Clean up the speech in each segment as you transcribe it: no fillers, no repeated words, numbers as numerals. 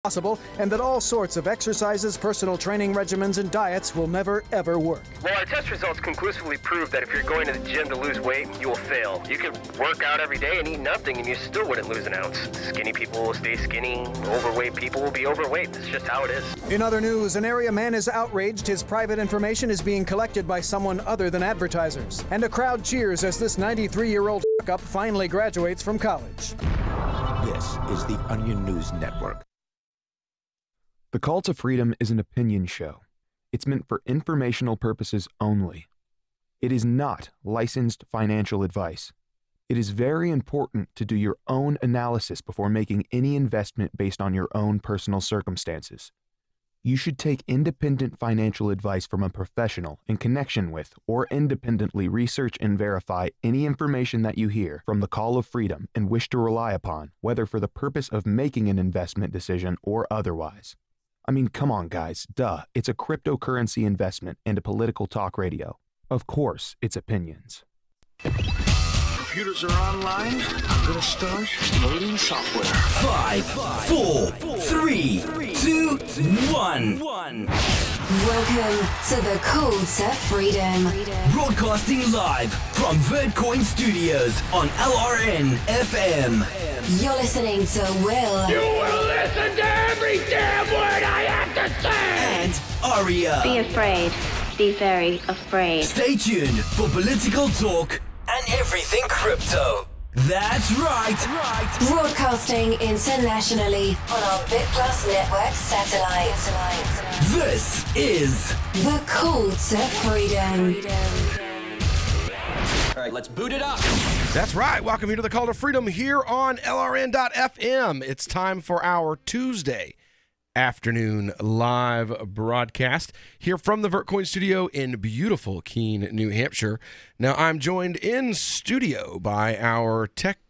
possible, and that all sorts of exercises, personal training regimens, and diets will never, ever work. Well, our test results conclusively prove that if you're going to the gym to lose weight, you will fail. You could work out every day and eat nothing, and you still wouldn't lose an ounce. Skinny people will stay skinny. Overweight people will be overweight. It's just how it is. In other news, an area man is outraged his private information is being collected by someone other than advertisers. And a crowd cheers as this 93-year-old up finally graduates from college. This is the Onion News Network. The Call to Freedom is an opinion show. It's meant for informational purposes only. It is not licensed financial advice. It is very important to do your own analysis before making any investment based on your own personal circumstances. You should take independent financial advice from a professional in connection with or independently research and verify any information that you hear from the Call of Freedom and wish to rely upon, whether for the purpose of making an investment decision or otherwise. I mean, come on, guys. Duh. It's a cryptocurrency investment and a political talk radio. Of course, it's opinions. Computers are online. I'm going to start loading software. 5, 4, 3, 2, 1. Welcome to the Call to Freedom. Broadcasting live from Vertcoin Studios on LRN FM. You're listening to Will. You will listen to every damn word I have to say. And Aria. Be afraid. Be very afraid. Stay tuned for political talk and everything crypto. That's right. Broadcasting internationally on our BitPlus network satellite. This is the Call to Freedom. All right, let's boot it up. That's right. Welcome here to the Call to Freedom here on LRN.FM. It's time for our Tuesday afternoon live broadcast here from the Vertcoin studio in beautiful Keene, New Hampshire. Now, I'm joined in studio by our tech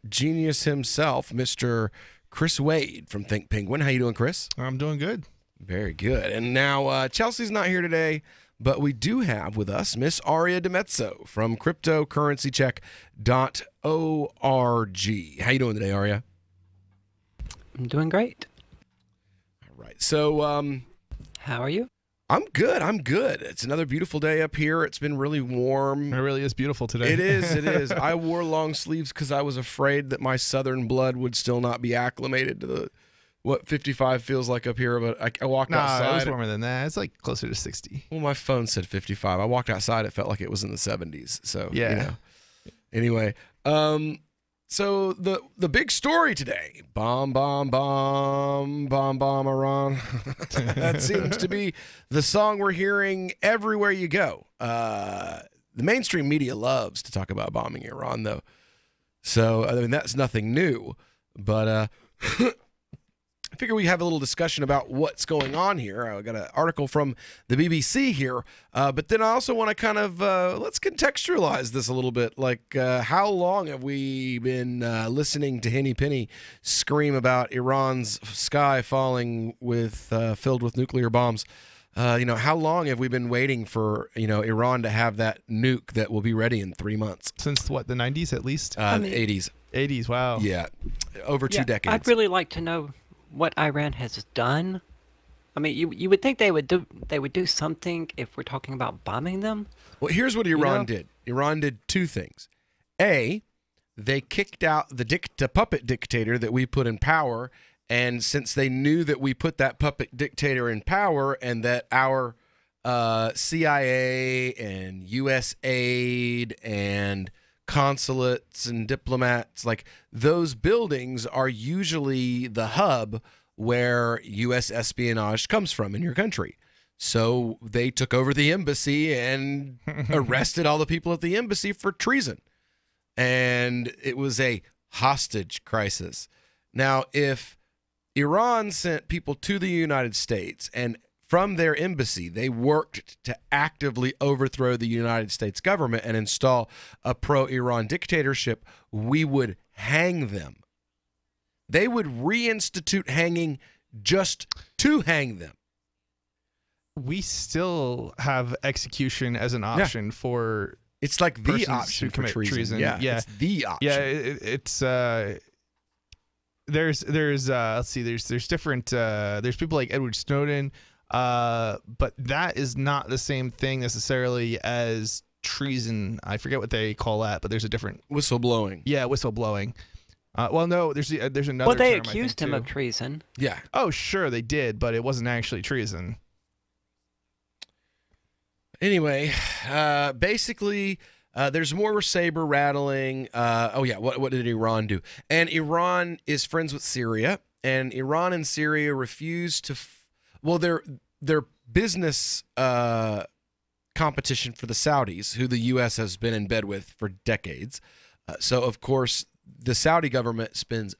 genius himself, Mr. Chris Wade from Think Penguin. How you doing, Chris? I'm doing good. Very good. And now Chelsea's not here today, but we do have with us Miss Aria DiMezzo from cryptocurrencycheck.org. How you doing today, Aria? I'm doing great. All right. So, how are you? I'm good. It's another beautiful day up here. It's been really warm. It really is beautiful today. It is. I wore long sleeves because I was afraid that my southern blood would still not be acclimated to what 55 feels like up here. But I walked outside. It was warmer than that. It's like closer to 60. Well, my phone said 55. I walked outside. It felt like it was in the 70s. So, yeah. You know. Anyway, so the big story today, bomb, Iran. That seems to be the song we're hearing everywhere you go. The mainstream media loves to talk about bombing Iran, though. So, I mean, that's nothing new. But I figure we have a little discussion about what's going on here. I got an article from the BBC here, but then I also want to kind of let's contextualize this a little bit. Like, how long have we been listening to Henny Penny scream about Iran's sky falling with filled with nuclear bombs? How long have we been waiting for Iran to have that nuke that will be ready in 3 months? Since what, the 90s at least? The 80s. 80s. Wow. Yeah, over 2 decades. I'd really like to know what Iran has done. I mean, you would think they would do something if we're talking about bombing them. Well, here's what Iran did. Iran did 2 things. A, they kicked out the puppet dictator that we put in power, and since they knew that we put that puppet dictator in power and that our CIA and U.S. aid and consulates and diplomats, like those buildings are usually the hub where U.S. espionage comes from in your country. So they took over the embassy and arrested all the people at the embassy for treason. And it was a hostage crisis. Now, if Iran sent people to the United States and from their embassy, they worked to actively overthrow the United States government and install a pro-Iran dictatorship, we would hang them. They would reinstitute hanging just to hang them. We still have execution as an option for. It's like the option for treason. Yeah, it's the option. Yeah, it's There's let's see, there's different there's people like Edward Snowden, but that is not the same thing necessarily as treason. I forget what they call that, but there's a different whistleblowing. Yeah, whistleblowing. Well, no, there's another. Well, they term, accused him of treason. Yeah. Oh, sure, they did, but it wasn't actually treason. Anyway, basically, there's more saber rattling. What did Iran do? And Iran is friends with Syria, and Iran and Syria refuse to. Their business competition for the Saudis, who the U.S. has been in bed with for decades. So, of course, the Saudi government spends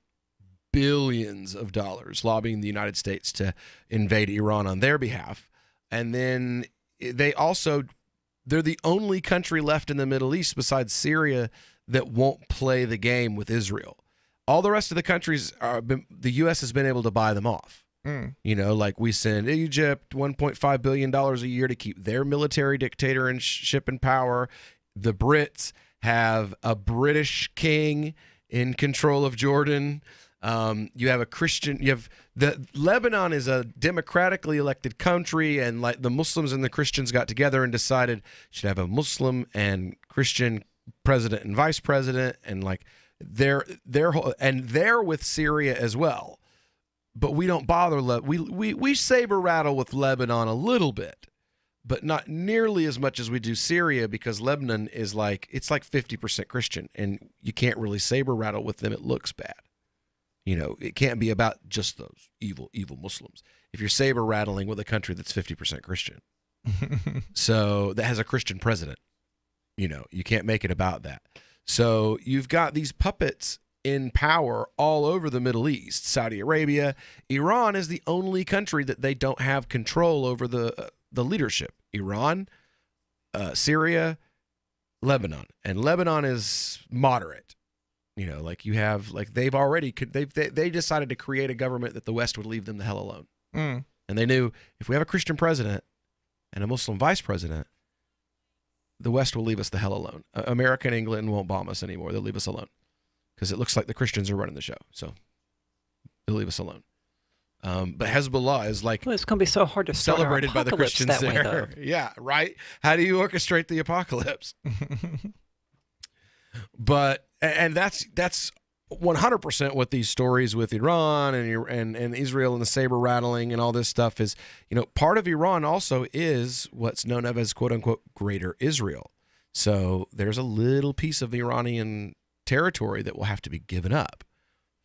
billions of dollars lobbying the United States to invade Iran on their behalf. And then they're the only country left in the Middle East besides Syria that won't play the game with Israel. All the rest of the countries, the U.S. has been able to buy them off. Like we send Egypt $1.5 billion a year to keep their military dictatorship in power. The Brits have a British king in control of Jordan. You have Lebanon is a democratically elected country, and like the Muslims and the Christians got together and decided should have a Muslim and Christian president and vice president, and like they're with Syria as well. But we don't bother. We saber rattle with Lebanon a little bit, but not nearly as much as we do Syria, because Lebanon is it's like 50% Christian, and you can't really saber rattle with them. It looks bad. It can't be about just those evil Muslims. If you're saber rattling with a country that's 50% Christian, so that has a Christian president, you can't make it about that. So you've got these puppets in power all over the Middle East. Saudi Arabia, Iran is the only country that they don't have control over the leadership. Iran, Syria, Lebanon, and Lebanon is moderate. They decided to create a government that the West would leave them the hell alone. And they knew if we have a Christian president and a Muslim vice president, the West will leave us the hell alone. America and England won't bomb us anymore. They'll leave us alone. Because it looks like the Christians are running the show, so they'll leave us alone. But Hezbollah is it's going to be so hard to start celebrated by the Christians there. Yeah, right. How do you orchestrate the apocalypse? And that's 100% what these stories with Iran and Israel and the saber rattling and all this stuff is. Part of Iran also is what's known of as quote unquote Greater Israel. So there's a little piece of Iranian territory that will have to be given up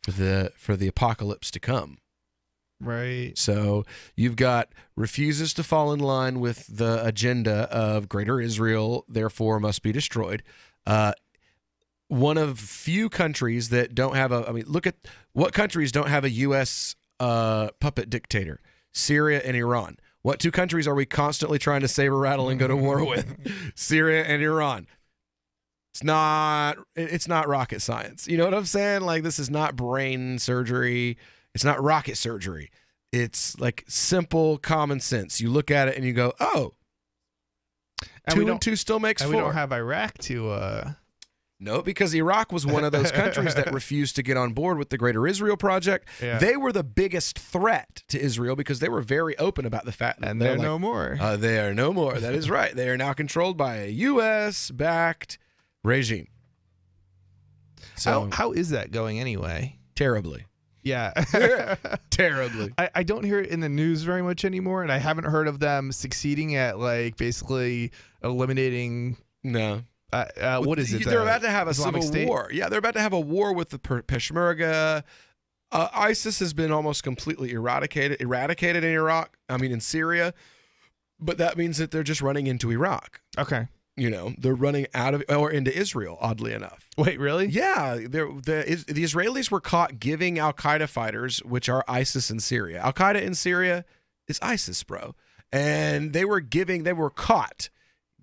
for the apocalypse to come. Right. So you've got refuses to fall in line with the agenda of Greater Israel, therefore must be destroyed. One of few countries that don't have look at what countries don't have a U.S. Puppet dictator. Syria and Iran. What two countries are we constantly trying to saber rattle and go to war with? Syria and Iran. It's not rocket science. You know what I'm saying? This is not brain surgery. It's not rocket surgery. It's like simple common sense. You look at it and you go, oh, and 2 and 2 still makes 4. We don't have Iraq to... No, because Iraq was one of those countries that refused to get on board with the Greater Israel Project. Yeah. They were the biggest threat to Israel because they were very open about the fact that they're no more. They are no more. That is right. They are now controlled by a U.S.-backed regime. So how is that going anyway? Terribly. Yeah. Terribly. I don't hear it in the news very much anymore, and I haven't heard of them succeeding at basically eliminating... No. What is it? They're about to have a Islamic civil war. Yeah, they're about to have a war with the Peshmerga. ISIS has been almost completely eradicated in Iraq. In Syria. But that means that they're just running into Iraq. Okay. They're running out of or into Israel, oddly enough. Wait, really? Yeah. The Israelis were caught giving Al-Qaeda fighters, which are ISIS in Syria. Al-Qaeda in Syria is ISIS, bro. And they were caught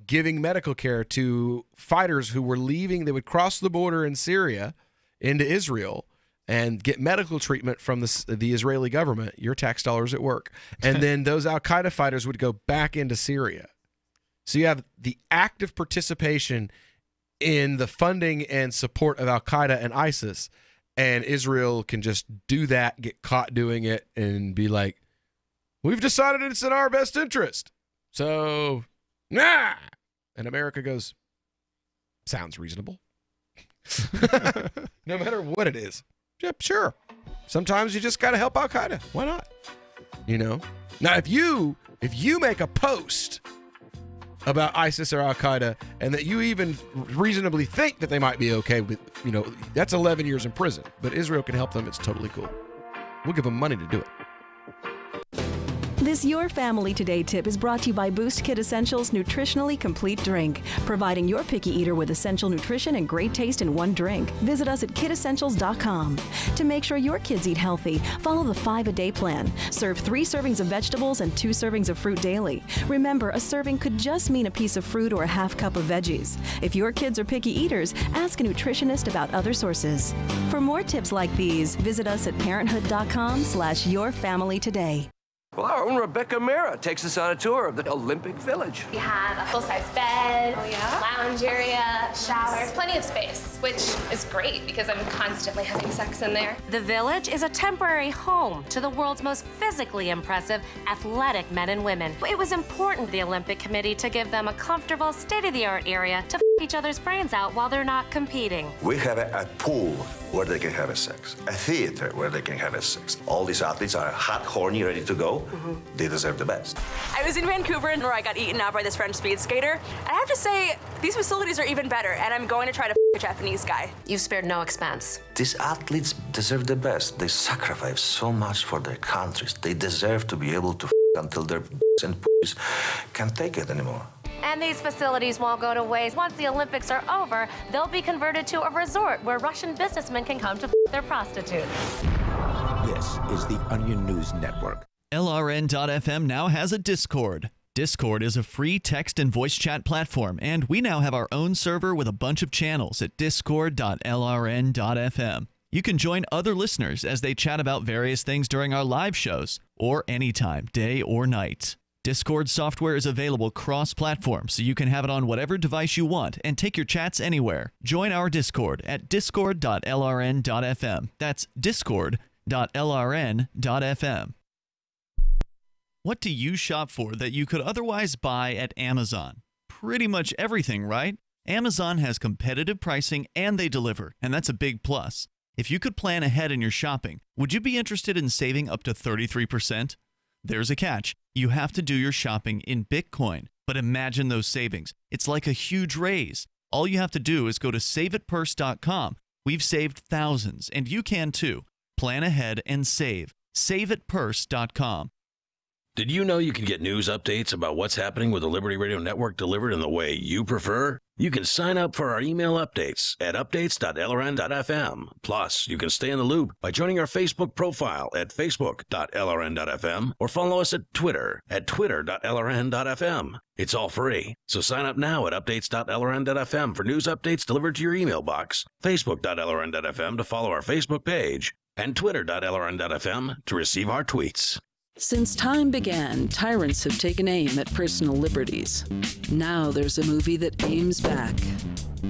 giving medical care to fighters who were leaving. They would cross the border in Syria into Israel and get medical treatment from the Israeli government, your tax dollars at work. And then those Al-Qaeda fighters would go back into Syria. So you have the active participation in the funding and support of Al-Qaeda and ISIS, And Israel can just do that, get caught doing it, and be like, we've decided it's in our best interest. So, nah. And America goes, sounds reasonable. No matter what it is. Yep, sure. Sometimes you just got to help Al-Qaeda. Why not? Now, if you make a post about ISIS or Al-Qaeda and that you even reasonably think that they might be okay with, that's 11 years in prison. But Israel can help them. It's totally cool. We'll give them money to do it. This Your Family Today tip is brought to you by Boost Kid Essentials Nutritionally Complete Drink, providing your picky eater with essential nutrition and great taste in one drink. Visit us at kidessentials.com. To make sure your kids eat healthy, follow the 5-a-day plan. Serve 3 servings of vegetables and 2 servings of fruit daily. Remember, a serving could just mean a piece of fruit or a half cup of veggies. If your kids are picky eaters, ask a nutritionist about other sources. For more tips like these, visit us at parenthood.com/yourfamilytoday. Well, our own Rebecca Mara takes us on a tour of the Olympic Village. We have a full-size bed, lounge area, showers, plenty of space, which is great because I'm constantly having sex in there. The Village is a temporary home to the world's most physically impressive athletic men and women. It was important to the Olympic Committee to give them a comfortable, state-of-the-art area to each other's brains out while they're not competing. We have a pool where they can have sex, a theater where they can have sex. All these athletes are hot, horny, ready to go. They deserve the best. I was in Vancouver where I got eaten out by this French speed skater. I have to say, these facilities are even better, and I'm going to try to a Japanese guy. You've spared no expense. These athletes deserve the best. They sacrifice so much for their countries. They deserve to be able to until their and can't take it anymore. And these facilities won't go to waste. Once the Olympics are over, they'll be converted to a resort where Russian businessmen can come to their prostitutes. This is the Onion News Network. LRN.FM now has a Discord. Discord is a free text and voice chat platform, and we now have our own server with a bunch of channels at discord.lrn.fm. You can join other listeners as they chat about various things during our live shows, or anytime, day or night. Discord software is available cross-platform, so you can have it on whatever device you want and take your chats anywhere. Join our Discord at discord.lrn.fm. That's discord.lrn.fm. What do you shop for that you could otherwise buy at Amazon? Pretty much everything, right? Amazon has competitive pricing and they deliver, and that's a big plus. If you could plan ahead in your shopping, would you be interested in saving up to 33%? There's a catch. You have to do your shopping in Bitcoin. But imagine those savings. It's like a huge raise. All you have to do is go to saveitpurse.com. We've saved thousands, and you can too. Plan ahead and save. Saveitpurse.com. Did you know you can get news updates about what's happening with the Liberty Radio Network delivered in the way you prefer? You can sign up for our email updates at updates.lrn.fm. Plus, you can stay in the loop by joining our Facebook profile at facebook.lrn.fm or follow us at Twitter at twitter.lrn.fm. It's all free, so sign up now at updates.lrn.fm for news updates delivered to your email box, facebook.lrn.fm to follow our Facebook page, and twitter.lrn.fm to receive our tweets. Since time began, tyrants have taken aim at personal liberties. Now there's a movie that aims back.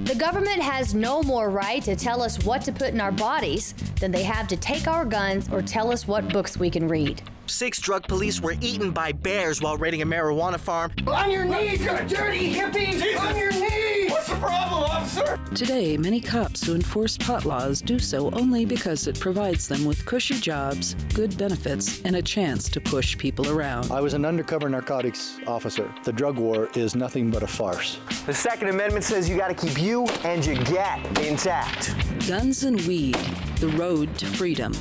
The government has no more right to tell us what to put in our bodies than they have to take our guns or tell us what books we can read. 6 drug police were eaten by bears while raiding a marijuana farm. On your knees, you dirty hippie! Jesus. On your knees! What's the problem, officer? Today, many cops who enforce pot laws do so only because it provides them with cushy jobs, good benefits, and a chance to push people around. I was an undercover narcotics officer. The drug war is nothing but a farce. The Second Amendment says you gotta keep you and your gat intact. Guns and Weed, The Road to Freedom.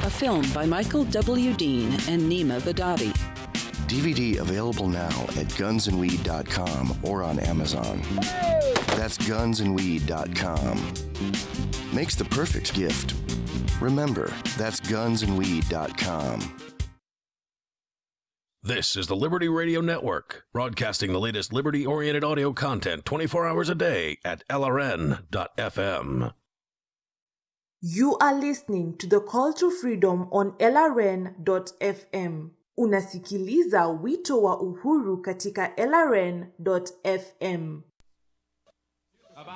A film by Michael W. Dean and Nima Vadadi. DVD available now at gunsandweed.com or on Amazon. That's gunsandweed.com. Makes the perfect gift. Remember, that's gunsandweed.com. This is the Liberty Radio Network, broadcasting the latest liberty-oriented audio content 24 hours a day at LRN.FM. You are listening to the Call to Freedom on LRN.FM. Unasikiliza wito wa uhuru katika LRN.FM. All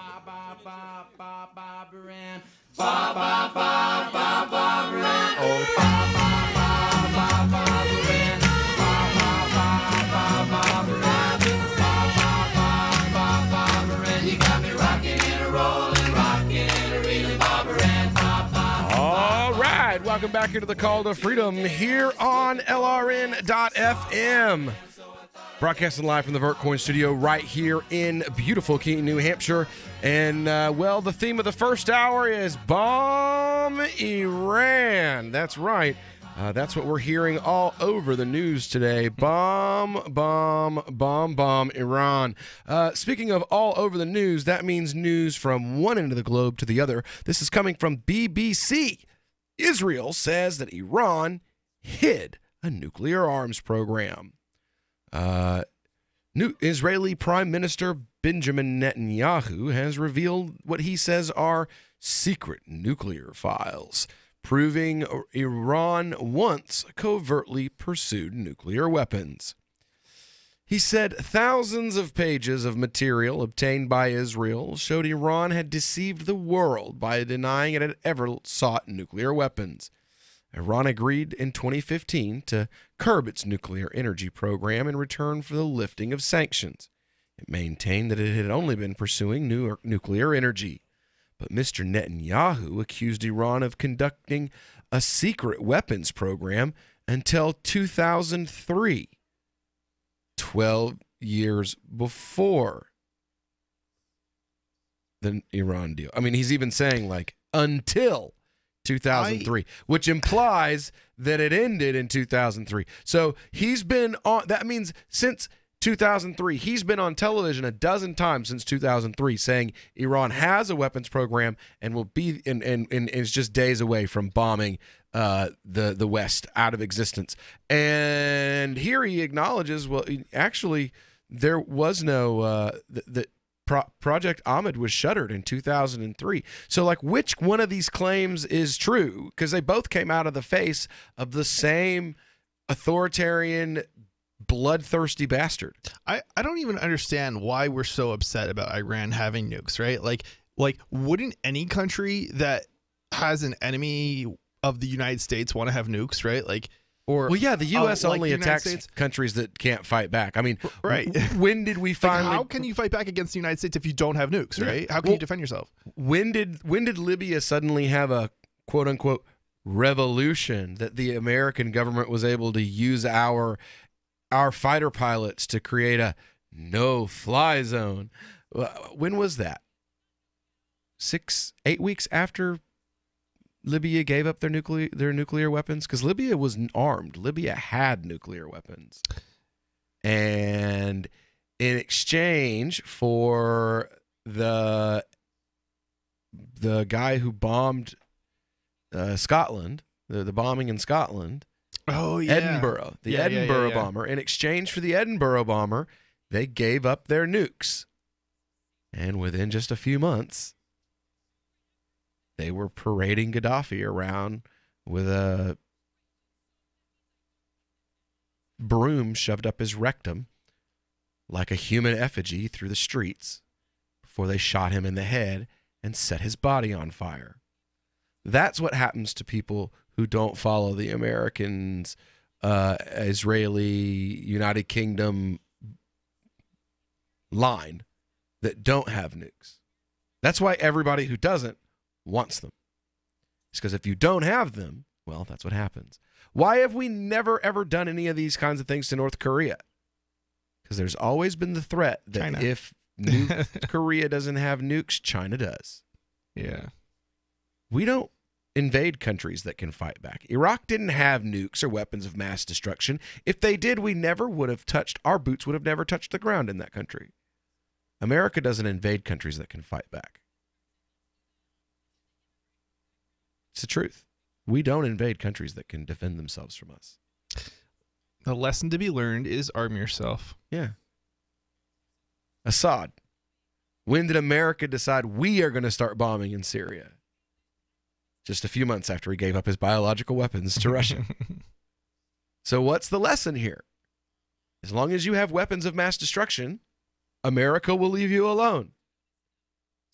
right, welcome back here to the Call to Freedom here on LRN.FM. Broadcasting live from the VertCoin studio right here in beautiful Keene, New Hampshire. And, well, the theme of the first hour is Bomb Iran. That's right. That's what we're hearing all over the news today. Bomb Iran. Speaking of all over the news, that means news from one end of the globe to the other. This is coming from BBC. Israel says that Iran hid a nuclear arms program. New Israeli Prime Minister Benjamin Netanyahu has revealed what he says are secret nuclear files, proving Iran once covertly pursued nuclear weapons. He said thousands of pages of material obtained by Israel showed Iran had deceived the world by denying it had ever sought nuclear weapons. Iran agreed in 2015 to curb its nuclear energy program in return for the lifting of sanctions. It maintained that it had only been pursuing nuclear energy. But Mr. Netanyahu accused Iran of conducting a secret weapons program until 2003, 12 years before the Iran deal. I mean, he's even saying, like, until 2003, which implies that it ended in 2003. So he's been on, that means since 2003, he's been on television a dozen times since 2003 saying Iran has a weapons program and will be and is just days away from bombing the West out of existence. And here he acknowledges, well, actually, there was no Project Ahmed was shuttered in 2003. So, like, which one of these claims is true? Because they both came out of the face of the same authoritarian, bloodthirsty bastard. I don't even understand why we're so upset about Iran having nukes, right? Like wouldn't any country that has an enemy of the United States want to have nukes, right? Like, or well, yeah, the U.S. only like attacks countries that can't fight back. I mean, right? When did we finally? How can you fight back against the United States if you don't have nukes, right? How can you defend yourself? When did Libya suddenly have a quote unquote revolution that the American government was able to use our fighter pilots to create a no-fly zone? When was that? 6-8 weeks after Libya gave up their nuclear weapons? Because Libya was armed. Libya had nuclear weapons. And in exchange for the guy who bombed Scotland, the bombing in Scotland, oh yeah, Edinburgh, the Edinburgh bomber. In exchange for the Edinburgh bomber, they gave up their nukes. And within just a few months, they were parading Gaddafi around with a broom shoved up his rectum like a human effigy through the streets before they shot him in the head and set his body on fire. That's what happens to people who don't follow the Americans, Israeli, United Kingdom line, that don't have nukes. That's why everybody who doesn't wants them. It's because if you don't have them, well, that's what happens. Why have we never, ever done any of these kinds of things to North Korea? Because there's always been the threat that China. If North Korea doesn't have nukes, China does. Yeah. We don't invade countries that can fight back. Iraq didn't have nukes or weapons of mass destruction. If they did, we never would have touched, our boots would have never touched the ground in that country. America doesn't invade countries that can fight back. It's the truth. We don't invade countries that can defend themselves from us. The lesson to be learned is arm yourself. Yeah. Assad. When did America decide we are going to start bombing in Syria? Just a few months after he gave up his biological weapons to Russia. So what's the lesson here? As long as you have weapons of mass destruction, America will leave you alone.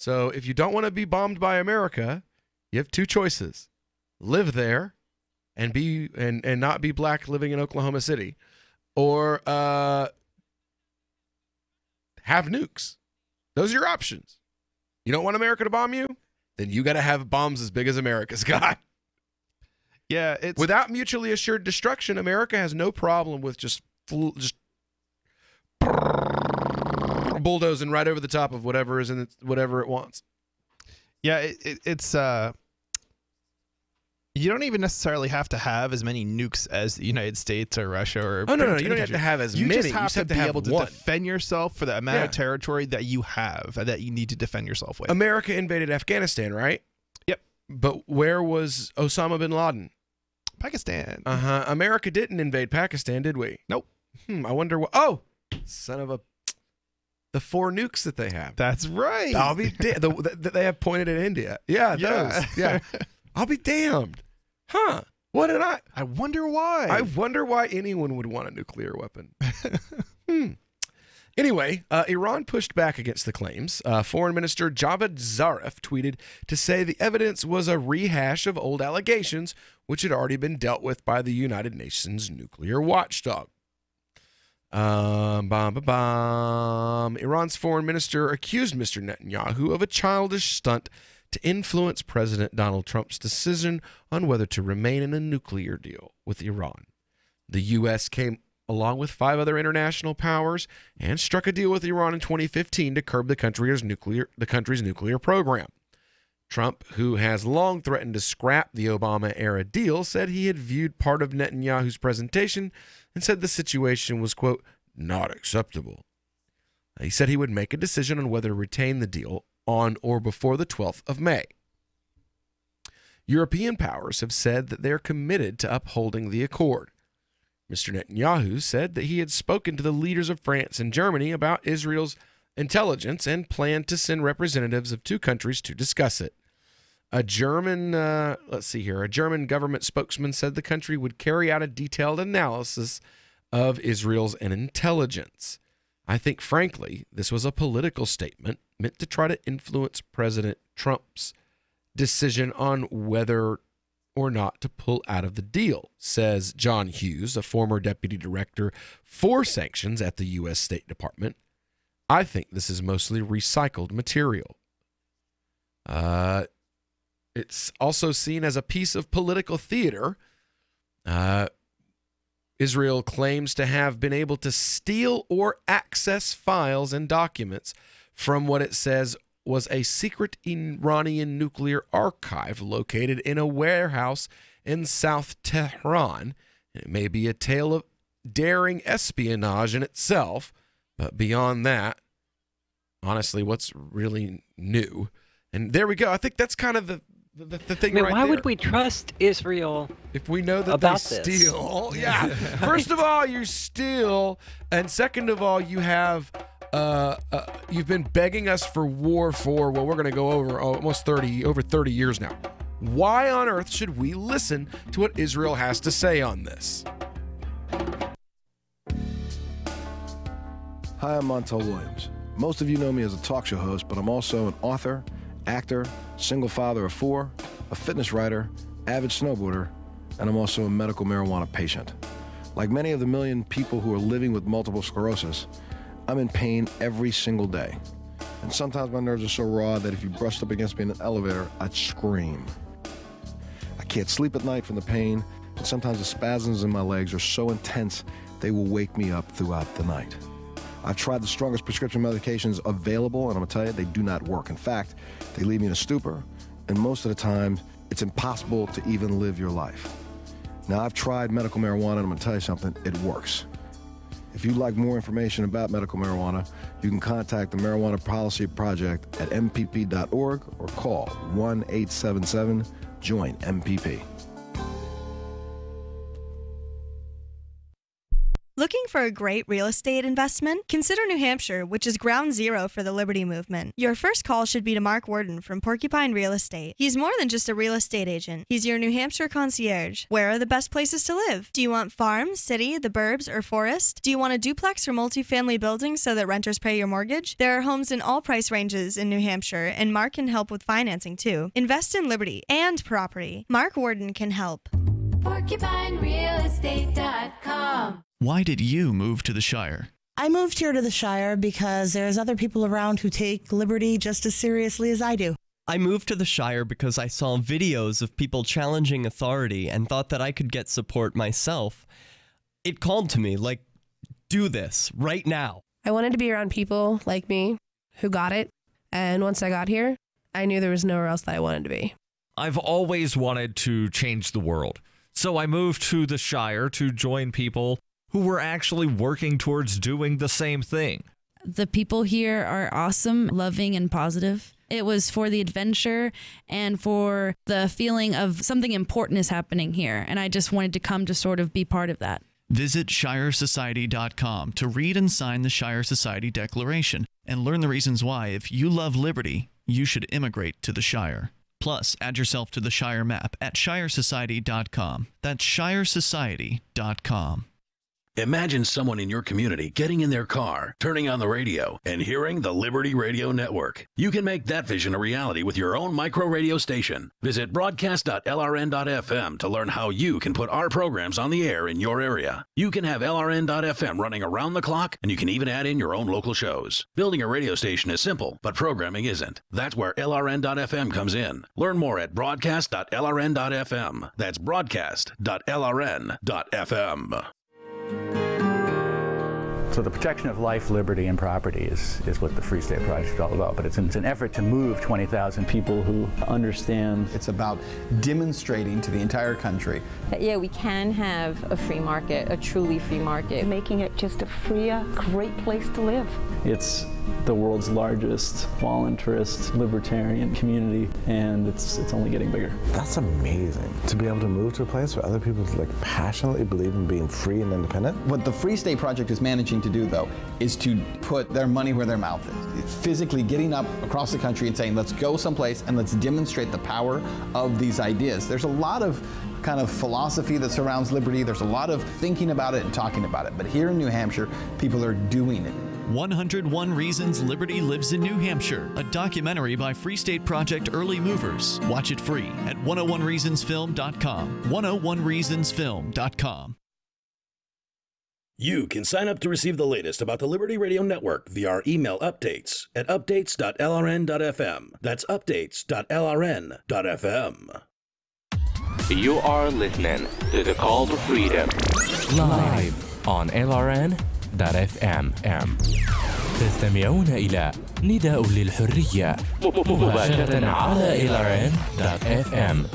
So if you don't want to be bombed by America, you have two choices: live there and not be black living in Oklahoma City, or have nukes. Those are your options. You don't want America to bomb you? Then you got to have bombs as big as America's got. Yeah, it's without mutually assured destruction, America has no problem with just bulldozing right over the top of whatever is in it, whatever it wants. Yeah, it's you don't even necessarily have to have as many nukes as the United States or Russia or. Oh no, you don't have to have as many. You just have to be able to one. defend yourself for the amount of territory that you have and that you need to defend yourself with. America invaded Afghanistan, right? Yep. But where was Osama bin Laden? Pakistan. America didn't invade Pakistan, did we? Nope. I wonder what. Oh, son of a. The 4 nukes that they have. That's right. I'll be that they have pointed at India. Yeah, those. Yeah. I'll be damned. Huh. What did I wonder why. I wonder why anyone would want a nuclear weapon. Anyway, Iran pushed back against the claims. Foreign Minister Javad Zarif tweeted to say the evidence was a rehash of old allegations, which had already been dealt with by the United Nations nuclear watchdog. Iran's foreign minister accused Mr. Netanyahu of a childish stunt to influence President Donald Trump's decision on whether to remain in a nuclear deal with Iran. The U.S. came along with 5 other international powers and struck a deal with Iran in 2015 to curb the country's nuclear program. Trump, who has long threatened to scrap the Obama-era deal, said he had viewed part of Netanyahu's presentation and said the situation was, quote, not acceptable. He said he would make a decision on whether to retain the deal on or before the 12th of May. European powers have said that they're committed to upholding the accord. Mr. Netanyahu said that he had spoken to the leaders of France and Germany about Israel's intelligence and planned to send representatives of 2 countries to discuss it. A German government spokesman said the country would carry out a detailed analysis of Israel's intelligence. I think, frankly, this was a political statement meant to try to influence President Trump's decision on whether or not to pull out of the deal, says John Hughes, a former deputy director for sanctions at the U.S. State Department. I think this is mostly recycled material. It's also seen as a piece of political theater. Israel claims to have been able to steal or access files and documents from what it says was a secret Iranian nuclear archive located in a warehouse in South Tehran. It may be a tale of daring espionage in itself, but beyond that, honestly, what's really new? And there we go. I think that's kind of the thing right there. Why would we trust Israel if we know that about they steal? Yeah. First of all, you steal, and second of all, you have you've been begging us for war for we're going to go over over 30 years now. Why on earth should we listen to what Israel has to say on this? Hi, I'm Montel Williams. Most of you know me as a talk show host, but I'm also an author, actor, single father of 4, a fitness writer, avid snowboarder, and I'm also a medical marijuana patient. Like many of the million people who are living with multiple sclerosis, I'm in pain every single day. And sometimes my nerves are so raw that if you brushed up against me in an elevator, I'd scream. I can't sleep at night from the pain, and sometimes the spasms in my legs are so intense they will wake me up throughout the night. I've tried the strongest prescription medications available, and I'm gonna tell you, they do not work. In fact, they leave me in a stupor, and most of the time, it's impossible to even live your life. Now, I've tried medical marijuana, and I'm gonna tell you something, it works. If you'd like more information about medical marijuana, you can contact the Marijuana Policy Project at MPP.org or call 1-877-JOIN-MPP. Looking for a great real estate investment? Consider New Hampshire, which is ground zero for the Liberty Movement. Your first call should be to Mark Worden from Porcupine Real Estate. He's more than just a real estate agent. He's your New Hampshire concierge. Where are the best places to live? Do you want farm, city, the burbs, or forest? Do you want a duplex or multifamily building so that renters pay your mortgage? There are homes in all price ranges in New Hampshire, and Mark can help with financing too. Invest in Liberty and property. Mark Worden can help. PorcupineRealEstate.com. Why did you move to the Shire? I moved here to the Shire because there's other people around who take liberty just as seriously as I do. I moved to the Shire because I saw videos of people challenging authority and thought that I could get support myself. It called to me, like, do this right now. I wanted to be around people like me who got it. And once I got here, I knew there was nowhere else that I wanted to be. I've always wanted to change the world. So I moved to the Shire to join people who were actually working towards doing the same thing. The people here are awesome, loving, and positive. It was for the adventure and for the feeling of something important is happening here. And I just wanted to come to sort of be part of that. Visit ShireSociety.com to read and sign the Shire Society Declaration and learn the reasons why, if you love liberty, you should immigrate to the Shire. Plus, add yourself to the Shire map at ShireSociety.com. That's ShireSociety.com. Imagine someone in your community getting in their car, turning on the radio, and hearing the Liberty Radio Network. You can make that vision a reality with your own micro radio station. Visit broadcast.lrn.fm to learn how you can put our programs on the air in your area. You can have LRN.FM running around the clock, and you can even add in your own local shows. Building a radio station is simple, but programming isn't. That's where LRN.FM comes in. Learn more at broadcast.lrn.fm. That's broadcast.lrn.fm. So the protection of life, liberty, and property is what the Free State Project is all about. But it's an effort to move 20,000 people who understand. It's about demonstrating to the entire country that, yeah, we can have a free market, a truly free market. Making it just a freer, great place to live. It's the world's largest voluntarist libertarian community, and it's only getting bigger. That's amazing, to be able to move to a place where other people passionately believe in being free and independent. What the Free State Project is managing to do, though, is to put their money where their mouth is. It's physically getting up across the country and saying, let's go someplace and let's demonstrate the power of these ideas. There's a lot of kind of philosophy that surrounds liberty. There's a lot of thinking about it and talking about it. But here in New Hampshire, people are doing it. 101 Reasons Liberty Lives in New Hampshire, a documentary by Free State Project Early Movers. Watch it free at 101reasonsfilm.com. 101reasonsfilm.com. You can sign up to receive the latest about the Liberty Radio Network via our email updates at updates.lrn.fm. That's updates.lrn.fm. You are listening to The Call to Freedom live on LRN.FM. تستمعون إلى نداء للحرية مباشرة على LRN.FM.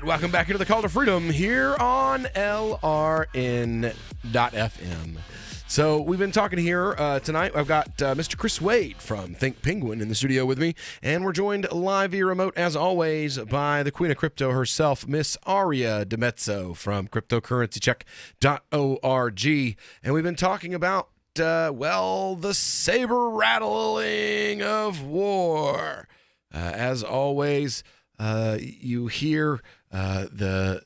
Welcome back into the Call to Freedom here on LRN.FM. So we've been talking here tonight. I've got Mr. Chris Wade from Think Penguin in the studio with me, and we're joined live via remote, as always, by the Queen of Crypto herself, Miss Aria DiMezzo from CryptocurrencyCheck.org. And we've been talking about, the saber rattling of war. As always, you hear the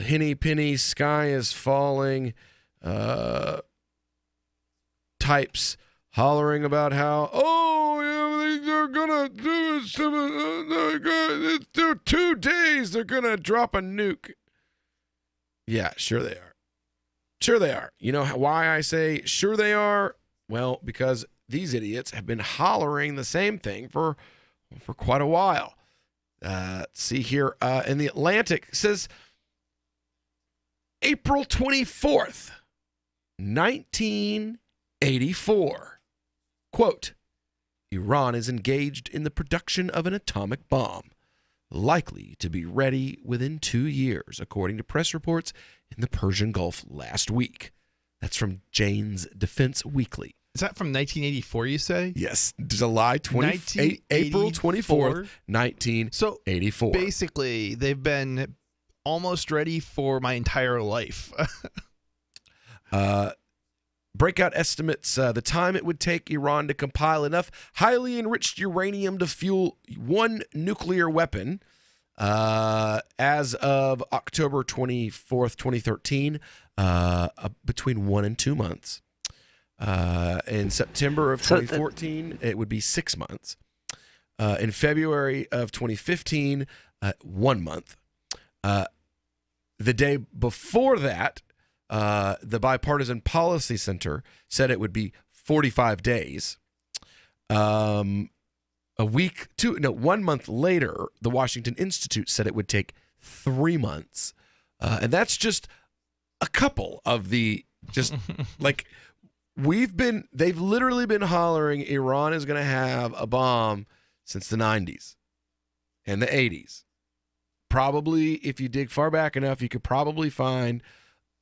henny penny sky is falling types hollering about how, they're gonna do it. 2 days they're gonna drop a nuke. Yeah, sure they are. Sure they are. You know why I say sure they are? Well, because these idiots have been hollering the same thing for quite a while. See here in the Atlantic, it says April 24th, 1984. Quote, Iran is engaged in the production of an atomic bomb, likely to be ready within 2 years, according to press reports in the Persian Gulf last week. That's from Jane's Defense Weekly. Is that from 1984, you say? Yes, July 20, April 24th, 1984. So basically, they've been almost ready for my entire life. Breakout estimates the time it would take Iran to compile enough highly enriched uranium to fuel one nuclear weapon as of October 24th, 2013, between 1 and 2 months. In September of 2014, it would be 6 months. In February of 2015, 1 month. The day before that, the Bipartisan Policy Center said it would be 45 days. 1 month later, the Washington Institute said it would take 3 months. And that's just a couple of the, just like, they've literally been hollering Iran is going to have a bomb since the 90s and the 80s. Probably, if you dig far back enough, you could probably find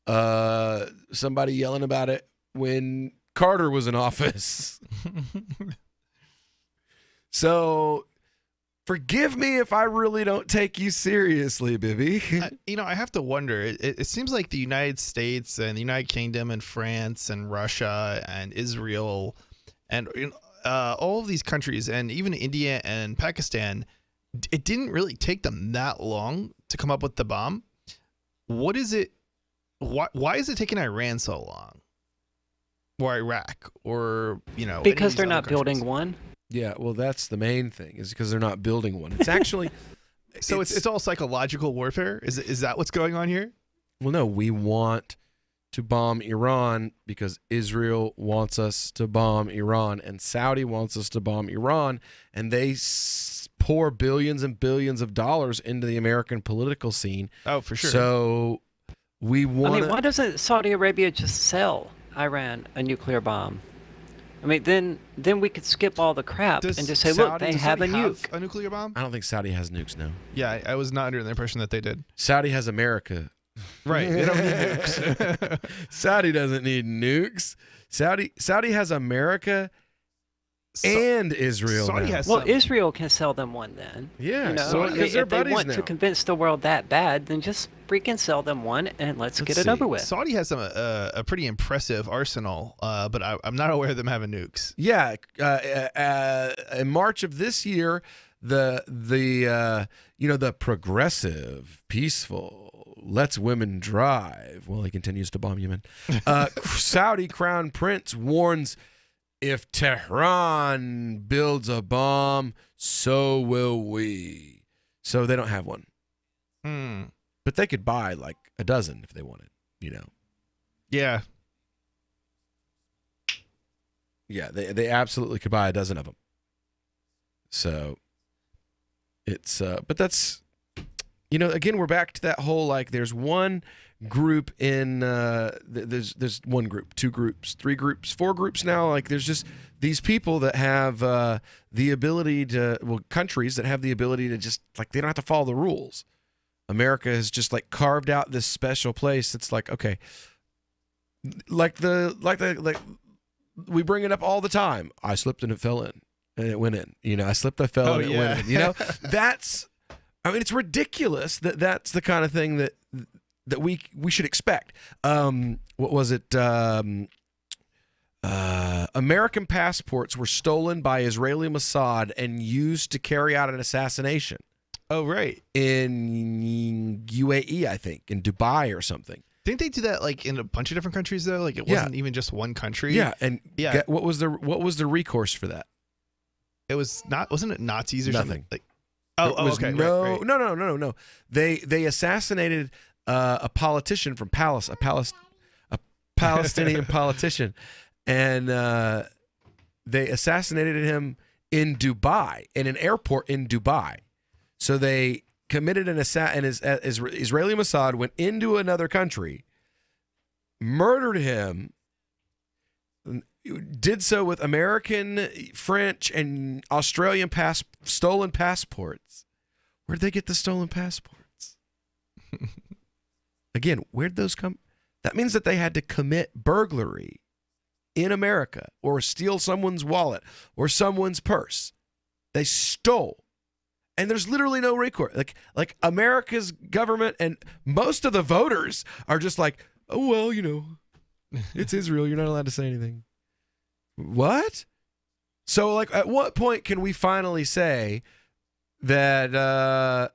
somebody yelling about it when Carter was in office. So forgive me if I really don't take you seriously, Bibby. I have to wonder. It seems like the United States and the United Kingdom and France and Russia and Israel and all of these countries and even India and Pakistan, it didn't really take them that long to come up with the bomb. What is it? Why is it taking Iran so long? Or Iraq? Or, because they're not building one. Yeah, well, that's the main thing, is because they're not building one. It's actually... So it's all psychological warfare? Is that what's going on here? Well, no, we want to bomb Iran because Israel wants us to bomb Iran, and Saudi wants us to bomb Iran, and they pour billions and billions of dollars into the American political scene. Oh, for sure. So we want... I mean, why doesn't Saudi Arabia just sell Iran a nuclear bomb? I mean, then we could skip all the crap and just say, look, they have a nuke. A nuclear bomb? I don't think Saudi has nukes, no. Yeah, I was not under the impression that they did. Saudi has America. Right. They don't need nukes. Saudi doesn't need nukes. Saudi has America and Israel. Saudi now. has Well, Israel can sell them one then. Yeah, so because they're if they buddies want now. to convince the world that bad, then just freaking sell them one and let's get it over with. Saudi has a pretty impressive arsenal, but I'm not aware of them having nukes. Yeah, in March of this year, the progressive, peaceful, lets women drive. Well, he continues to bomb Yemen. Saudi crown prince warns, if Tehran builds a bomb, so will we. So they don't have one. But they could buy like a dozen if they wanted, Yeah. Yeah, they absolutely could buy a dozen of them. So it's, but that's, again, we're back to that whole, like, there's one group in, there's one group, 2 groups, 3 groups, 4 groups now. Like, there's just these people that have the ability to, countries that have the ability to just, like, they don't have to follow the rules. America has just, like, carved out this special place. It's like, okay, like we bring it up all the time. I slipped and it fell in and it went in. I slipped, I fell, and it went in. That's, it's ridiculous that that's the kind of thing that we should expect. What was it? American passports were stolen by Israeli Mossad and used to carry out an assassination. Oh, right. In UAE, I think, in Dubai or something. Didn't they do that like in a bunch of different countries though? Like it wasn't even just one country. Yeah, and what was the recourse for that? It was not. Wasn't it Nazis or Nothing. something? Like, okay. No, right. No. They assassinated a politician from a Palestinian politician, and they assassinated him in Dubai, in an airport in Dubai. So they committed an assassination, and Israeli Mossad went into another country, murdered him, did so with American, French, and Australian stolen passports. Where'd they get the stolen passports? Again, where'd those come? That means that they had to commit burglary in America or steal someone's wallet or someone's purse. They stole. And there's literally no recourse. Like America's government and most of the voters are just like, oh, well, it's Israel. You're not allowed to say anything. What? So, like, at what point can we finally say that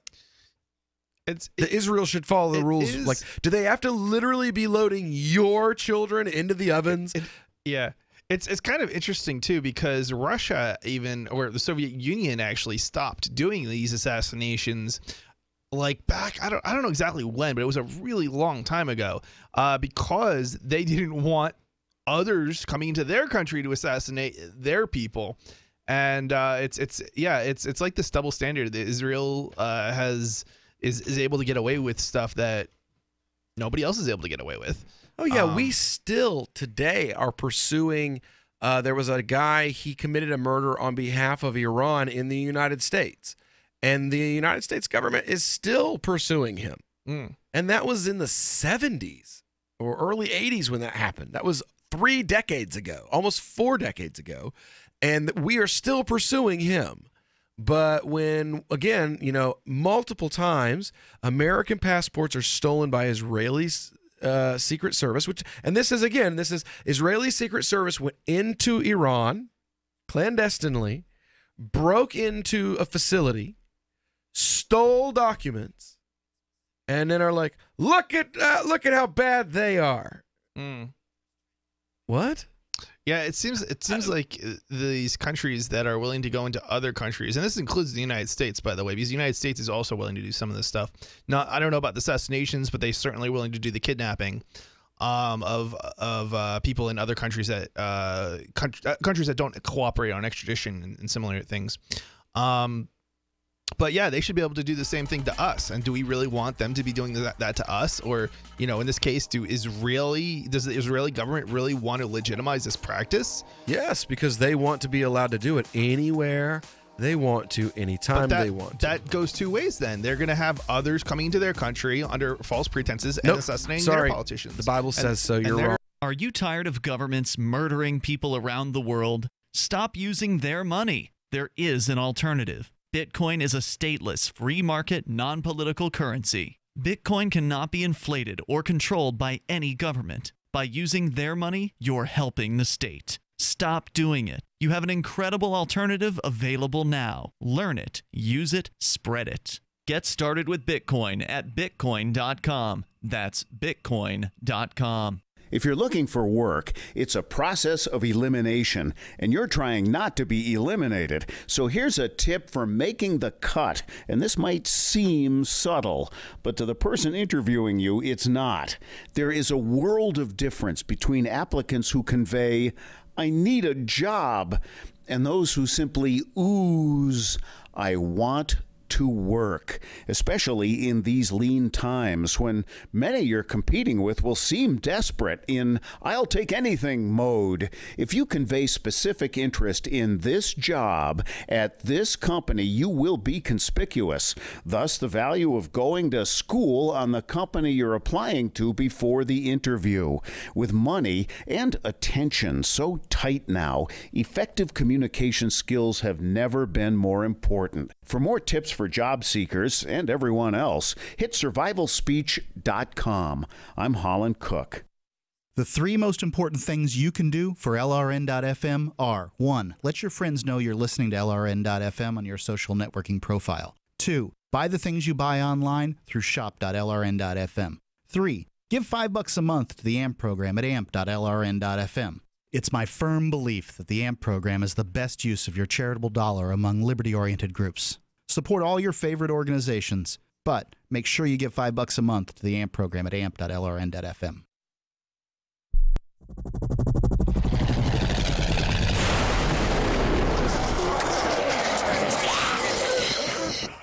Israel should follow the rules? Like, do they have to literally be loading your children into the ovens? Yeah. It's kind of interesting, too, because Russia or the Soviet Union actually stopped doing these assassinations like back, I don't know exactly when, but it was a really long time ago, because they didn't want others coming into their country to assassinate their people. And it's like this double standard that Israel is able to get away with stuff that nobody else is able to get away with. Oh, yeah. We still today are pursuing. There was a guy, he committed a murder on behalf of Iran in the United States. And the United States government is still pursuing him. And that was in the 70s or early 80s when that happened. That was 3 decades ago, almost 4 decades ago. And we are still pursuing him. But when, again, multiple times, American passports are stolen by Israeli Secret Service, this is Israeli Secret Service went into Iran clandestinely, broke into a facility, stole documents, and then are like, look at how bad they are. What? Yeah, it seems like these countries that are willing to go into other countries, and this includes the United States, by the way, because the United States is also willing to do some of this stuff. Now, I don't know about the assassinations, but they're certainly willing to do the kidnapping of people in other countries that countries that don't cooperate on extradition and similar things. But yeah, they should be able to do the same thing to us. And do we really want them to be doing that to us? Or, in this case, does the Israeli government really want to legitimize this practice? Yes, because they want to be allowed to do it anywhere they want to, anytime they want to. That goes two ways then. They're going to have others coming into their country under false pretenses and assassinating their politicians. The Bible says so. You're wrong. Are you tired of governments murdering people around the world? Stop using their money. There is an alternative. Bitcoin is a stateless, free market, non-political currency. Bitcoin cannot be inflated or controlled by any government. By using their money, you're helping the state. Stop doing it. You have an incredible alternative available now. Learn it, use it, spread it. Get started with Bitcoin at Bitcoin.com. That's Bitcoin.com. If you're looking for work, it's a process of elimination, and you're trying not to be eliminated. So here's a tip for making the cut, and this might seem subtle, but to the person interviewing you, it's not. There is a world of difference between applicants who convey, "I need a job," and those who simply ooze, "I want to work," especially in these lean times when many you're competing with will seem desperate in "I'll take anything" mode. If you convey specific interest in this job at this company, you will be conspicuous. Thus, the value of going to school on the company you're applying to before the interview. With money and attention so tight now, effective communication skills have never been more important. For more tips for job seekers and everyone else, hit survivalspeech.com. I'm Holland Cook. The 3 most important things you can do for LRN.FM are: 1. Let your friends know you're listening to LRN.FM on your social networking profile. 2. Buy the things you buy online through shop.LRN.FM. 3. Give $5 a month to the AMP program at amp.lrn.fm. It's my firm belief that the AMP program is the best use of your charitable dollar among liberty-oriented groups. Support all your favorite organizations, but make sure you give $5 a month to the AMP program at amp.lrn.fm.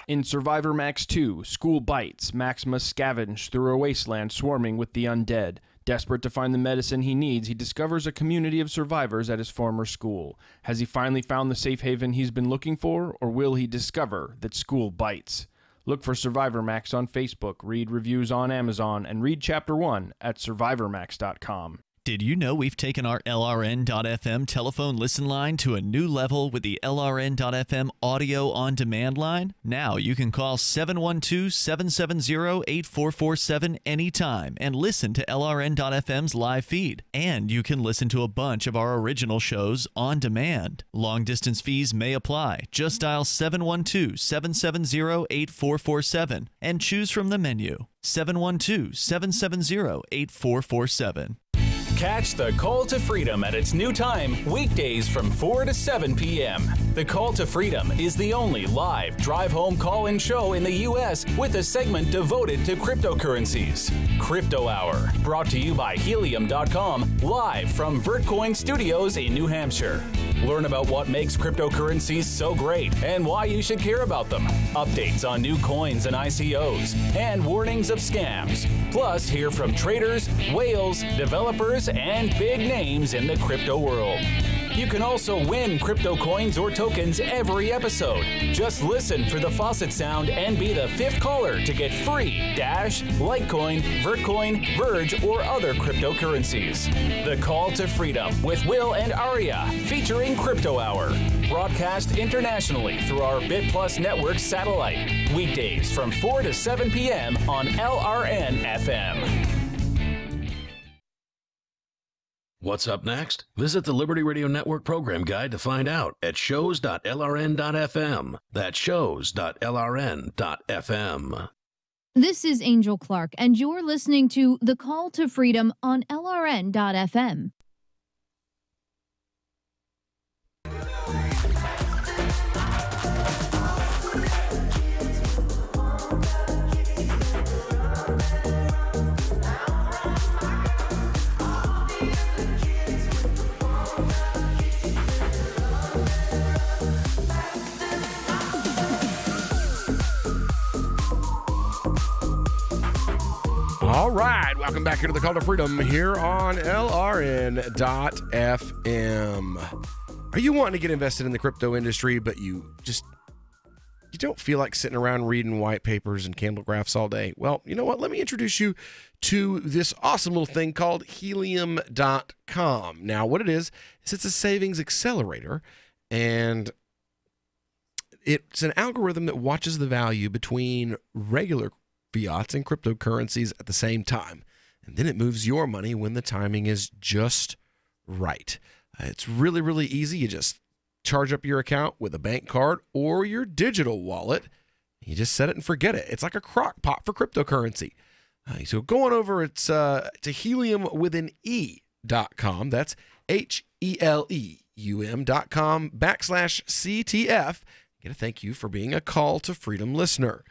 In Survivor Max 2, School Bites, Max must scavenge through a wasteland swarming with the undead. Desperate to find the medicine he needs, he discovers a community of survivors at his former school. Has he finally found the safe haven he's been looking for, or will he discover that school bites? Look for Survivor Max on Facebook, read reviews on Amazon, and read Chapter 1 at survivormax.com. Did you know we've taken our LRN.FM telephone listen line to a new level with the LRN.FM audio on demand line? Now you can call 712-770-8447 anytime and listen to LRN.FM's live feed. And you can listen to a bunch of our original shows on demand. Long distance fees may apply. Just dial 712-770-8447 and choose from the menu. 712-770-8447. Catch the Call to Freedom at its new time, weekdays from 4 to 7 p.m. The Call to Freedom is the only live drive-home call-in show in the U.S. with a segment devoted to cryptocurrencies. Crypto Hour, brought to you by Helium.com, live from Vertcoin Studios in New Hampshire. Learn about what makes cryptocurrencies so great and why you should care about them. Updates on new coins and ICOs, and warnings of scams. Plus, hear from traders, whales, developers, and big names in the crypto world. You can also win crypto coins or tokens every episode. Just listen for the faucet sound and be the 5th caller to get free Dash, Litecoin, Vertcoin, Verge, or other cryptocurrencies. The Call to Freedom with Will and Aria, featuring Crypto Hour. Broadcast internationally through our BitPlus network satellite. Weekdays from 4 to 7 p.m. on LRN FM. What's up next? Visit the Liberty Radio Network program guide to find out at shows.lrn.fm. That's shows.lrn.fm. This is Angel Clark, and you're listening to The Call to Freedom on LRN.fm. All right, welcome back into the Call to Freedom here on LRN.FM. Are you wanting to get invested in the crypto industry, but you don't feel like sitting around reading white papers and candle graphs all day? Well, you know what? Let me introduce you to this awesome little thing called Helium.com. Now, what it is it's a savings accelerator, and it's an algorithm that watches the value between regular fiats and cryptocurrencies at the same time. And then it moves your money when the timing is just right. It's really, really easy. You just charge up your account with a bank card or your digital wallet. You just set it and forget it. It's like a crock pot for cryptocurrency. So go on over, it's to heliumwithane.com. That's HELEUM.com/CTF. Get a thank you for being a Call to Freedom listener.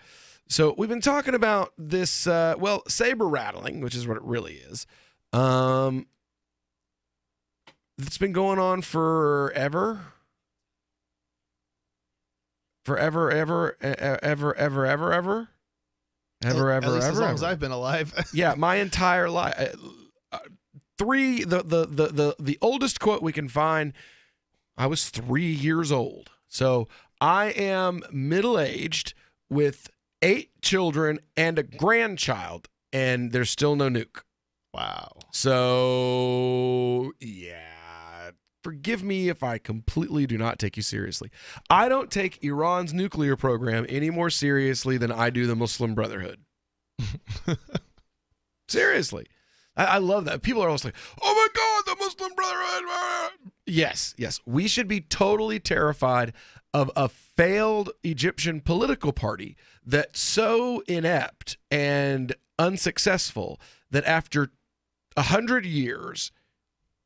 So we've been talking about this, saber rattling, which is what it really is. It's been going on forever. As long as I've been alive. Yeah, my entire life. The oldest quote we can find, I was 3 years old. So I am middle-aged with 8 children and a grandchild, and there's still no nuke. Wow. So, yeah, forgive me if I completely do not take you seriously. I don't take Iran's nuclear program any more seriously than I do the Muslim Brotherhood. Seriously. I love that. People are always like, oh my God, the Muslim Brotherhood. Yes. We should be totally terrified of a failed Egyptian political party that's so inept and unsuccessful that after 100 years,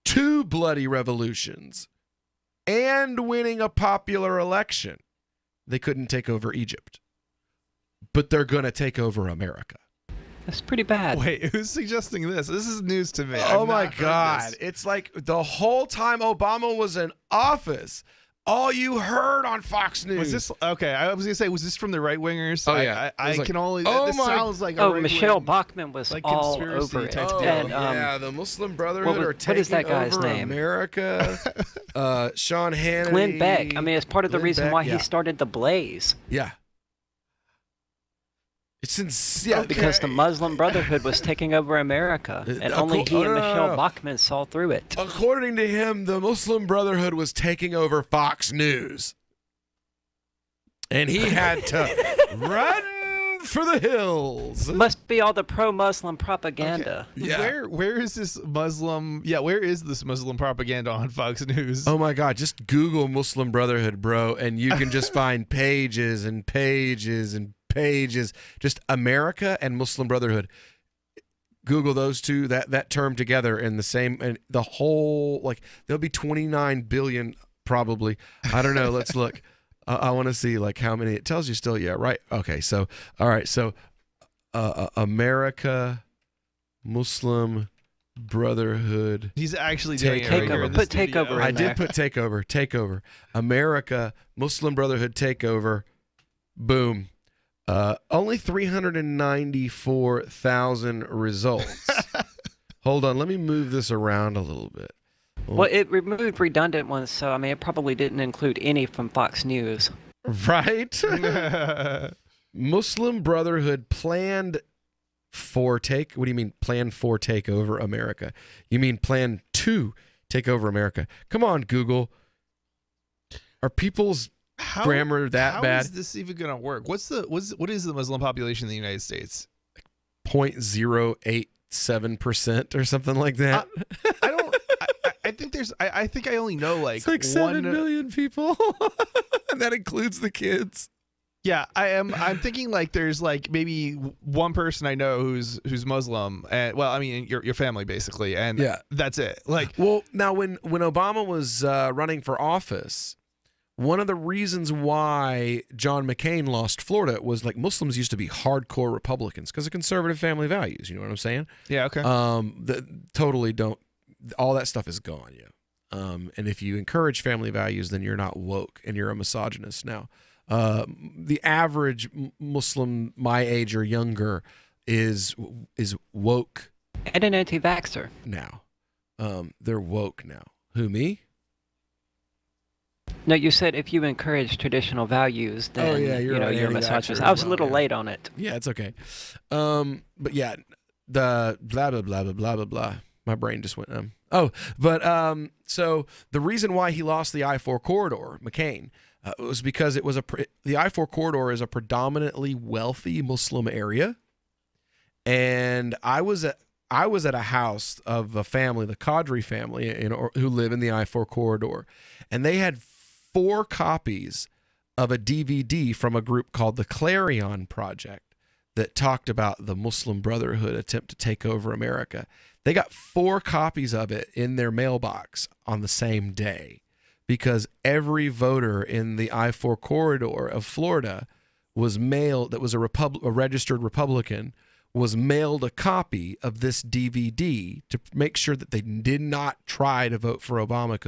2 bloody revolutions, and winning a popular election, they couldn't take over Egypt. But they're going to take over America. That's pretty bad. Wait, who's suggesting this? This is news to me. Oh my God. It's like the whole time Obama was in office, all you heard on Fox News. Was this okay? I was gonna say, was this from the right wingers? Oh, yeah. I It was can like, only. oh this my- sounds like a Michelle right-wing, Bachmann was like all conspiracy over it. type Oh, deal. And, yeah, the Muslim Brotherhood are what taking is that guy's over name? America. Sean Hannity. Glenn Beck. I mean, it's part of the Glenn reason Beck, why yeah. he started the Blaze. Yeah. It's insane. Because the Muslim Brotherhood was taking over America, and only he and Michelle Bachmann saw through it. According to him, the Muslim Brotherhood was taking over Fox News. And he had to run for the hills. Must be all the pro-Muslim propaganda. Okay. Yeah. Where is this Muslim? Yeah, where is this Muslim propaganda on Fox News? Oh my God! Just Google Muslim Brotherhood, bro, and you can just find pages and pages and pages. Just America and Muslim Brotherhood. Google those two, that term together in the same, and the whole, like, there'll be 29 billion probably. I don't know. Let's look. I want to see like how many. It tells you still. Yeah, right. Okay. So all right. So America, Muslim Brotherhood. He's actually doing it. Takeover. Put takeover. I did put takeover. Takeover. America, Muslim Brotherhood takeover. Boom. Only 394,000 results. Hold on. Let me move this around a little bit. Well, it removed redundant ones, so I mean, it probably didn't include any from Fox News. Right? Muslim Brotherhood planned for what do you mean plan for take over America? You mean plan to take over America? Come on, Google. Are people's grammar that bad? How is this even going to work? What is the Muslim population in the United States? 0.087% or something like that. I think I think I only know like, it's like 7 million people. And that includes the kids. Yeah, I'm thinking like there's like maybe one person I know who's Muslim, and well, I mean your family basically, and yeah, that's it. Like, well, now when Obama was running for office, one of the reasons why John McCain lost Florida was like Muslims used to be hardcore Republicans because of conservative family values. You know what I'm saying? Yeah. Okay. Totally don't. All that stuff is gone. Yeah. And if you encourage family values, then you're not woke and you're a misogynist now. The average Muslim my age or younger is woke and an anti-vaxxer now. They're woke now. Who, me? No, you said if you encourage traditional values, then you're a misogynist. I was a little late on it. Yeah, it's okay. But yeah, the blah blah blah blah blah blah blah. My brain just went so the reason why he lost the I-4 corridor, McCain, was because it was the I-4 corridor is a predominantly wealthy Muslim area, and I was at a house of a family, the Qadri family, who live in the I-4 corridor, and they had 4 copies of a DVD from a group called the Clarion Project that talked about the Muslim Brotherhood attempt to take over America. They got 4 copies of it in their mailbox on the same day because every voter in the I-4 corridor of Florida was mailed, that was a registered Republican, was mailed a copy of this DVD to make sure that they did not try to vote for Obama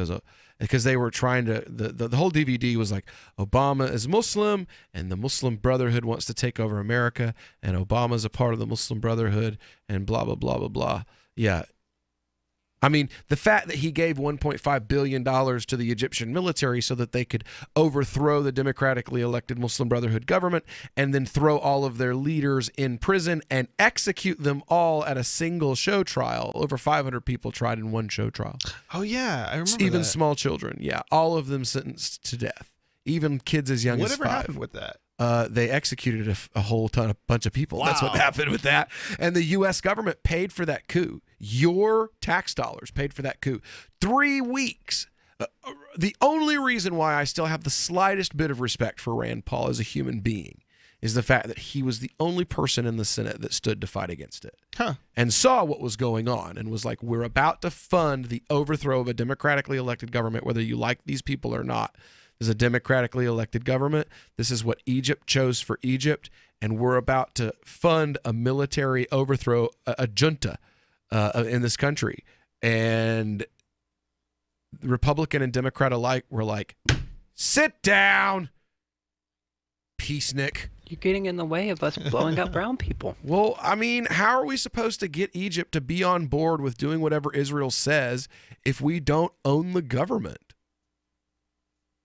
because they were trying to, the whole DVD was like, Obama is Muslim and the Muslim Brotherhood wants to take over America and Obama's a part of the Muslim Brotherhood and blah, blah, blah, blah, blah. Yeah. I mean, the fact that he gave $1.5 billion to the Egyptian military so that they could overthrow the democratically elected Muslim Brotherhood government and then throw all of their leaders in prison and execute them all at a single show trial. Over 500 people tried in one show trial. Oh, yeah. I remember Even that. small children. Yeah. All of them sentenced to death. Even kids as young as 5. Whatever happened with that? They executed a whole bunch of people. Wow. That's what happened with that. And the U.S. government paid for that coup. Your tax dollars paid for that coup. 3 weeks. The only reason why I still have the slightest bit of respect for Rand Paul as a human being is the fact that he was the only person in the Senate that stood to fight against it. And saw what was going on and was like, we're about to fund the overthrow of a democratically elected government, whether you like these people or not. This is a democratically elected government. This is what Egypt chose for Egypt. And we're about to fund a military overthrow, a junta in this country. And Republican and Democrat alike were like, Sit down. Peacenik. You're getting in the way of us blowing up brown people. Well, I mean, how are we supposed to get Egypt to be on board with doing whatever Israel says if we don't own the government?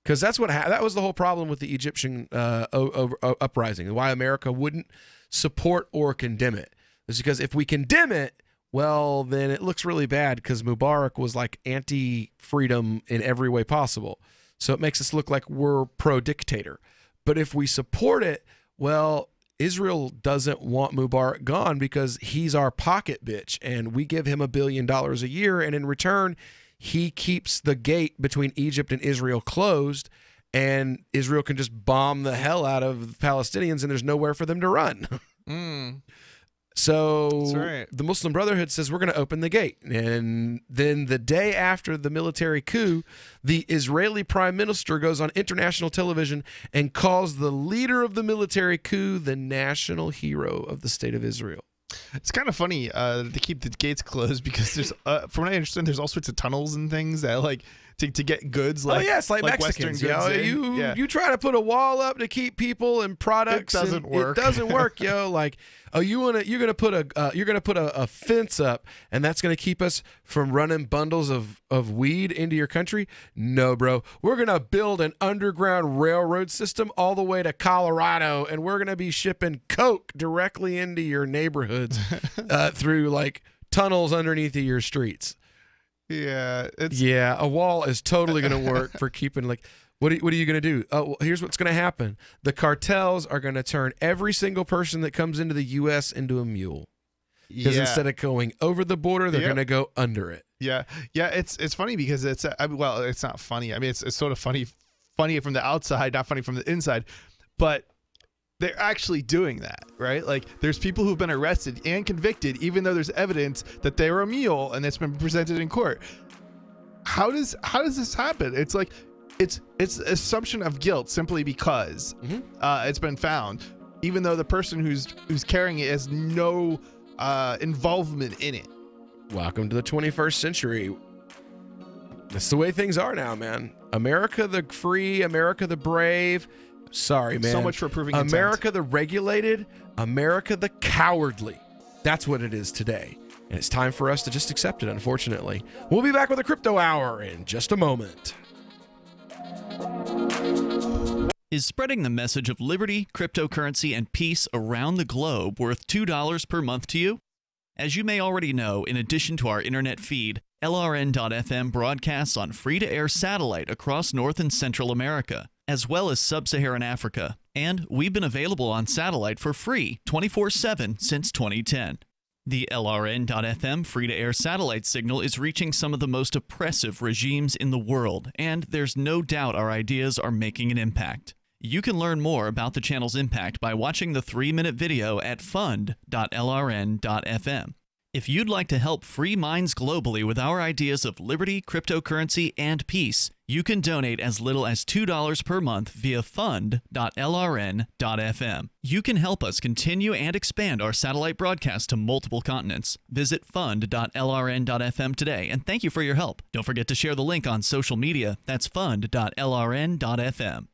Because that's what that was the whole problem with the Egyptian uprising, and why America wouldn't support or condemn it. It's because if we condemn it, well, then it looks really bad because Mubarak was like anti-freedom in every way possible. So it makes us look like we're pro-dictator. But if we support it, well, Israel doesn't want Mubarak gone because he's our pocket bitch, and we give him $1 billion a year, and in return, he keeps the gate between Egypt and Israel closed, and Israel can just bomb the hell out of Palestinians, and there's nowhere for them to run. So right. The Muslim Brotherhood says we're going to open the gate. And then the day after the military coup, the Israeli prime minister goes on international television and calls the leader of the military coup the national hero of the state of Israel. It's kind of funny to keep the gates closed because there's, from what I understand, there's all sorts of tunnels and things that like to get goods. Like, it's like Mexicans. Western goods You try to put a wall up to keep people and products. It doesn't work. It doesn't work, yo. Like, you're gonna put a fence up, and that's gonna keep us from running bundles of weed into your country? No, bro. We're gonna build an underground railroad system all the way to Colorado, and we're gonna be shipping coke directly into your neighborhoods through like tunnels underneath of your streets. Yeah, a wall is totally going to work for keeping like. What are you going to do? Well, here's what's going to happen. The cartels are going to turn every single person that comes into the U.S. into a mule. Because instead of going over the border, they're going to go under it. Yeah. It's funny because it's it's not funny. I mean, it's sort of funny from the outside, not funny from the inside, but they're actually doing that, right? Like, there's people who've been arrested and convicted, even though there's evidence that they were a mule and that's been presented in court. How does this happen? It's like it's assumption of guilt simply because it's been found, even though the person who's carrying it has no involvement in it. Welcome to the 21st century. That's the way things are now, man. America the free, America the brave. Sorry, man. So much for proving America the regulated, America the cowardly. That's what it is today. And it's time for us to just accept it, unfortunately. We'll be back with a Crypto Hour in just a moment. Is spreading the message of liberty, cryptocurrency, and peace around the globe worth $2 per month to you? As you may already know, in addition to our internet feed, LRN.FM broadcasts on free-to-air satellite across North and Central America, as well as Sub-Saharan Africa. And we've been available on satellite for free 24/7 since 2010. The LRN.FM free-to-air satellite signal is reaching some of the most oppressive regimes in the world, and there's no doubt our ideas are making an impact. You can learn more about the channel's impact by watching the 3-minute video at fund.lrn.fm. If you'd like to help free minds globally with our ideas of liberty, cryptocurrency, and peace, you can donate as little as $2 per month via fund.lrn.fm. You can help us continue and expand our satellite broadcast to multiple continents. Visit fund.lrn.fm today, and thank you for your help. Don't forget to share the link on social media. That's fund.lrn.fm.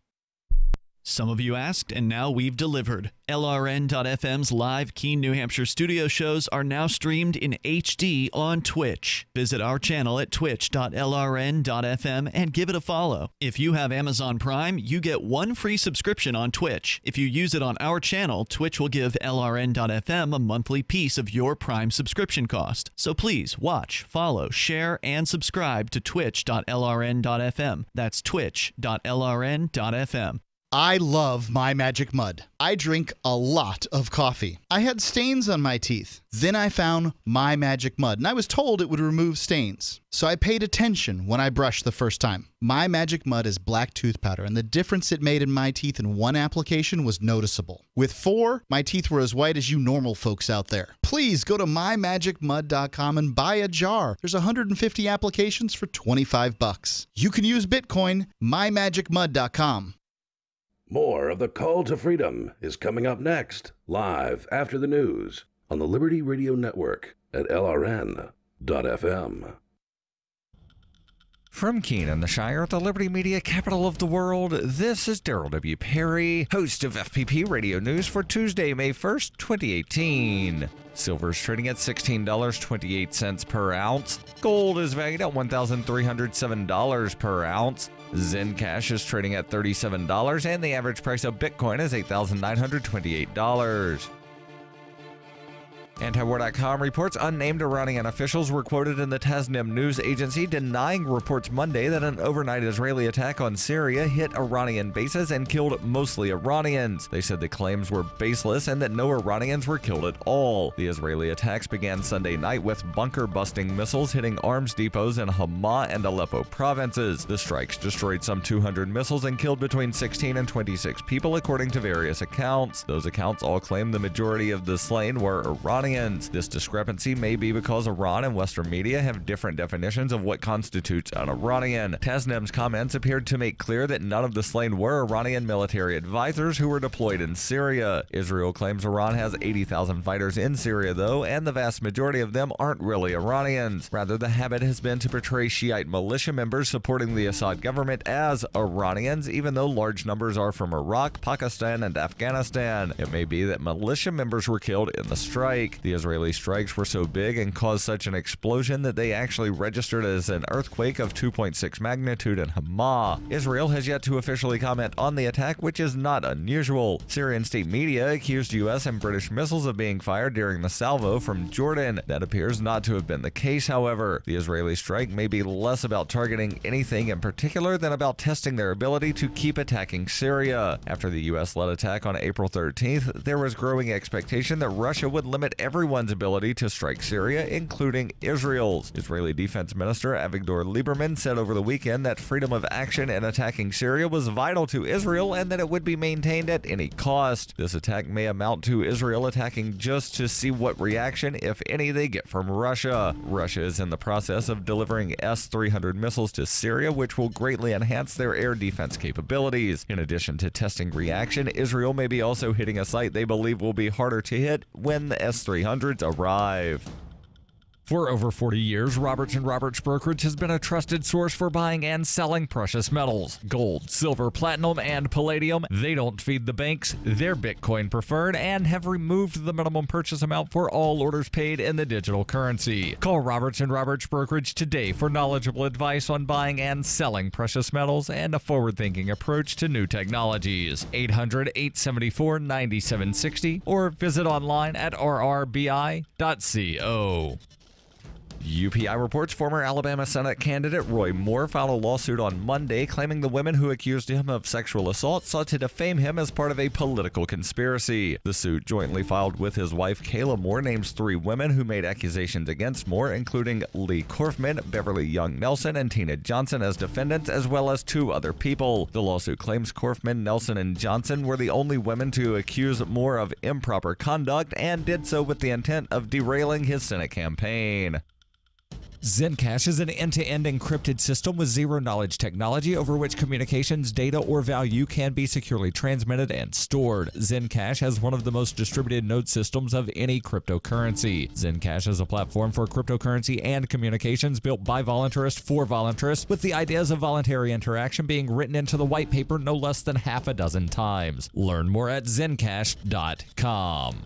Some of you asked, and now we've delivered. LRN.FM's live Keene, New Hampshire studio shows are now streamed in HD on Twitch. Visit our channel at twitch.lrn.fm and give it a follow. If you have Amazon Prime, you get 1 free subscription on Twitch. If you use it on our channel, Twitch will give LRN.FM a monthly piece of your Prime subscription cost. So please watch, follow, share, and subscribe to twitch.lrn.fm. That's twitch.lrn.fm. I love My Magic Mud. I drink a lot of coffee. I had stains on my teeth. Then I found My Magic Mud, and I was told it would remove stains. So I paid attention when I brushed the first time. My Magic Mud is black tooth powder, and the difference it made in my teeth in 1 application was noticeable. With 4, my teeth were as white as you normal folks out there. Please go to mymagicmud.com and buy a jar. There's 150 applications for $25. You can use Bitcoin. mymagicmud.com. More of the Call to Freedom is coming up next, live after the news on the Liberty Radio Network at LRN.FM. From Keene in the Shire, the Liberty Media capital of the world, this is Daryl W. Perry, host of FPP Radio News for Tuesday, May 1st, 2018. Silver is trading at $16.28 per ounce. Gold is valued at $1,307 per ounce. Zencash is trading at $37, and the average price of Bitcoin is $8,928. Antiwar.com reports unnamed Iranian officials were quoted in the Tasnim news agency denying reports Monday that an overnight Israeli attack on Syria hit Iranian bases and killed mostly Iranians. They said the claims were baseless and that no Iranians were killed at all. The Israeli attacks began Sunday night with bunker-busting missiles hitting arms depots in Hama and Aleppo provinces. The strikes destroyed some 200 missiles and killed between 16 and 26 people, according to various accounts. Those accounts all claim the majority of the slain were Iranians. This discrepancy may be because Iran and Western media have different definitions of what constitutes an Iranian. Tasnim's comments appeared to make clear that none of the slain were Iranian military advisors who were deployed in Syria. Israel claims Iran has 80,000 fighters in Syria, though, and the vast majority of them aren't really Iranians. Rather, the habit has been to portray Shiite militia members supporting the Assad government as Iranians, even though large numbers are from Iraq, Pakistan, and Afghanistan. It may be that militia members were killed in the strike. The Israeli strikes were so big and caused such an explosion that they actually registered as an earthquake of 2.6 magnitude in Hama. Israel has yet to officially comment on the attack, which is not unusual. Syrian state media accused U.S. and British missiles of being fired during the salvo from Jordan. That appears not to have been the case, however. The Israeli strike may be less about targeting anything in particular than about testing their ability to keep attacking Syria. After the U.S.-led attack on April 13th, there was growing expectation that Russia would limit everyone's ability to strike Syria, including Israel's. Israeli Defense Minister Avigdor Lieberman said over the weekend that freedom of action in attacking Syria was vital to Israel and that it would be maintained at any cost. This attack may amount to Israel attacking just to see what reaction, if any, they get from Russia. Russia is in the process of delivering S-300 missiles to Syria, which will greatly enhance their air defense capabilities. In addition to testing reaction, Israel may be also hitting a site they believe will be harder to hit when the S-300s arrive. For over 40 years, Roberts & Roberts Brokerage has been a trusted source for buying and selling precious metals. Gold, silver, platinum, and palladium. They don't feed the banks. They're Bitcoin preferred and have removed the minimum purchase amount for all orders paid in the digital currency. Call Roberts & Roberts Brokerage today for knowledgeable advice on buying and selling precious metals and a forward-thinking approach to new technologies. 800-874-9760 or visit online at rrbi.co. UPI reports former Alabama Senate candidate Roy Moore filed a lawsuit on Monday claiming the women who accused him of sexual assault sought to defame him as part of a political conspiracy. The suit, jointly filed with his wife Kayla Moore, names 3 women who made accusations against Moore, including Lee Korfman, Beverly Young Nelson, and Tina Johnson as defendants, as well as 2 other people. The lawsuit claims Korfman, Nelson, and Johnson were the only women to accuse Moore of improper conduct and did so with the intent of derailing his Senate campaign. Zencash is an end-to-end encrypted system with zero-knowledge technology over which communications, data, or value can be securely transmitted and stored. Zencash has one of the most distributed node systems of any cryptocurrency. Zencash is a platform for cryptocurrency and communications built by voluntarists for voluntarists, with the ideas of voluntary interaction being written into the white paper no less than half a dozen times. Learn more at zencash.com.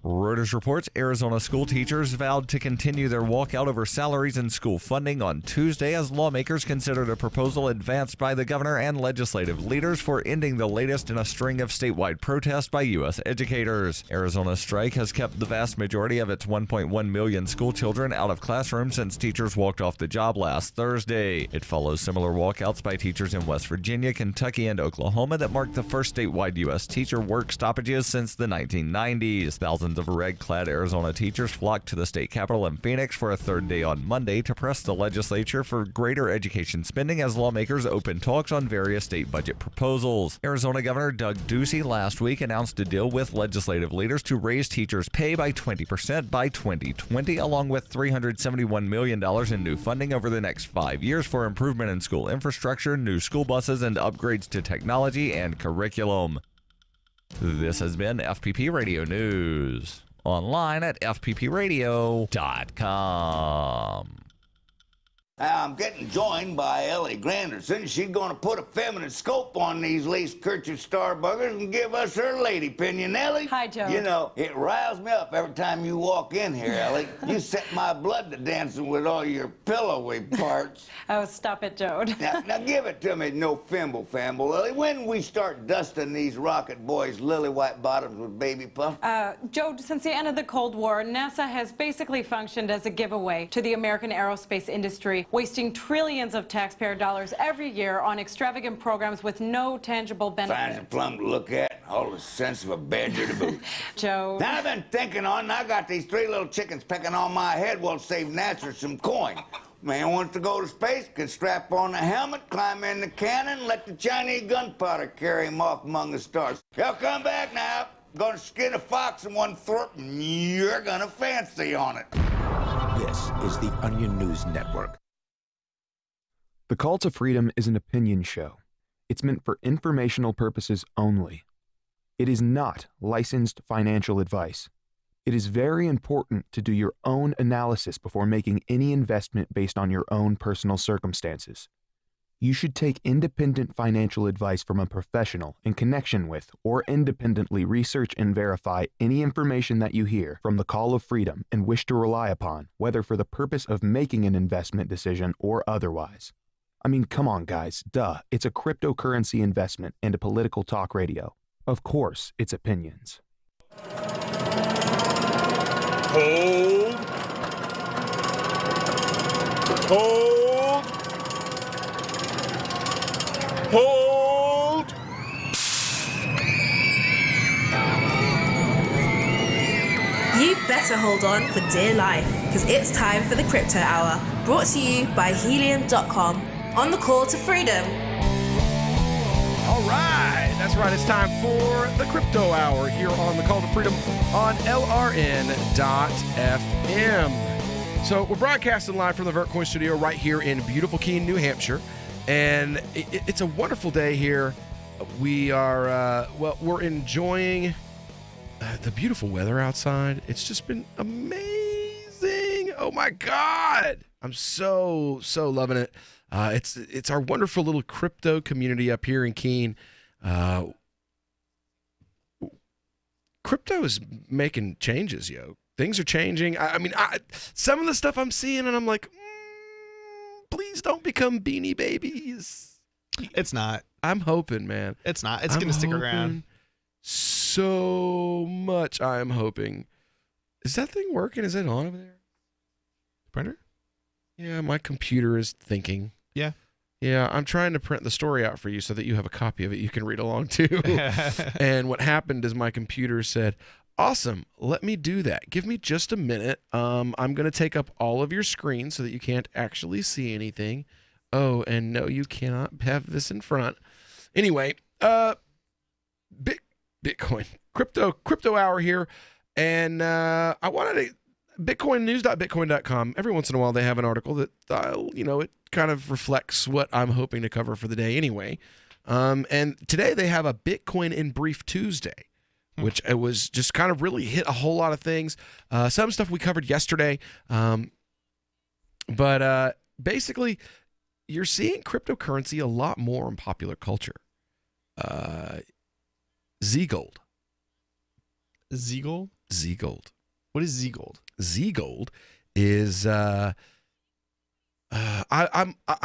Reuters reports Arizona school teachers vowed to continue their walkout over salaries and school funding on Tuesday as lawmakers considered a proposal advanced by the governor and legislative leaders for ending the latest in a string of statewide protests by U.S. educators. Arizona's strike has kept the vast majority of its 1.1 million school children out of classrooms since teachers walked off the job last Thursday. It follows similar walkouts by teachers in West Virginia, Kentucky, and Oklahoma that marked the first statewide U.S. teacher work stoppages since the 1990s. Thousands of red-clad Arizona teachers flocked to the state capitol in Phoenix for a 3rd day on Monday to press the legislature for greater education spending as lawmakers opened talks on various state budget proposals. Arizona Governor Doug Ducey last week announced a deal with legislative leaders to raise teachers' pay by 20% by 2020, along with $371 million in new funding over the next 5 years for improvement in school infrastructure, new school buses, and upgrades to technology and curriculum. This has been FPP Radio News. Online at fppradio.com. I'm getting joined by Ellie Granderson. She's going to put a feminine scope on these lace kerchief starbuggers and give us her lady opinion. Ellie? Hi, Joe. You know, it riles me up every time you walk in here, Ellie. You set my blood to dancing with all your pillowy parts. Oh, stop it, Joe. Now give it to me, no fimble famble, Ellie. When we start dusting these rocket boys' lily white bottoms with baby puff? Joe, since the end of the Cold War, NASA has basically functioned as a giveaway to the American aerospace industry, wasting trillions of taxpayer dollars every year on extravagant programs with no tangible benefit. Fine as a plum to look at, all the sense of a badger to boot. Joe. Now I've been thinking on, I got these 3 little chickens pecking on my head will save NASA some coin. Man wants to go to space, can strap on the helmet, climb in the cannon, let the Chinese gunpowder carry him off among the stars. He'll come back now. Gonna skin a fox in one throat, and you're gonna fancy on it. This is the Onion News Network. The Call to Freedom is an opinion show. It's meant for informational purposes only. It is not licensed financial advice. It is very important to do your own analysis before making any investment based on your own personal circumstances. You should take independent financial advice from a professional in connection with or independently research and verify any information that you hear from the Call of Freedom and wish to rely upon, whether for the purpose of making an investment decision or otherwise. I mean, come on, guys. Duh. It's a cryptocurrency investment and a political talk radio. Of course, it's opinions. Hold. Hold. Hold. You better hold on for dear life, because it's time for the Crypto Hour, brought to you by Helium.com on the Call to Freedom. All right, that's right. It's time for the Crypto Hour here on the Call to Freedom on LRN.FM. So we're broadcasting live from the Vertcoin studio right here in beautiful Keene, New Hampshire, and it's a wonderful day here. We are we're enjoying the beautiful weather outside. It's just been amazing. Oh my God, I'm so loving it. It's our wonderful little crypto community up here in Keene. Crypto is making changes, yo. Things are changing. I mean, some of the stuff I'm seeing, and I'm like, please don't become Beanie Babies. It's not. I'm hoping, man. It's not. It's going to stick around. So much I'm hoping. Is that thing working? Is it on over there? Printer? Yeah, my computer is thinking. Yeah. Yeah, I'm trying to print the story out for you so that you have a copy of it you can read along to. And what happened is my computer said, awesome, let me do that. Give me just a minute. I'm going to take up all of your screen so that you can't actually see anything. Oh, and no, you cannot have this in front. Anyway, Bitcoin, crypto hour here. And I wanted to, bitcoinnews.bitcoin.com. Every once in a while they have an article that, it kind of reflects what I'm hoping to cover for the day anyway. And today they have a Bitcoin in Brief Tuesday, which it was just kind of really hit a whole lot of things. Some stuff we covered yesterday. But basically, you're seeing cryptocurrency a lot more in popular culture. Z-Gold. Z-Gold? Z-Gold. What is Z-Gold? Z-Gold is I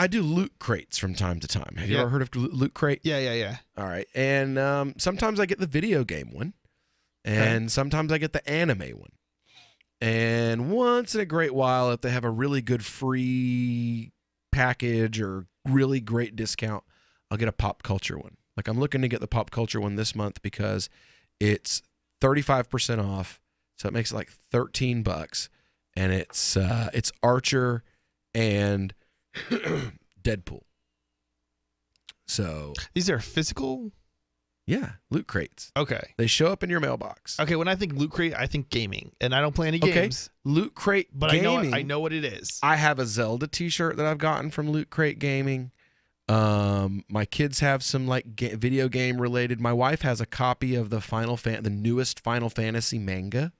do loot crates from time to time. Have you ever heard of Loot Crate? Yeah. All right. And sometimes I get the video game one, and sometimes I get the anime one. And once in a great while, if they have a really good free package or really great discount, I'll get a pop culture one. Like I'm looking to get the pop culture one this month because it's 35% off. So it makes it like $13, and it's Archer and Deadpool. So these are physical? Yeah, loot crates. Okay. They show up in your mailbox. Okay, when I think loot crate, I think gaming, and I don't play any games. Loot Crate but Gaming. I know what it is. I have a Zelda t-shirt that I've gotten from Loot Crate Gaming. My kids have some like video game related. My wife has a copy of the newest Final Fantasy manga.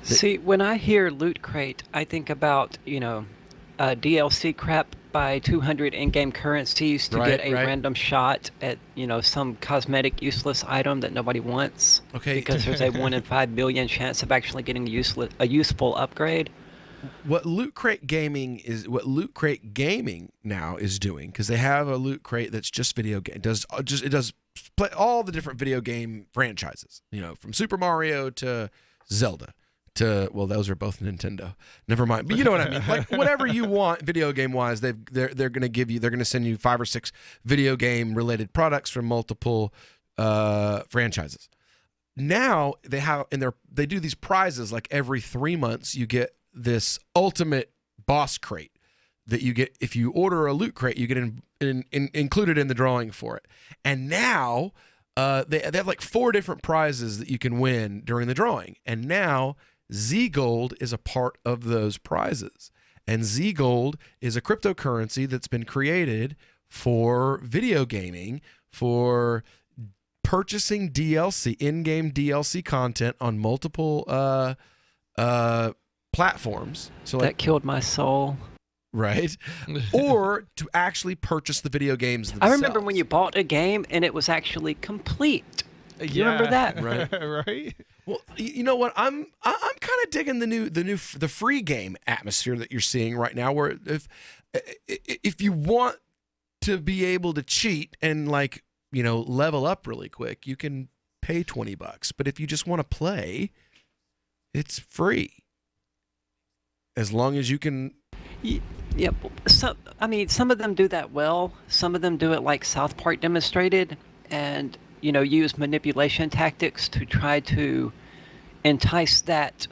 See, when I hear Loot Crate, I think about, DLC crap buy 200 in-game currencies to get a random shot at, some cosmetic useless item that nobody wants. Okay. Because there's a 1 in 5 billion chance of actually getting a useful upgrade. What Loot Crate Gaming now is doing, because they have a Loot Crate that's just video game. It does play all the different video game franchises. From Super Mario to Zelda. Those are both Nintendo. Never mind. But you know what I mean. Like whatever you want, video game wise, they're going to give you. They're going to send you 5 or 6 video game related products from multiple franchises. Now they do these prizes like every 3 months. You get this ultimate boss crate that you get if you order a Loot Crate. You get included in the drawing for it. And now they have like 4 different prizes that you can win during the drawing. And now Z Gold is a part of those prizes. And Z Gold is a cryptocurrency that's been created for video gaming, for purchasing DLC, in-game DLC content on multiple platforms. So that killed my soul. Right? Or to actually purchase the video games themselves. I remember when you bought a game and it was actually complete. You remember that? Right. Right. Well, you know what? I'm kind of digging the free game atmosphere that you're seeing right now, where if you want to be able to cheat and level up really quick, you can pay $20. But if you just want to play, it's free. As long as you can. Yep. So some of them do that well. Some of them do it like South Park demonstrated, and use manipulation tactics to try to entice that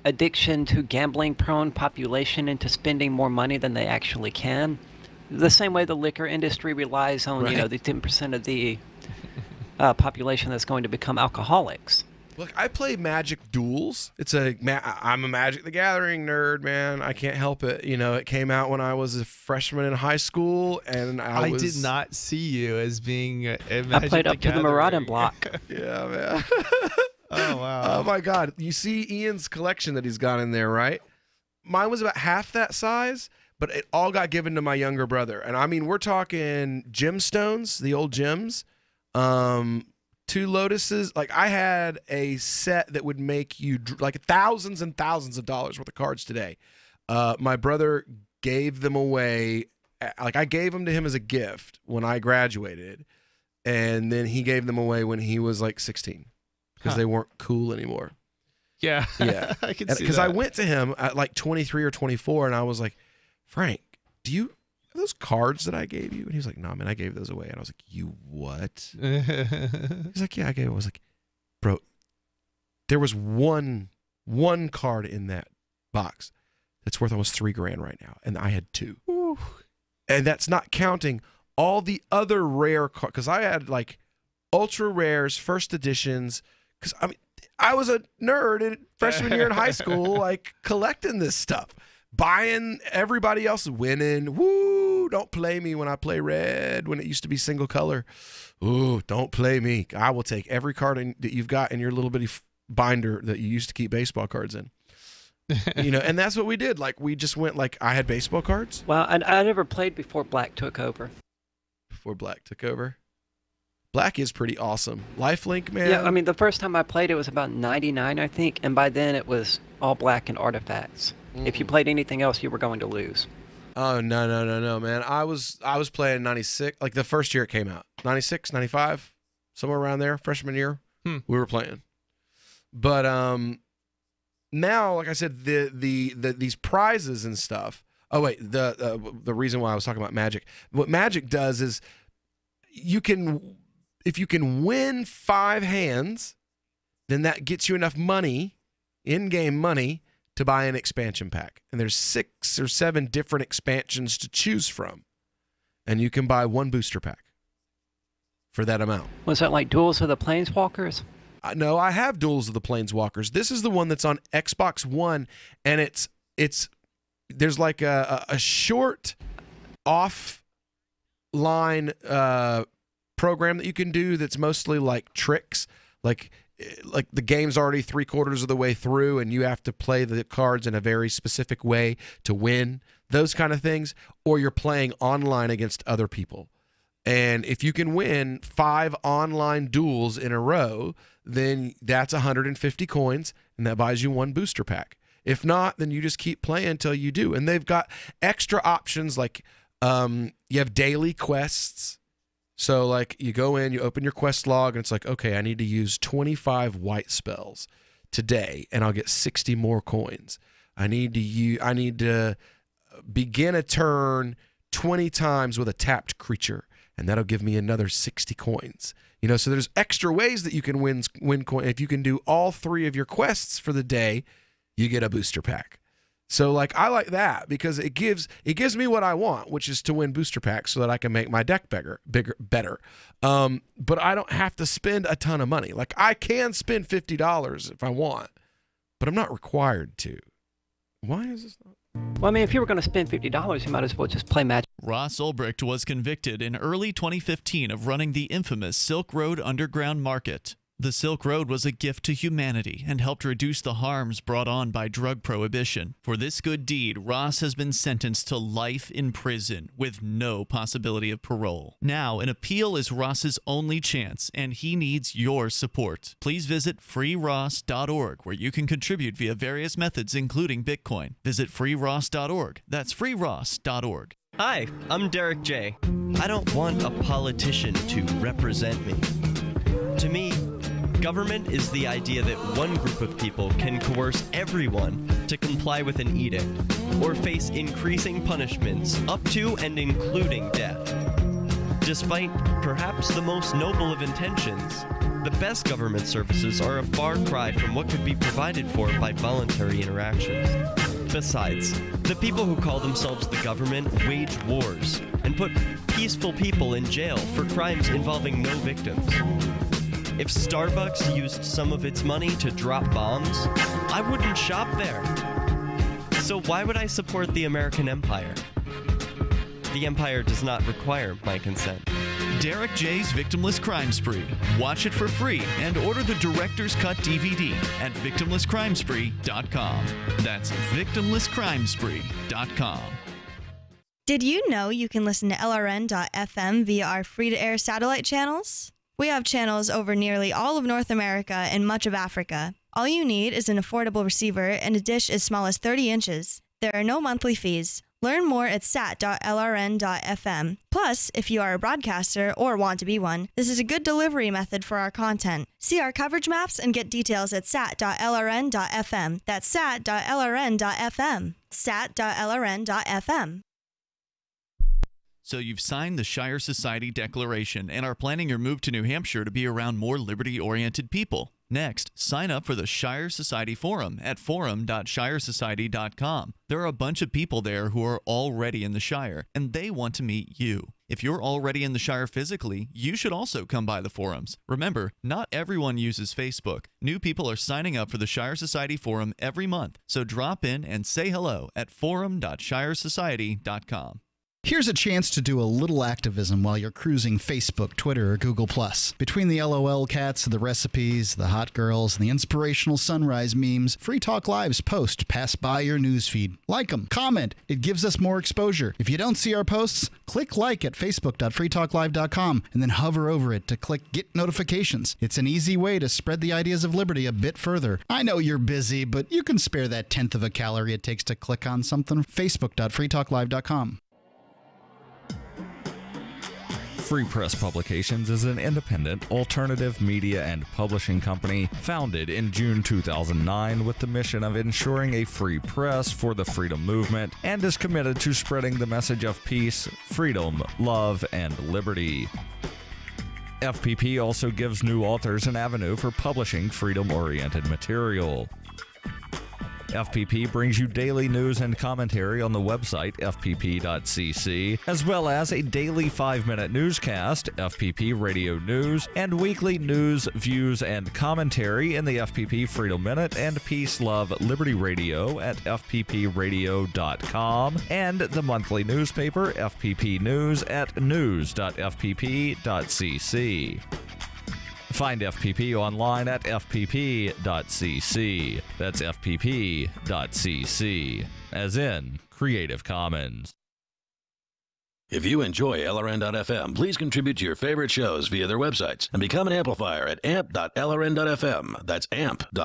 addiction to gambling-prone population into spending more money than they actually can. The same way the liquor industry relies on, the 10% of the population that's going to become alcoholics. Look, I play Magic Duels. I'm a Magic the Gathering nerd, man. I can't help it. It came out when I was a freshman in high school, and I did not see you as being a Magic I played up to the Maraudon block. Yeah, man. Oh, wow. Oh, my God. You see Ian's collection that he's got in there, right? Mine was about half that size, but it all got given to my younger brother. And, we're talking gemstones, the old gems. 2 lotuses. Like, I had a set that would make you thousands and thousands of dollars worth of cards today. My brother gave them away. I gave them to him as a gift when I graduated, and then he gave them away when he was 16 because they weren't cool anymore. Yeah. Yeah. I can see that. Because I went to him at 23 or 24, and I was like, Frank, do you those cards that I gave you? And he was like, no, man, I gave those away. And I was like, you what? He's like, yeah, I gave it. I was like, bro, there was one card in that box that's worth almost $3,000 right now. And I had 2. Ooh. And that's not counting all the other rare cards. Because I had ultra rares, first editions. Because I was a nerd in freshman year in high school, collecting this stuff. Buying everybody else winning. Woo! Don't play me when I play red when it used to be single color. Ooh, don't play me. I will take every card that you've got in your little bitty binder that you used to keep baseball cards in. And that's what we did. We just went I had baseball cards. Well, I never played before Black took over. Before Black took over? Black is pretty awesome. Lifelink, man. Yeah, the first time I played it was about 99, I think, and by then it was all black and artifacts. If you played anything else, you were going to lose. Oh, no, man. I was playing 96, the first year it came out. 96, 95, somewhere around there, freshman year, we were playing. But now, like I said, these prizes and stuff. Oh, wait, the reason why I was talking about Magic. What Magic does is if you can win 5 hands, then that gets you enough money, in-game money, to buy an expansion pack. And there's 6 or 7 different expansions to choose from. And you can buy 1 booster pack for that amount. Was that like Duels of the Planeswalkers? No, I have Duels of the Planeswalkers. This is the one that's on Xbox One, and there's a short offline program that you can do that's mostly tricks. Like the game's already 3/4 of the way through, and you have to play the cards in a very specific way to win those kind of things, or you're playing online against other people. And if you can win 5 online duels in a row, then that's 150 coins, and that buys you 1 booster pack. If not, then you just keep playing until you do. And they've got extra options like you have daily quests. So like you go in, you open your quest log, and it's like, okay, I need to use 25 white spells today, and I'll get 60 more coins. I need to begin a turn 20 times with a tapped creature, and that'll give me another 60 coins. You know, so there's extra ways that you can win coin. If you can do all 3 of your quests for the day, you get a booster pack. So like I like that because it gives me what I want, which is to win booster packs so that I can make my deck better. But I don't have to spend a ton of money. Like I can spend $50 if I want, but I'm not required to. Why is this not? Well, I mean, if you were going to spend $50, you might as well just play Magic. Ross Ulbricht was convicted in early 2015 of running the infamous Silk Road Underground Market. The Silk Road was a gift to humanity and helped reduce the harms brought on by drug prohibition. For this good deed, Ross has been sentenced to life in prison with no possibility of parole. Now, an appeal is Ross's only chance, and he needs your support. Please visit freeross.org, where you can contribute via various methods, including Bitcoin. Visit freeross.org. That's freeross.org. Hi, I'm Derek J. I don't want a politician to represent me. To me, government is the idea that one group of people can coerce everyone to comply with an edict or face increasing punishments up to and including death. Despite perhaps the most noble of intentions, the best government services are a far cry from what could be provided for by voluntary interactions. Besides, the people who call themselves the government wage wars and put peaceful people in jail for crimes involving no victims. If Starbucks used some of its money to drop bombs, I wouldn't shop there. So why would I support the American empire? The empire does not require my consent. Derek J's Victimless Crime Spree. Watch it for free and order the Director's Cut DVD at victimlesscrimespree.com. That's victimlesscrimespree.com. Did you know you can listen to LRN.FM via our free-to-air satellite channels? We have channels over nearly all of North America and much of Africa. All you need is an affordable receiver and a dish as small as 30 inches. There are no monthly fees. Learn more at sat.lrn.fm. Plus, if you are a broadcaster or want to be one, this is a good delivery method for our content. See our coverage maps and get details at sat.lrn.fm. That's sat.lrn.fm. sat.lrn.fm. So you've signed the Shire Society Declaration and are planning your move to New Hampshire to be around more liberty-oriented people. Next, sign up for the Shire Society Forum at forum.shiresociety.com. There are a bunch of people there who are already in the Shire, and they want to meet you. If you're already in the Shire physically, you should also come by the forums. Remember, not everyone uses Facebook. New people are signing up for the Shire Society Forum every month, so drop in and say hello at forum.shiresociety.com. Here's a chance to do a little activism while you're cruising Facebook, Twitter, or Google+. Between the LOL cats, the recipes, the hot girls, and the inspirational sunrise memes, Free Talk Live's posts pass by your newsfeed. Like them, comment. It gives us more exposure. If you don't see our posts, click like at facebook.freetalklive.com and then hover over it to click Get Notifications. It's an easy way to spread the ideas of liberty a bit further. I know you're busy, but you can spare that 1/10 of a calorie it takes to click on something. facebook.freetalklive.com. Free Press Publications is an independent, alternative media and publishing company founded in June 2009 with the mission of ensuring a free press for the freedom movement and is committed to spreading the message of peace, freedom, love, and liberty. FPP also gives new authors an avenue for publishing freedom-oriented material. FPP brings you daily news and commentary on the website fpp.cc, as well as a daily 5-minute newscast, FPP Radio News, and weekly news, views, and commentary in the FPP Freedom Minute and Peace, Love, Liberty Radio at fppradio.com, and the monthly newspaper FPP News at news.fpp.cc. Find FPP online at fpp.cc. That's fpp.cc, as in Creative Commons. If you enjoy LRN.FM, please contribute to your favorite shows via their websites and become an amplifier at amp.lrn.fm. That's amp.lrn.fm.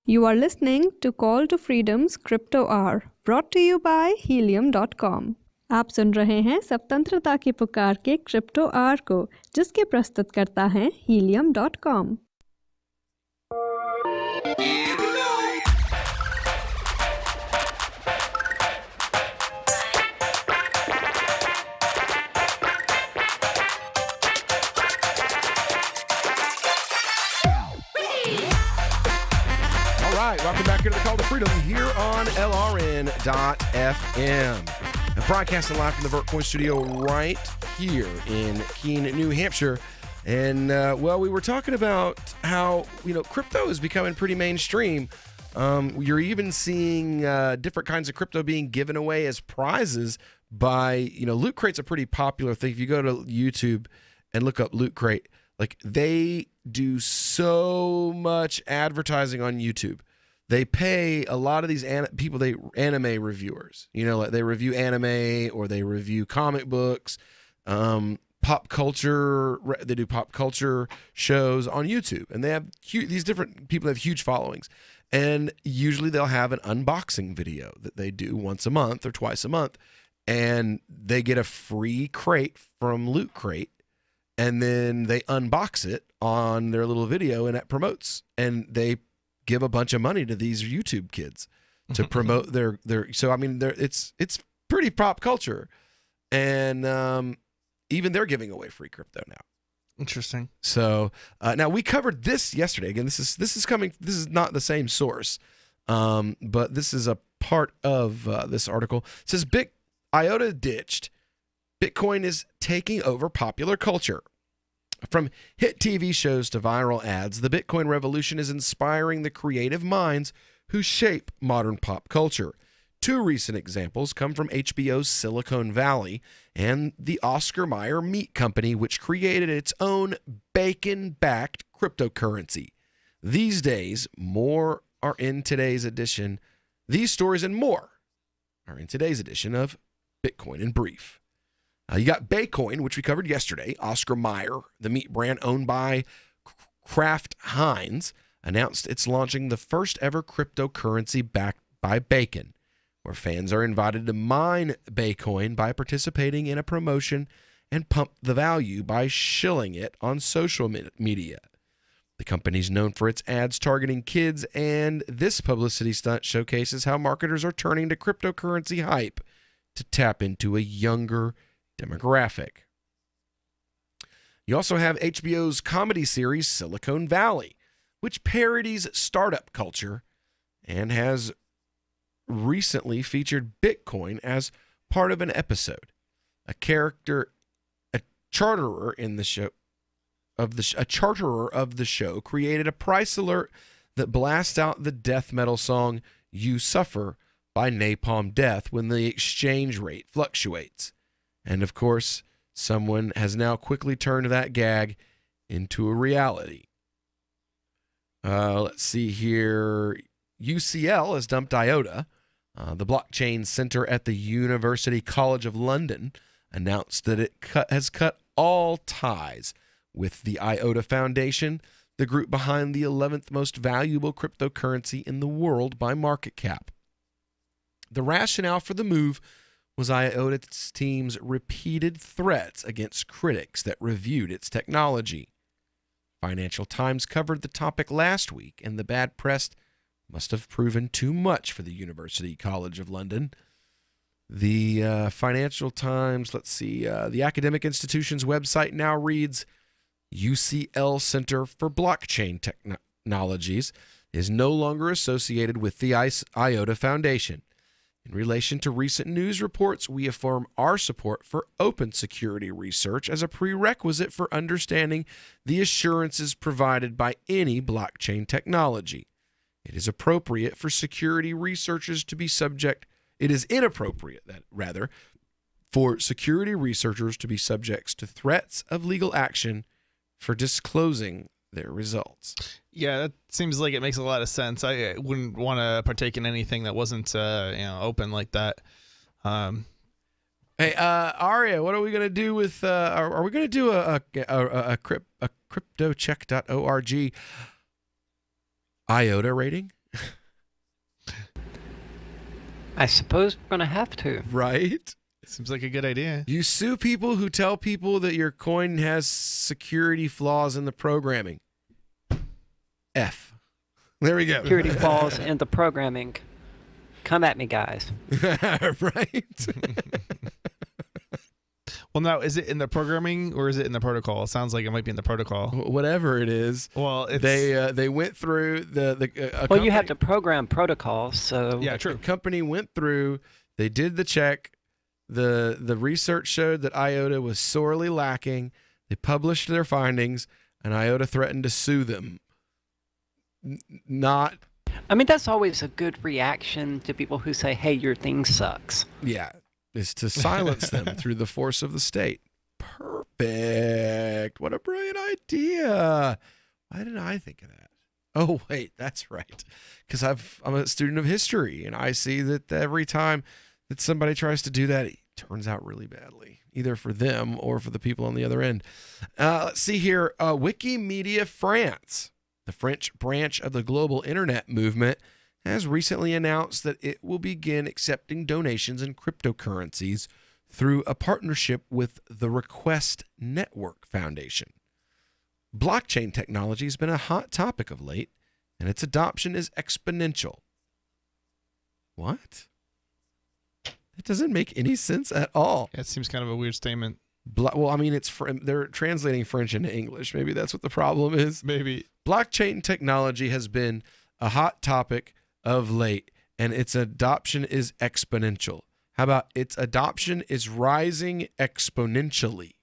You are listening to Call to Freedom's Crypto Hour, brought to you by Helium.com. आप सुन रहे हैं स्वतंत्रता की पुकार के crypto are को, जिसके प्रस्तुत करता है Helium.com. Welcome back here to the Call to Freedom here on LRN.FM. Broadcasting live from the Vertcoin studio right here in Keene, New Hampshire. And, we were talking about how, crypto is becoming pretty mainstream. You're even seeing different kinds of crypto being given away as prizes by, Loot Crate's a pretty popular thing. If you go to YouTube and look up Loot Crate, they do so much advertising on YouTube. They pay a lot of these anime reviewers. They review anime or they review comic books, pop culture. They do pop culture shows on YouTube, and they have these different people have huge followings. And usually they'll have an unboxing video that they do once a month or twice a month, and they get a free crate from Loot Crate, and then they unbox it on their little video, and it promotes, and they give a bunch of money to these YouTube kids to promote their so I mean it's pretty pop culture, and even they're giving away free crypto now. Interesting. So now we covered this yesterday. Again, this is not the same source, but this is a part of this article. It says IOTA ditched, Bitcoin is taking over popular culture. From hit TV shows to viral ads, the Bitcoin revolution is inspiring the creative minds who shape modern pop culture. Two recent examples come from HBO's Silicon Valley and the Oscar Mayer Meat Company, which created its own bacon-backed cryptocurrency. These days, more are in today's edition. These stories and more are in today's edition of Bitcoin in Brief. You got Baycoin, which we covered yesterday. Oscar Mayer, the meat brand owned by Kraft Heinz, announced it's launching the first ever cryptocurrency backed by bacon, where fans are invited to mine Baycoin by participating in a promotion and pump the value by shilling it on social media. The company's known for its ads targeting kids, and this publicity stunt showcases how marketers are turning to cryptocurrency hype to tap into a younger demographic. You also have HBO's comedy series Silicon Valley, which parodies startup culture and has recently featured Bitcoin as part of an episode. A charterer of the show created a price alert that blasts out the death metal song "You Suffer" by Napalm Death when the exchange rate fluctuates. And of course, someone has now quickly turned that gag into a reality. Let's see here. UCL has dumped IOTA. The blockchain center at the University College of London announced that it has cut all ties with the IOTA Foundation, the group behind the 11th most valuable cryptocurrency in the world by market cap. The rationale for the move was IOTA's team's repeated threats against critics that reviewed its technology. Financial Times covered the topic last week, and the bad press must have proven too much for the University College of London. The Financial Times, the academic institution's website now reads, UCL Center for Blockchain Technologies is no longer associated with the IOTA Foundation. In relation to recent news reports, we affirm our support for open security research as a prerequisite for understanding the assurances provided by any blockchain technology. It is inappropriate for security researchers to be subject to threats of legal action for disclosing their results. Yeah, that seems like it makes a lot of sense. I wouldn't want to partake in anything that wasn't open like that. Hey, Aria, what are we gonna do with? Are we gonna do a cryptocheck.org IOTA rating? I suppose we're gonna have to. Right? Seems like a good idea. You sue people who tell people that your coin has security flaws in the programming. F. There we go. Security flaws in the programming. Come at me, guys. Right? Well, now, is it in the programming or is it in the protocol? It sounds like it might be in the protocol. Whatever it is. Well, it's... they went through well, you have to program protocols, so... Yeah, true. The company went through, they did the check. The research showed that IOTA was sorely lacking. They published their findings, and IOTA threatened to sue them. Not... I mean, that's always a good reaction to people who say, hey, your thing sucks. Yeah. Is to silence them through the force of the state. Perfect. What a brilliant idea. Why didn't I think of that? Oh, wait, that's right. Because I'm a student of history, and I see that every time that somebody tries to do that, it turns out really badly, either for them or for the people on the other end. Let's see here. Wikimedia France, the French branch of the global internet movement, has recently announced that it will begin accepting donations in cryptocurrencies through a partnership with the Request Network Foundation. Blockchain technology has been a hot topic of late, and its adoption is exponential. What? It doesn't make any sense at all. Yeah, it seems kind of a weird statement. Well, I mean, they're translating French into English. Maybe that's what the problem is. Maybe. Blockchain technology has been a hot topic of late, and its adoption is exponential. How about its adoption is rising exponentially?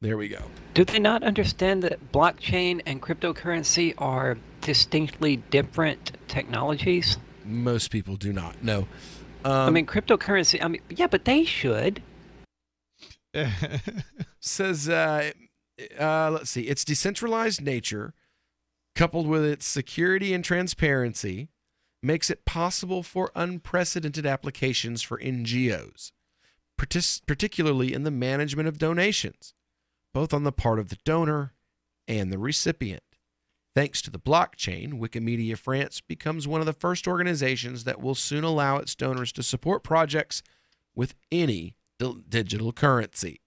There we go. Do they not understand that blockchain and cryptocurrency are distinctly different technologies? Most people do not. No. I mean, cryptocurrency, yeah, but they should. Says, let's see, its decentralized nature, coupled with its security and transparency, makes it possible for unprecedented applications for NGOs, particularly in the management of donations, both on the part of the donor and the recipient. Thanks to the blockchain, Wikimedia France becomes one of the first organizations that will soon allow its donors to support projects with any digital currency.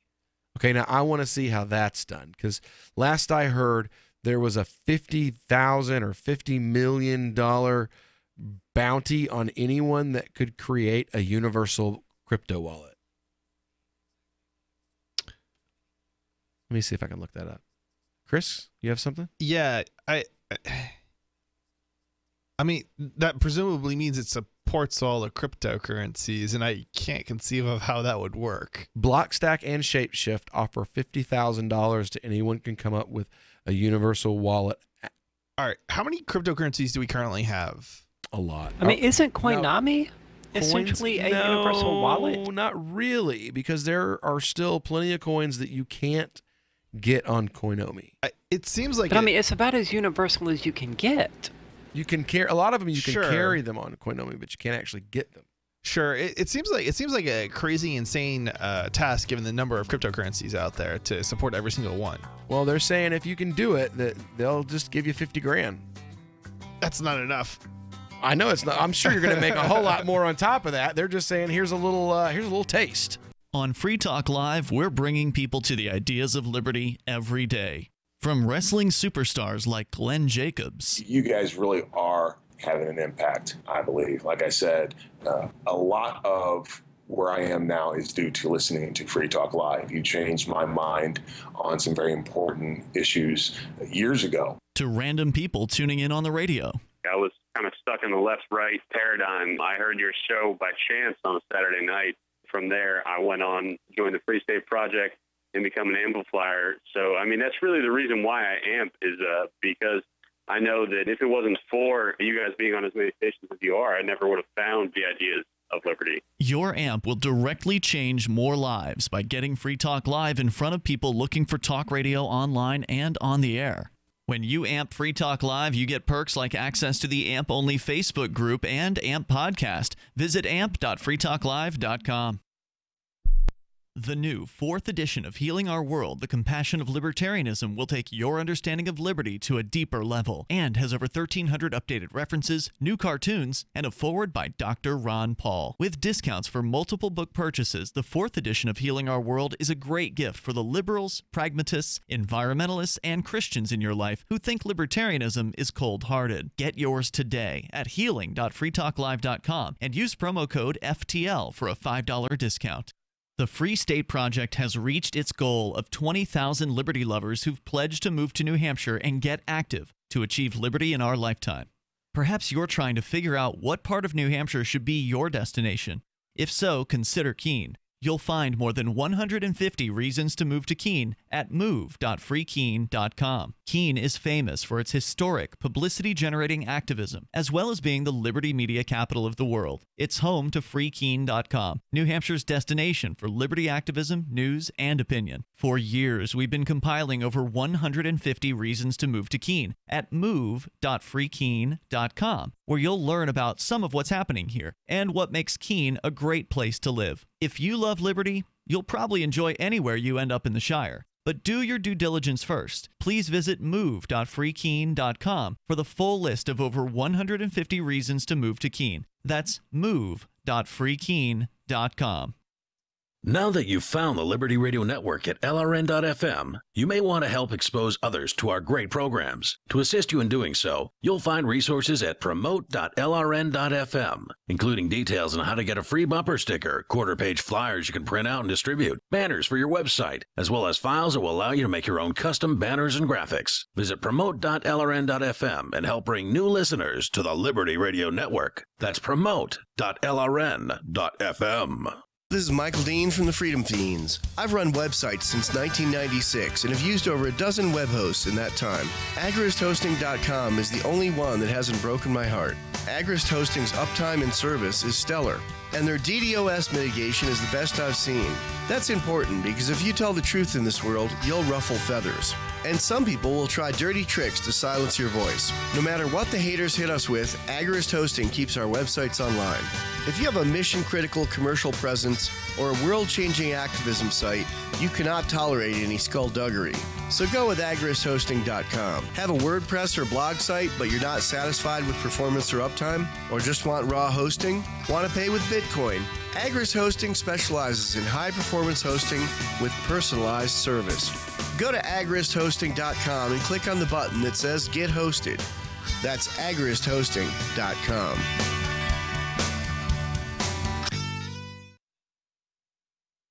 Okay, now I want to see how that's done, because last I heard there was a $50,000 or $50 million bounty on anyone that could create a universal crypto wallet. Let me see if I can look that up. Chris, you have something? Yeah, I mean, that presumably means it supports all the cryptocurrencies, and I can't conceive of how that would work. Blockstack and Shapeshift offer $50,000 to anyone who can come up with a universal wallet. All right, how many cryptocurrencies do we currently have? A lot. I mean, isn't Coinami essentially a universal wallet? No, not really, because there are still plenty of coins that you can't get on Coinomi. It seems like... But I mean, it's about as universal as you can get. You can carry a lot of them. You can carry them on Coinomi, but you can't actually get them. Sure, it seems like a crazy, insane task given the number of cryptocurrencies out there to support every single one. Well, they're saying if you can do it, that they'll just give you $50,000. That's not enough. I know it's not. I'm sure you're going to make a whole lot more on top of that. They're just saying here's a little taste. On Free Talk Live, we're bringing people to the ideas of liberty every day. From wrestling superstars like Glenn Jacobs. You guys really are having an impact, I believe. Like I said, a lot of where I am now is due to listening to Free Talk Live. You changed my mind on some very important issues years ago. To random people tuning in on the radio. I was kind of stuck in the left-right paradigm. I heard your show by chance on a Saturday night. From there, I went on, joined the Free State Project, and become an amplifier. So, I mean, that's really the reason why I amp is because I know that if it wasn't for you guys being on as many stations as you are, I never would have found the ideas of liberty. Your AMP will directly change more lives by getting Free Talk Live in front of people looking for talk radio online and on the air. When you AMP Free Talk Live, you get perks like access to the AMP-only Facebook group and AMP podcast. Visit amp.freetalklive.com. The new 4th edition of Healing Our World, The Compassion of Libertarianism, will take your understanding of liberty to a deeper level and has over 1,300 updated references, new cartoons, and a foreword by Dr. Ron Paul. With discounts for multiple book purchases, the 4th edition of Healing Our World is a great gift for the liberals, pragmatists, environmentalists, and Christians in your life who think libertarianism is cold-hearted. Get yours today at healing.freetalklive.com and use promo code FTL for a $5 discount. The Free State Project has reached its goal of 20,000 liberty lovers who've pledged to move to New Hampshire and get active to achieve liberty in our lifetime. Perhaps you're trying to figure out what part of New Hampshire should be your destination. If so, consider Keene. You'll find more than 150 reasons to move to Keene at move.freekeene.com. Keene is famous for its historic, publicity-generating activism, as well as being the liberty media capital of the world. It's home to freekeene.com, New Hampshire's destination for liberty activism, news, and opinion. For years, we've been compiling over 150 reasons to move to Keene at move.freekeene.com, where you'll learn about some of what's happening here and what makes Keene a great place to live. If you love liberty, you'll probably enjoy anywhere you end up in the Shire. But do your due diligence first. Please visit move.freekeene.com for the full list of over 150 reasons to move to Keene. That's move.freekeene.com. Now that you've found the Liberty Radio Network at LRN.FM, you may want to help expose others to our great programs. To assist you in doing so, you'll find resources at promote.lrn.fm, including details on how to get a free bumper sticker, quarter-page flyers you can print out and distribute, banners for your website, as well as files that will allow you to make your own custom banners and graphics. Visit promote.lrn.fm and help bring new listeners to the Liberty Radio Network. That's promote.lrn.fm. This is Michael Dean from the Freedom Fiends. I've run websites since 1996 and have used over a dozen web hosts in that time. AgristHosting.com is the only one that hasn't broken my heart. Agrist Hosting's uptime and service is stellar, and their DDoS mitigation is the best I've seen. That's important because if you tell the truth in this world, you'll ruffle feathers. And some people will try dirty tricks to silence your voice. No matter what the haters hit us with, Agrist Hosting keeps our websites online. If you have a mission-critical commercial presence or a world-changing activism site, you cannot tolerate any skullduggery. So go with agristhosting.com. Have a WordPress or blog site, but you're not satisfied with performance or uptime? Or just want raw hosting? Want to pay with Bitcoin? Agrist Hosting specializes in high-performance hosting with personalized service. Go to agristhosting.com and click on the button that says Get Hosted. That's agristhosting.com.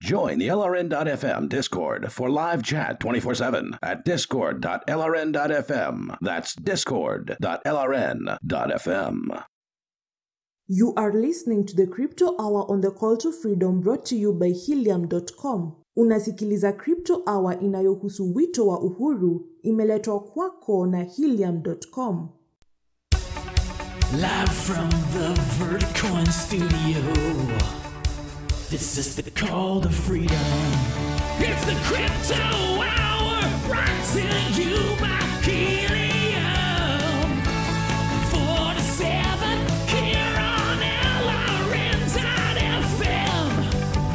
Join the LRN.FM Discord for live chat 24/7 at discord.lrn.fm. That's discord.lrn.fm. You are listening to the Crypto Hour on the Call to Freedom, brought to you by Helium.com. Unasikiliza Crypto Hour inayohusu wito wa uhuru, imeletwa kwako na Helium.com. Live from the Verticoin studio, this is the Call to Freedom. It's the Crypto Hour, brought to you by Helium. 4 to 7 here on LRN.FM.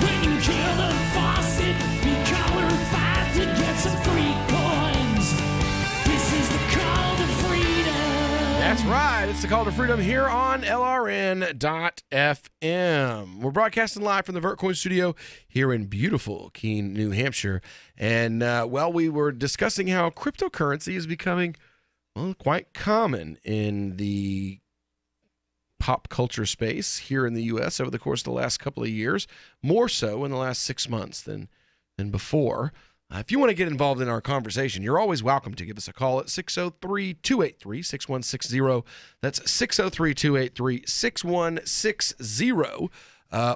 When you kill the faucet, you color 5 to get some free coins. This is the Call to Freedom. That's right. It's the Call to Freedom here on LRN.FM. We're broadcasting live from the Vertcoin studio here in beautiful Keene, New Hampshire. And, we were discussing how cryptocurrency is becoming, quite common in the pop culture space here in the U.S. over the course of the last couple of years, more so in the last 6 months than before. If you want to get involved in our conversation, you're always welcome to give us a call at 603-283-6160. That's 603-283-6160.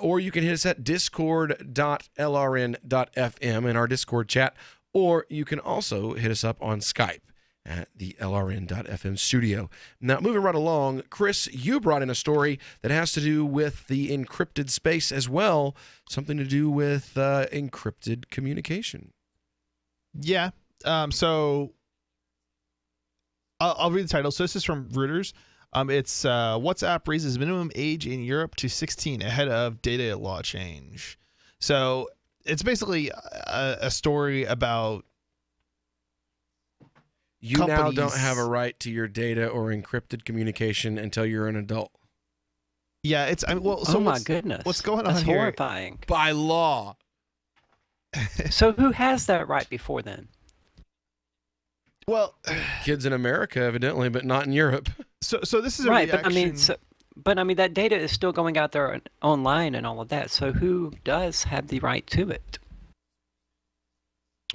Or you can hit us at discord.lrn.fm in our Discord chat, or you can also hit us up on Skype at the LRN.FM studio. Now, moving right along, Chris, you brought in a story that has to do with the encrypted space as well, something to do with encrypted communication. Yeah. So I'll read the title. So this is from Reuters. It's WhatsApp raises minimum age in Europe to 16 ahead of data law change. So it's basically a story about you now don't have a right to your data or encrypted communication until you're an adult. Yeah, it's so oh my goodness, what's going on That's here? horrifying. By law. So who has that right before then? Well, kids in America evidently, but not in Europe. So this is a right, reaction. but I mean that data is still going out there online and all of that. So who does have the right to it?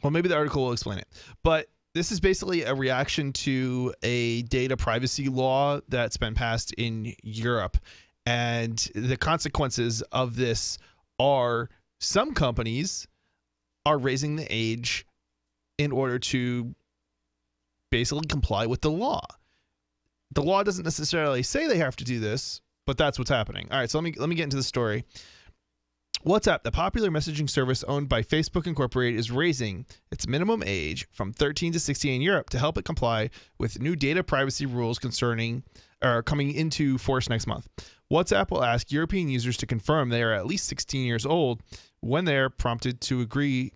Well, maybe the article will explain it. But this is basically a reaction to a data privacy law that's been passed in Europe. And the consequences of this are some companies are raising the age in order to basically comply with the law. The law doesn't necessarily say they have to do this, but that's what's happening. All right, so let me get into the story. WhatsApp, the popular messaging service owned by Facebook Incorporated, is raising its minimum age from 13 to 16 in Europe to help it comply with new data privacy rules coming into force next month. WhatsApp will ask European users to confirm they are at least 16 years old when they are prompted to agree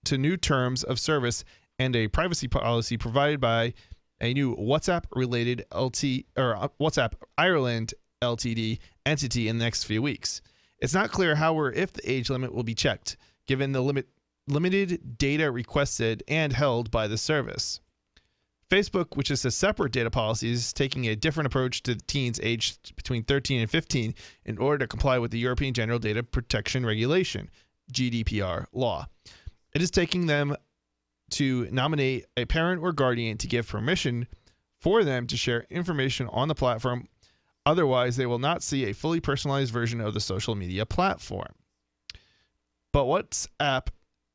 to new terms of service and a privacy policy provided by a new WhatsApp-related WhatsApp Ireland Ltd entity in the next few weeks. It's not clear how or if the age limit will be checked, given the limited data requested and held by the service. Facebook, which is a separate data policy, is taking a different approach to teens aged between 13 and 15 in order to comply with the European General Data Protection Regulation, GDPR, law. It is taking them to nominate a parent or guardian to give permission for them to share information on the platform. Otherwise, they will not see a fully personalized version of the social media platform. But WhatsApp,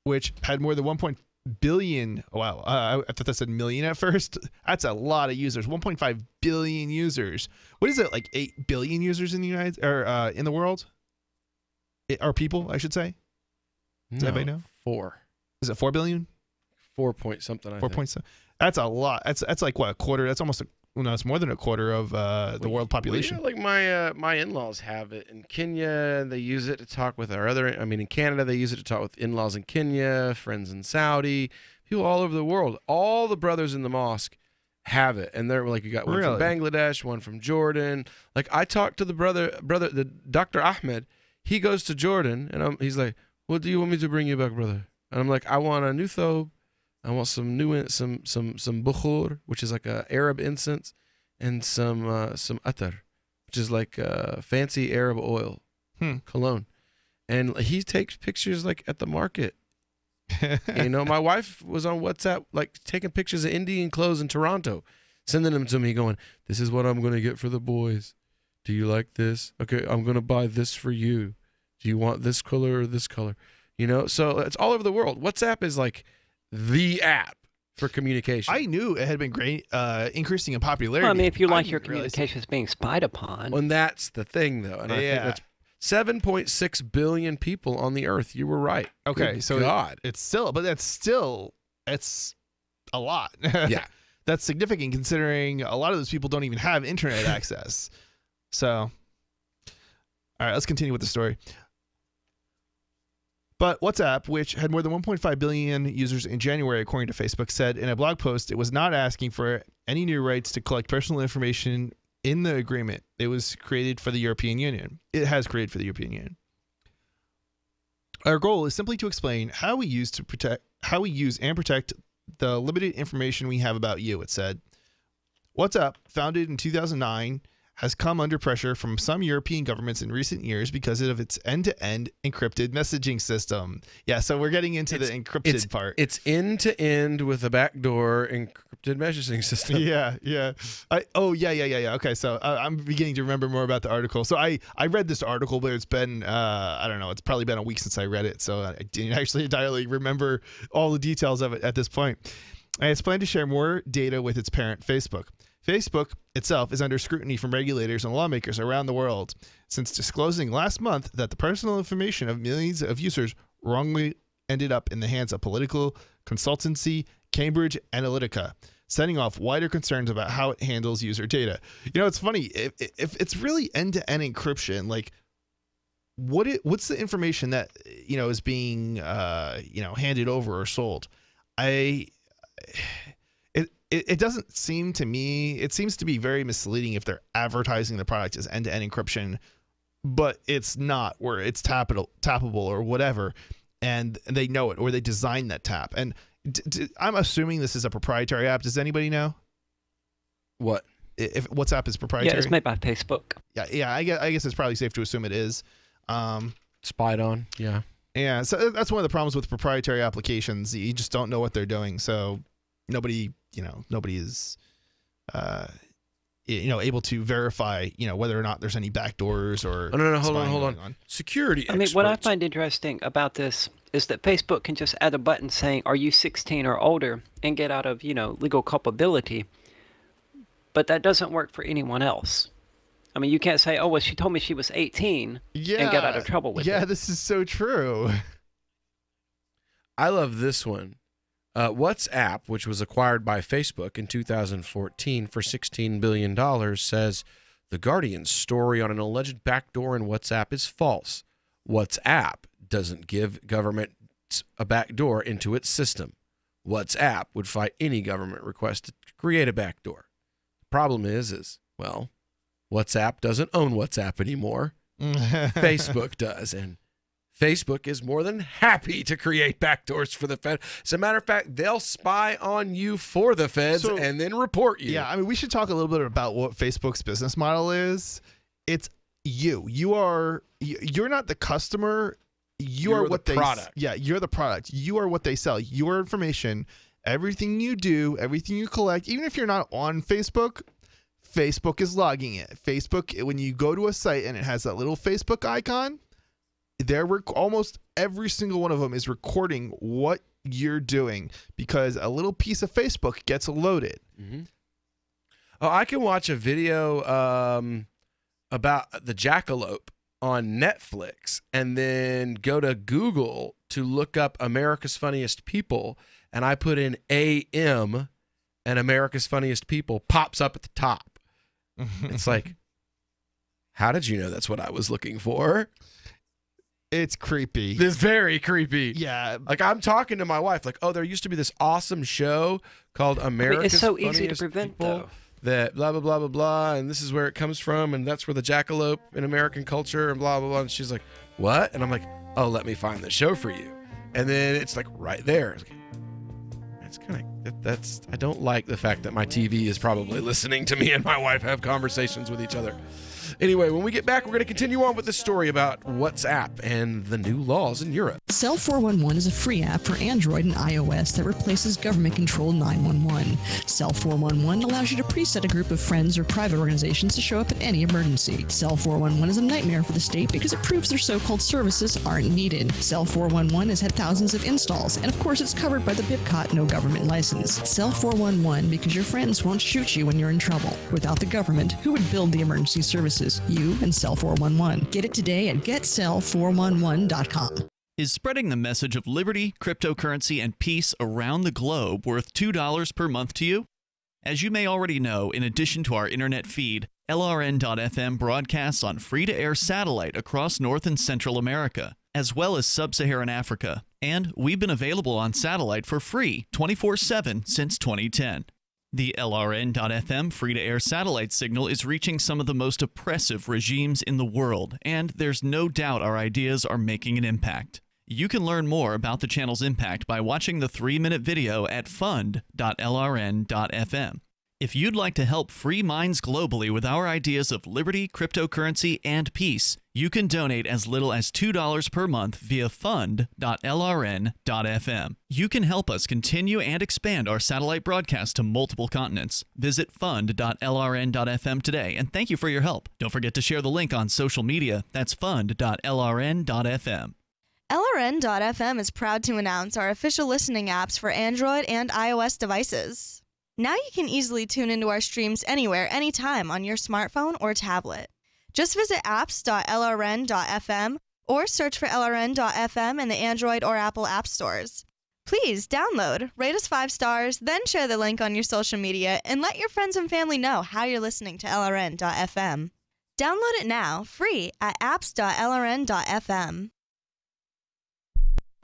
which had more than 1 billion, wow, I thought that said million at first. That's a lot of users. 1.5 billion users. What is it, like 8 billion users in the in the world? Or people, I should say. Does anybody know? 4. Is it 4 billion? 4 point something. 4 points. That's a lot. That's like what, a quarter? That's almost it's more than a quarter of the world population. Well, yeah, like my in-laws have it in Kenya. They use it to talk with in Canada they use it to talk with in-laws in Kenya, friends in Saudi, people all over the world. All the brothers in the mosque have it, and they're like, you got one from Bangladesh, one from Jordan. Like I talked to the the Dr. Ahmed. He goes to Jordan, and he's like, "What do you want me to bring you back, brother?" And I'm like, "I want a new thobe. I want some new some bukhur, which is like a Arab incense, and some atar, which is like fancy Arab oil, cologne." And he takes pictures like at the market. My wife was on WhatsApp like taking pictures of Indian clothes in Toronto, sending them to me, going, "This is what I'm going to get for the boys. Do you like this? Okay, I'm going to buy this for you. Do you want this color or this color?" So it's all over the world. WhatsApp is like the app for communication. I knew it had been great, increasing in popularity. Well, I mean, if you like your communications being spied upon. And that's the thing, though. And I think that's 7.6 billion people on the earth. You were right. Okay, Good so God. it's a lot. Yeah. That's significant considering a lot of those people don't even have internet access. So, all right, let's continue with the story. But WhatsApp, which had more than 1.5 billion users in January, according to Facebook, said in a blog post it was not asking for any new rights to collect personal information in the agreement. It was created for the European Union. It has created for the European Union. Our goal is simply to explain how we use and protect the limited information we have about you, it said. WhatsApp, founded in 2009, has come under pressure from some European governments in recent years because of its end-to-end encrypted messaging system. Yeah, so we're getting into the encrypted part. It's end-to-end with a backdoor encrypted messaging system. Yeah. Yeah. Okay, so I'm beginning to remember more about the article. So I read this article, but it's been, I don't know, it's probably been a week since I read it, so I didn't actually entirely remember all the details of it at this point. And it's planned to share more data with its parent, Facebook. Facebook itself is under scrutiny from regulators and lawmakers around the world since disclosing last month that the personal information of millions of users wrongly ended up in the hands of political consultancy Cambridge Analytica, setting off wider concerns about how it handles user data. You know, it's funny, if it's really end-to-end encryption, like what's the information that, you know, is being handed over or sold? It doesn't seem to me, it seems to be very misleading if they're advertising the product as end-to-end encryption, but it's not, where it's tappable or whatever, and they know it, or they design that tap. And I'm assuming this is a proprietary app. Does anybody know? What? If WhatsApp is proprietary? Yeah, it's made by Facebook. Yeah. I guess it's probably safe to assume it is. Spied on, yeah. Yeah, so that's one of the problems with proprietary applications. You just don't know what they're doing, so nobody is able to verify, whether or not there's any backdoors or hold on. Security experts. What I find interesting about this is that Facebook can just add a button saying, "Are you 16 or older?" and get out of, legal culpability. But that doesn't work for anyone else. I mean, you can't say, "Oh, well, she told me she was 18," and get out of trouble with it. Yeah, this is so true. I love this one. WhatsApp, which was acquired by Facebook in 2014 for $16 billion, says the Guardian's story on an alleged backdoor in WhatsApp is false. WhatsApp doesn't give governments a backdoor into its system. WhatsApp would fight any government request to create a backdoor. The problem is, WhatsApp doesn't own WhatsApp anymore. Facebook does, and Facebook is more than happy to create backdoors for the Fed. As a matter of fact, they'll spy on you for the Feds and then report you. Yeah, I mean, we should talk a little bit about what Facebook's business model is. It's you. You're not the customer. You're what the they product. Yeah, you're the product. You are what they sell. Your information, everything you do, everything you collect, even if you're not on Facebook, Facebook is logging it. Facebook, when you go to a site and it has that little Facebook icon, almost every single one of them is recording what you're doing because a little piece of Facebook gets loaded. Mm-hmm. Oh, I can watch a video about the jackalope on Netflix and then go to Google to look up America's Funniest People, and I put in AM, and America's Funniest People pops up at the top. It's like, how did you know that's what I was looking for? It's creepy. It's very creepy. Yeah. Like, I'm talking to my wife, like, oh, there used to be this awesome show called America's It's so Funniest easy to prevent, People though. That blah, blah, blah, blah, blah, and this is where it comes from, and that's where the jackalope in American culture, and blah, blah, blah. And she's like, what? And I'm like, oh, let me find the show for you. And then it's like right there. It's kind of, I don't like the fact that my TV is probably listening to me and my wife have conversations with each other. Anyway, when we get back, we're going to continue on with this story about WhatsApp and the new laws in Europe. Cell 411 is a free app for Android and iOS that replaces government-controlled 911. Cell 411 allows you to preset a group of friends or private organizations to show up at any emergency. Cell 411 is a nightmare for the state because it proves their so-called services aren't needed. Cell 411 has had thousands of installs, and of course it's covered by the BIPCOT no government license. Cell 411 because your friends won't shoot you when you're in trouble. Without the government, who would build the emergency services? You and Cell 411. Get it today at getcell411.com. Is spreading the message of liberty, cryptocurrency, and peace around the globe worth $2 per month to you? As you may already know, in addition to our internet feed, LRN.FM broadcasts on free-to-air satellite across North and Central America, as well as Sub-Saharan Africa. And we've been available on satellite for free 24/7 since 2010. The LRN.FM free-to-air satellite signal is reaching some of the most oppressive regimes in the world, and there's no doubt our ideas are making an impact. You can learn more about the channel's impact by watching the 3-minute video at fund.lrn.fm. If you'd like to help free minds globally with our ideas of liberty, cryptocurrency, and peace, you can donate as little as $2 per month via fund.lrn.fm. You can help us continue and expand our satellite broadcast to multiple continents. Visit fund.lrn.fm today, and thank you for your help. Don't forget to share the link on social media. That's fund.lrn.fm. LRN.FM is proud to announce our official listening apps for Android and iOS devices. Now you can easily tune into our streams anywhere, anytime on your smartphone or tablet. Just visit apps.lrn.fm or search for LRN.FM in the Android or Apple app stores. Please download, rate us 5 stars, then share the link on your social media, and let your friends and family know how you're listening to LRN.FM. Download it now, free, at apps.lrn.fm.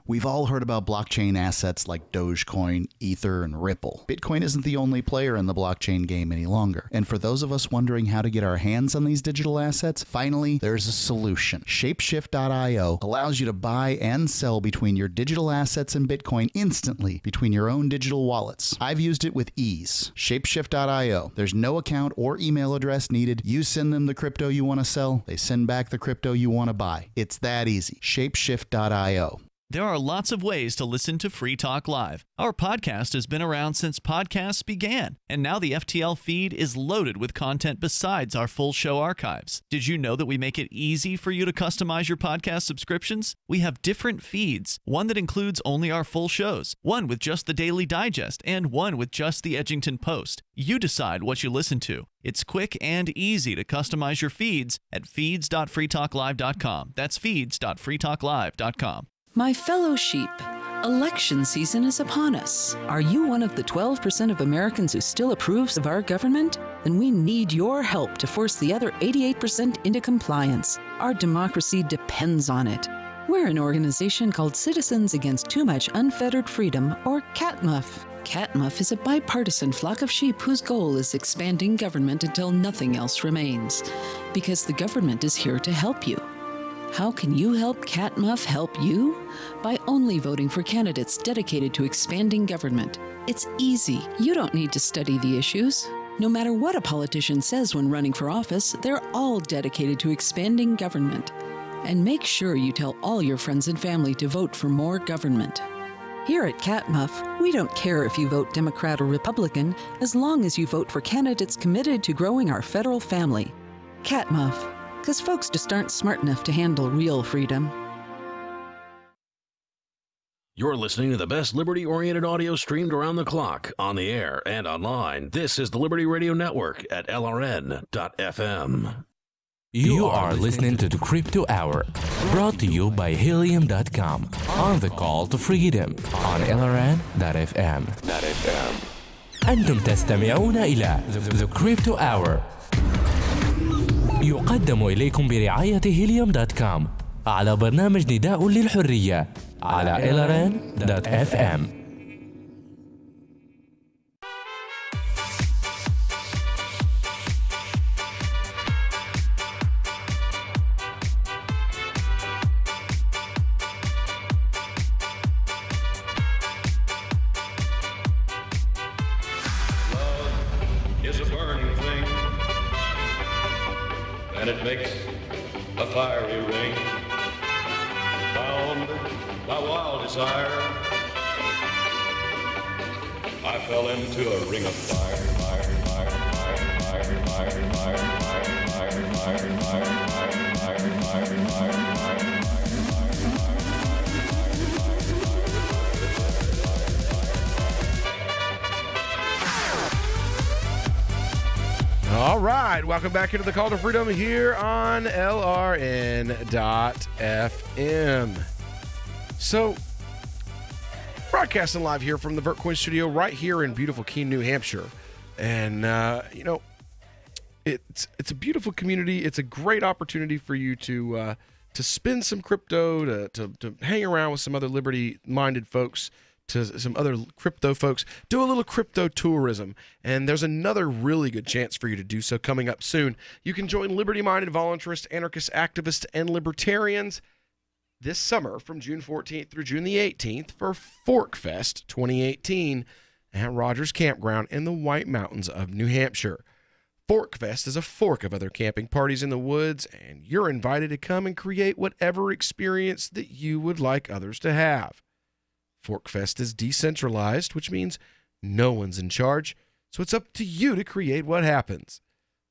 We've all heard about blockchain assets like Dogecoin, Ether, and Ripple. Bitcoin isn't the only player in the blockchain game any longer. And for those of us wondering how to get our hands on these digital assets, finally, there's a solution. Shapeshift.io allows you to buy and sell between your digital assets and Bitcoin instantly between your own digital wallets. I've used it with ease. Shapeshift.io. There's no account or email address needed. You send them the crypto you want to sell. They send back the crypto you want to buy. It's that easy. Shapeshift.io. There are lots of ways to listen to Free Talk Live. Our podcast has been around since podcasts began, and now the FTL feed is loaded with content besides our full show archives. Did you know that we make it easy for you to customize your podcast subscriptions? We have different feeds, one that includes only our full shows, one with just the Daily Digest, and one with just the Edgington Post. You decide what you listen to. It's quick and easy to customize your feeds at feeds.freetalklive.com. That's feeds.freetalklive.com. My fellow sheep, election season is upon us. Are you one of the 12% of Americans who still approves of our government? Then we need your help to force the other 88% into compliance. Our democracy depends on it. We're an organization called Citizens Against Too Much Unfettered Freedom, or CATMUF. CATMUF is a bipartisan flock of sheep whose goal is expanding government until nothing else remains. Because the government is here to help you. How can you help CATMUF help you? By only voting for candidates dedicated to expanding government. It's easy. You don't need to study the issues. No matter what a politician says when running for office, they're all dedicated to expanding government. And make sure you tell all your friends and family to vote for more government. Here at CATMUF, we don't care if you vote Democrat or Republican, as long as you vote for candidates committed to growing our federal family. CATMUF. Because folks just aren't smart enough to handle real freedom. You're listening to the best liberty-oriented audio streamed around the clock, on the air, and online. This is the Liberty Radio Network at LRN.FM. You are listening to the Crypto Hour, brought to you by Helium.com, on the call to freedom, on LRN.FM. أنتم تستمعون إلى The Crypto Hour. يقدم إليكم برعاية Helium.com على برنامج نداء للحرية على LRN.FM. And it makes a fiery ring, bound by wild desire. I fell into a ring of fire, fire, fire, fire, fire, fire, fire, fire, fire, fire, fire, fire, fire, fire, All right, welcome back into the Call to Freedom here on LRN.FM. So, broadcasting live here from the Vertcoin studio right here in beautiful Keene, New Hampshire. And, it's a beautiful community. It's a great opportunity for you to spend some crypto, to hang around with some other liberty-minded folks, to some other crypto folks, do a little crypto tourism. And there's another really good chance for you to do so coming up soon. You can join liberty-minded voluntarists, anarchist activists, and libertarians this summer from June 14th through June the 18th for Fork Fest 2018 at Rogers Campground in the White Mountains of New Hampshire. Fork Fest is a fork of other camping parties in the woods, and you're invited to come and create whatever experience that you would like others to have. Forkfest is decentralized, which means no one's in charge, so it's up to you to create what happens.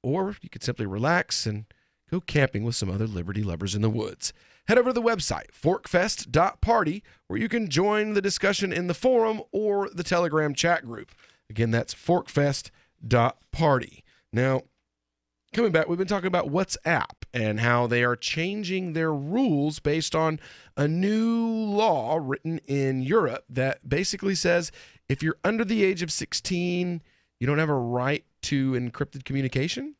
Or you could simply relax and go camping with some other liberty lovers in the woods. head over to the website, forkfest.party, where you can join the discussion in the forum or the Telegram chat group. Again, that's forkfest.party. Now, coming back, we've been talking about WhatsApp and how they are changing their rules based on a new law written in Europe that basically says if you're under the age of 16, you don't have a right to encrypted communication?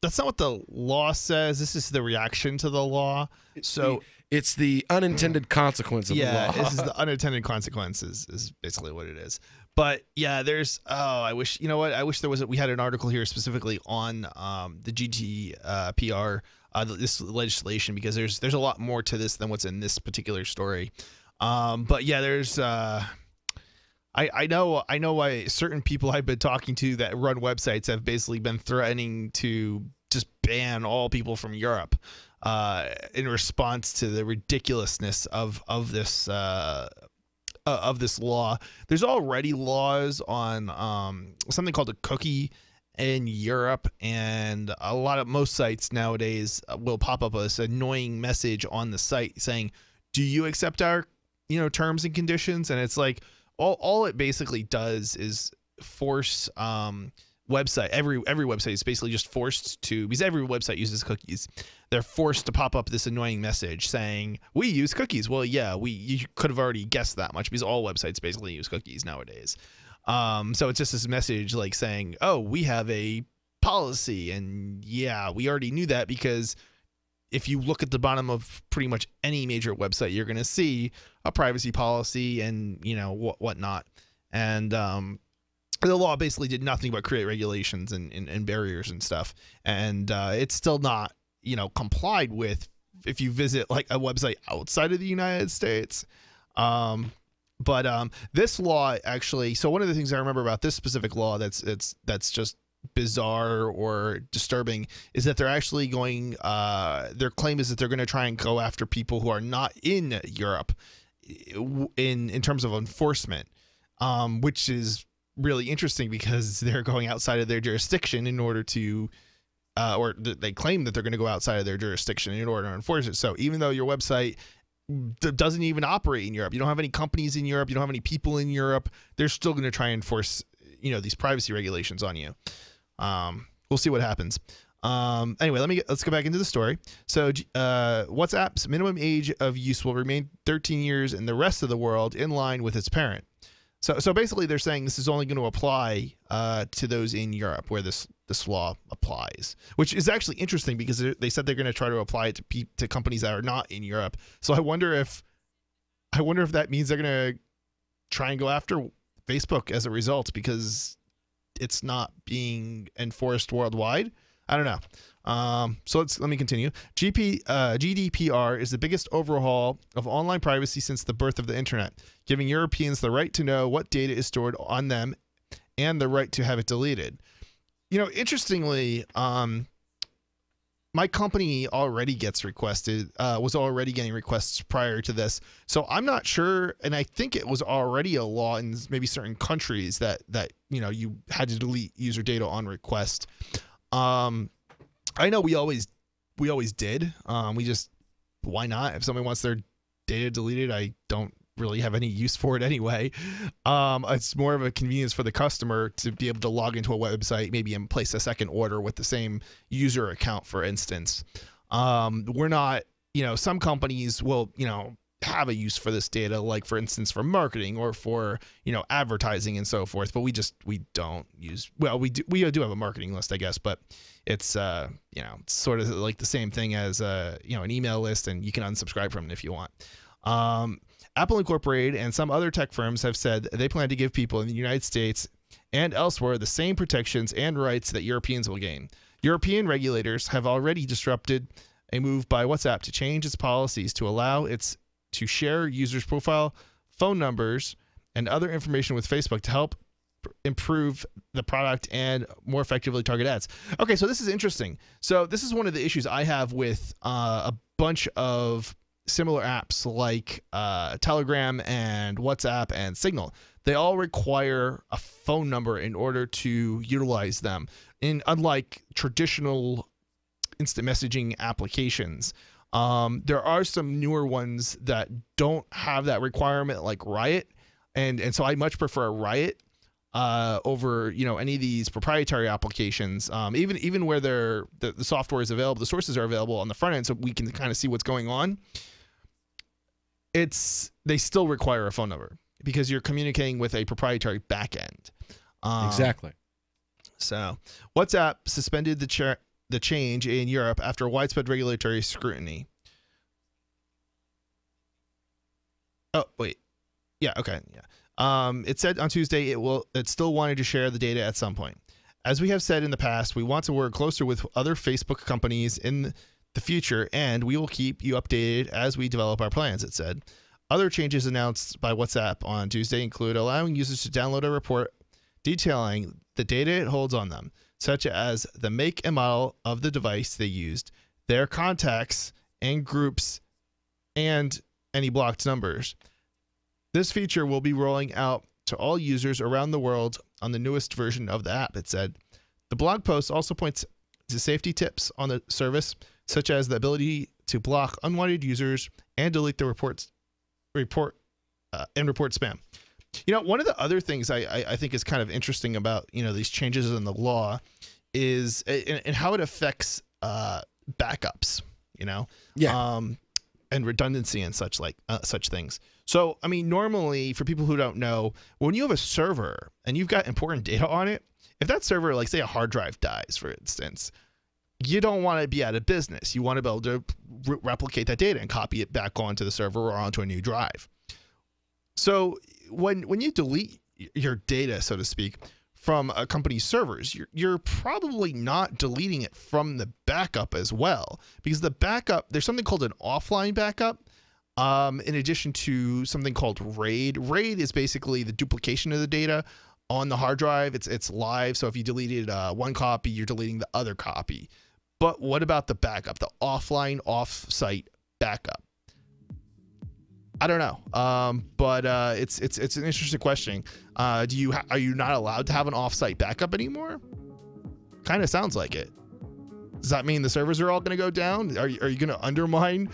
That's not what the law says. This is the reaction to the law. So it's the unintended consequence of the law. Yeah, this is the unintended consequences is basically what it is. But yeah, there's I wish we had an article here specifically on the GDPR, this legislation, because there's a lot more to this than what's in this particular story. But yeah, there's I know why certain people I've been talking to that run websites have basically been threatening to just ban all people from Europe in response to the ridiculousness of this law. There's already laws on something called a cookie in Europe, and most sites nowadays will pop up this annoying message on the site saying, "Do you accept our terms and conditions?" And it's like all it basically does is force every website is basically just forced to, because every website uses cookies, they're forced to pop up this annoying message saying, "We use cookies." Well, yeah, you could have already guessed that much because all websites basically use cookies nowadays. So it's just this message like saying, "Oh, we have a policy," and yeah, we already knew that, because if you look at the bottom of pretty much any major website, you're going to see a privacy policy and whatnot. And the law basically did nothing but create regulations and barriers and stuff. And it's still not complied with if you visit like a website outside of the United States. But this law actually, so one of the things I remember about this specific law that's just bizarre or disturbing is that they're actually going their claim is that they're going to try and go after people who are not in Europe in terms of enforcement, which is really interesting because they're going outside of their jurisdiction in order to they claim that they're going to go outside of their jurisdiction in order to enforce it. So even though your website doesn't even operate in Europe, you don't have any companies in Europe, you don't have any people in Europe, they're still going to try and enforce these privacy regulations on you. We'll see what happens. Anyway, let's go back into the story. So WhatsApp's minimum age of use will remain 13 years in the rest of the world, in line with its parent. So basically they're saying this is only going to apply to those in Europe where this law applies, which is actually interesting because they said they're going to try to apply it to companies that are not in Europe. So I wonder if that means they're going to try and go after Facebook as a result because it's not being enforced worldwide. I don't know. So let me continue. GDPR is the biggest overhaul of online privacy since the birth of the internet, giving Europeans the right to know what data is stored on them and the right to have it deleted. Interestingly, my company already was already getting requests prior to this. So I'm not sure, and I think it was already a law in maybe certain countries that you had to delete user data on request. I know we always did. Why not? If somebody wants their data deleted, I don't really have any use for it anyway. It's more of a convenience for the customer to be able to log into a website, maybe and place a second order with the same user account, for instance. We're not, some companies will, have a use for this data, like for instance for marketing or for advertising and so forth, but we don't use, we do have a marketing list, I guess, but it's it's sort of like the same thing as an email list, and you can unsubscribe from it if you want. Apple Incorporated and some other tech firms have said they plan to give people in the United States and elsewhere the same protections and rights that Europeans will gain. European regulators have already disrupted a move by WhatsApp to change its policies to allow its to share users' profile, phone numbers, and other information with Facebook to help improve the product and more effectively target ads. Okay, so this is interesting. So this is one of the issues I have with a bunch of similar apps like Telegram and WhatsApp and Signal. They all require a phone number in order to utilize them. And unlike traditional instant messaging applications. There are some newer ones that don't have that requirement, like Riot, and so I much prefer Riot over any of these proprietary applications. Even where the software is available, the sources are available on the front end, so we can kind of see what's going on. They still require a phone number because you're communicating with a proprietary backend. Exactly. So WhatsApp suspended the change in Europe after widespread regulatory scrutiny. Oh, wait. Yeah, okay. Yeah. It said on Tuesday it still wanted to share the data at some point. As we have said in the past, we want to work closer with other Facebook companies in the future, and we will keep you updated as we develop our plans, it said. Other changes announced by WhatsApp on Tuesday include allowing users to download a report detailing the data it holds on them, such as the make and model of the device they used, their contacts and groups, and any blocked numbers. This feature will be rolling out to all users around the world on the newest version of the app, it said. The blog post also points to safety tips on the service, such as the ability to block unwanted users and delete the report spam. One of the other things I think is kind of interesting about these changes in the law is and how it affects backups, and redundancy and such things. So, I mean, normally for people who don't know, when you have a server and you've got important data on it, if that server, like say a hard drive dies, for instance, you don't want to be out of business. You want to be able to replicate that data and copy it back onto the server or onto a new drive. So when you delete your data, so to speak, from a company's servers, you're probably not deleting it from the backup as well, because the backup, there's something called an offline backup, in addition to something called RAID. RAID is basically the duplication of the data on the hard drive. It's live, so if you deleted one copy, you're deleting the other copy. But what about the backup, the offline, off-site backup? I don't know, but it's an interesting question. Are you not allowed to have an off-site backup anymore? Kind of sounds like it. Does that mean the servers are all going to go down? Are you going to undermine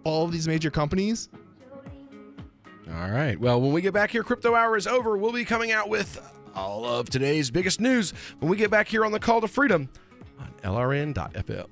all of these major companies? All right. Well, when we get back here, Crypto Hour is over. We'll be coming out with all of today's biggest news when we get back here on the Call to Freedom on LRN.FM.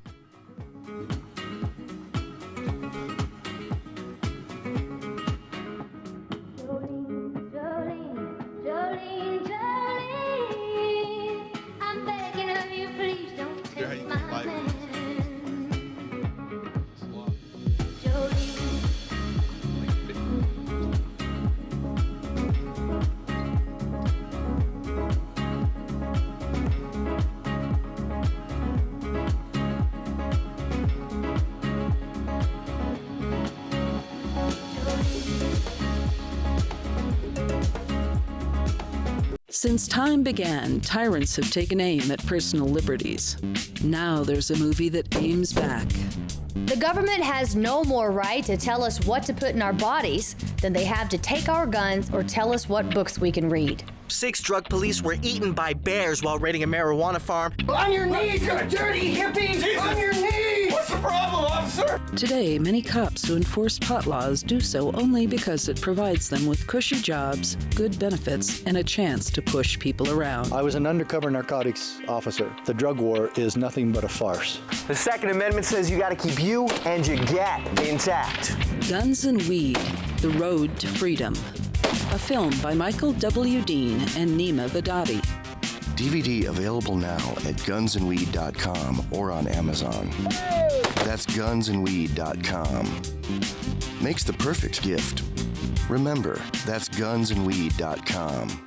Since time began, tyrants have taken aim at personal liberties. Now there's a movie that aims back. The government has no more right to tell us what to put in our bodies than they have to take our guns or tell us what books we can read. 6 drug police were eaten by bears while raiding a marijuana farm. On your knees, you dirty hippies! Jesus. On your knees! What's the problem, officer? Today, many cops who enforce pot laws do so only because it provides them with cushy jobs, good benefits, and a chance to push people around. I was an undercover narcotics officer. The drug war is nothing but a farce. The Second Amendment says you got to keep you and your gat intact. Guns and Weed, The Road to Freedom. A film by Michael W. Dean and Nima Vadadi. DVD available now at gunsandweed.com or on Amazon. That's gunsandweed.com. Makes the perfect gift. Remember, that's gunsandweed.com.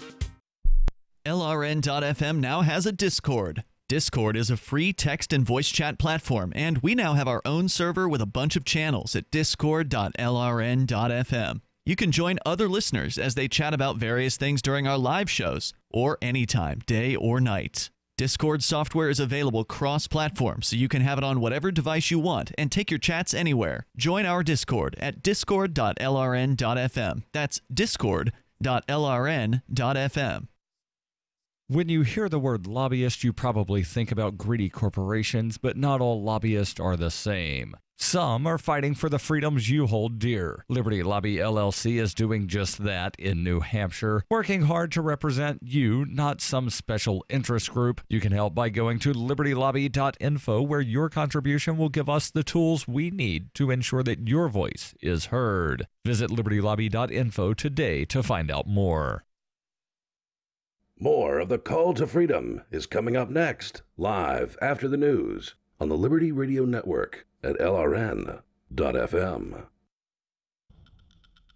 LRN.FM now has a Discord. Discord is a free text and voice chat platform, and we now have our own server with a bunch of channels at discord.lrn.fm. You can join other listeners as they chat about various things during our live shows, or anytime, day or night. Discord software is available cross-platform, so you can have it on whatever device you want and take your chats anywhere. Join our Discord at discord.lrn.fm. That's discord.lrn.fm. When you hear the word lobbyist, you probably think about greedy corporations, but not all lobbyists are the same. Some are fighting for the freedoms you hold dear. Liberty Lobby LLC is doing just that in New Hampshire, working hard to represent you, not some special interest group. You can help by going to libertylobby.info, where your contribution will give us the tools we need to ensure that your voice is heard. Visit libertylobby.info today to find out more. More of the Call to Freedom is coming up next, live after the news on the Liberty Radio Network at LRN.FM.